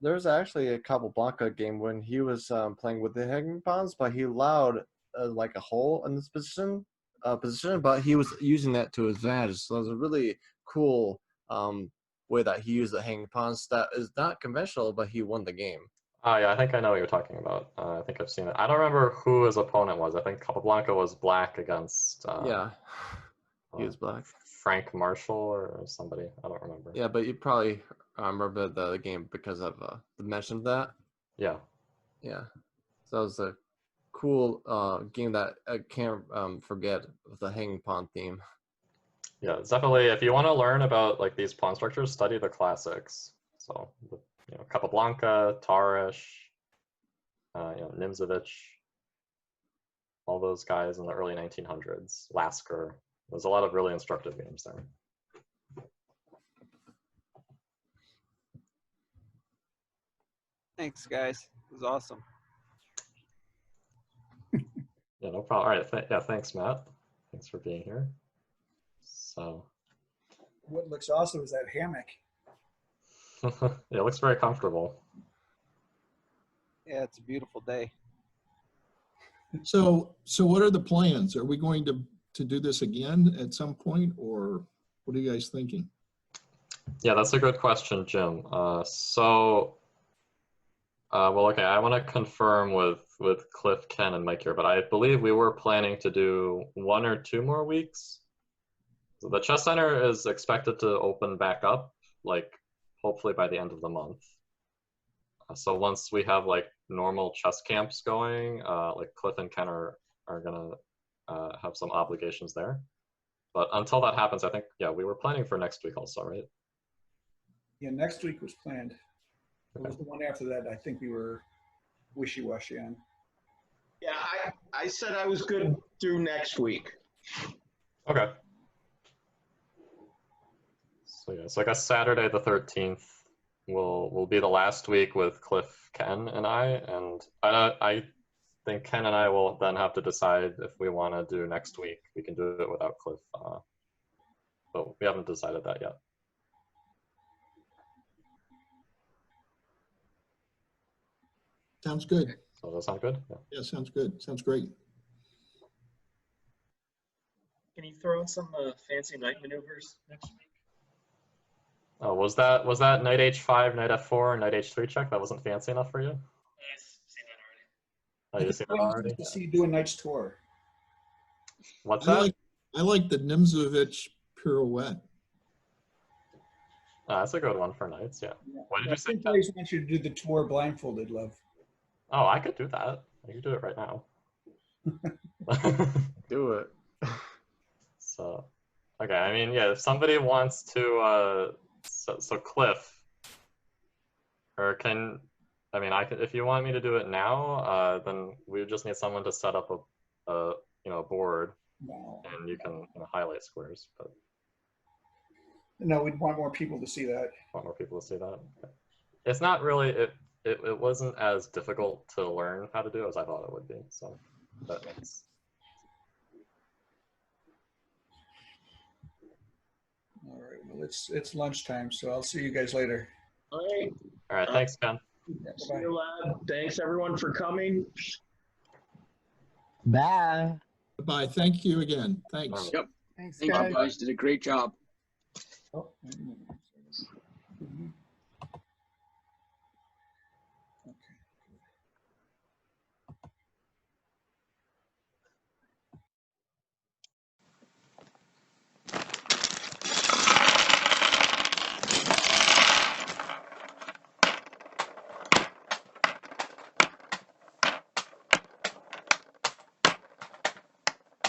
there's actually a Capablanca game when he was playing with the hanging pawns, but he allowed like a hole in this position, but he was using that to his advantage. So it was a really cool way that he used the hanging pawns. That is not conventional, but he won the game. Oh yeah, I think I know what you're talking about. I think I've seen it. I don't remember who his opponent was. I think Capablanca was black against. Yeah, he was black. Frank Marshall or somebody. I don't remember. Yeah, but you probably remember the game because of the mention of that. Yeah. Yeah. So it was a cool game that I can't forget with the hanging pawn theme. Yeah, it's definitely, if you want to learn about like these pawn structures, study the classics. So, you know, Capablanca, Tarish, you know, Nimzovich, all those guys in the early 1900s, Lasker. There's a lot of really instructive games there. Thanks, guys. It was awesome. Yeah, no problem. All right, yeah, thanks, Matt. Thanks for being here. So, what looks awesome is that hammock. yeah, it looks very comfortable. Yeah, it's a beautiful day. So what are the plans? Are we going to do this again at some point, or what are you guys thinking? Yeah, that's a good question, Jim. Well, okay, I want to confirm with Cliff, Ken, and Mike here, but I believe we were planning to do 1 or 2 more weeks. So the Chess Center is expected to open back up, like, hopefully by the end of the month. So once we have, like, normal chess camps going, like, Cliff and Ken are going to have some obligations there. But until that happens, I think, yeah, we were planning for next week also, right? Yeah, next week was planned. It was the one after that I think we were wishy-washy on. Yeah, I said I was good through next week. Okay. So yeah, so I guess Saturday the 13th will be the last week with Cliff, Ken, and I think Ken and I will then have to decide if we want to do next week. We can do it without Cliff, but we haven't decided that yet. Sounds good. So does that sound good? Yeah, sounds good. Sounds great. Can you throw in some fancy knight maneuvers next week? Oh, was that knight h5, knight f4, knight h3 check? That wasn't fancy enough for you? I've seen that already. Oh, you've seen that already? To see you do a knight's tour. What's that? I like the Nimzovich Pirouette. Oh, that's a good one for knights, yeah. What did you say? I want you to do the tour blindfolded, Lev. Oh, I could do that. I could do it right now. Do it. So, okay, I mean, yeah, if somebody wants to, so Cliff, or I mean, if you want me to do it now, then we just need someone to set up a board, No, and you can highlight squares, but no, we'd want more people to see that. want more people to see that. Okay. It's not really, it wasn't as difficult to learn how to do as I thought it would be, so that makes. All right, well, it's lunchtime, so I'll see you guys later. All right. All right, thanks, Ken. Yeah, See bye-bye. you, lad. Thanks everyone for coming. Bye. Bye. Thank you again. Thanks. Yep. Thanks, Thank you guys. guys. Did a great job. Oh, wait a minute.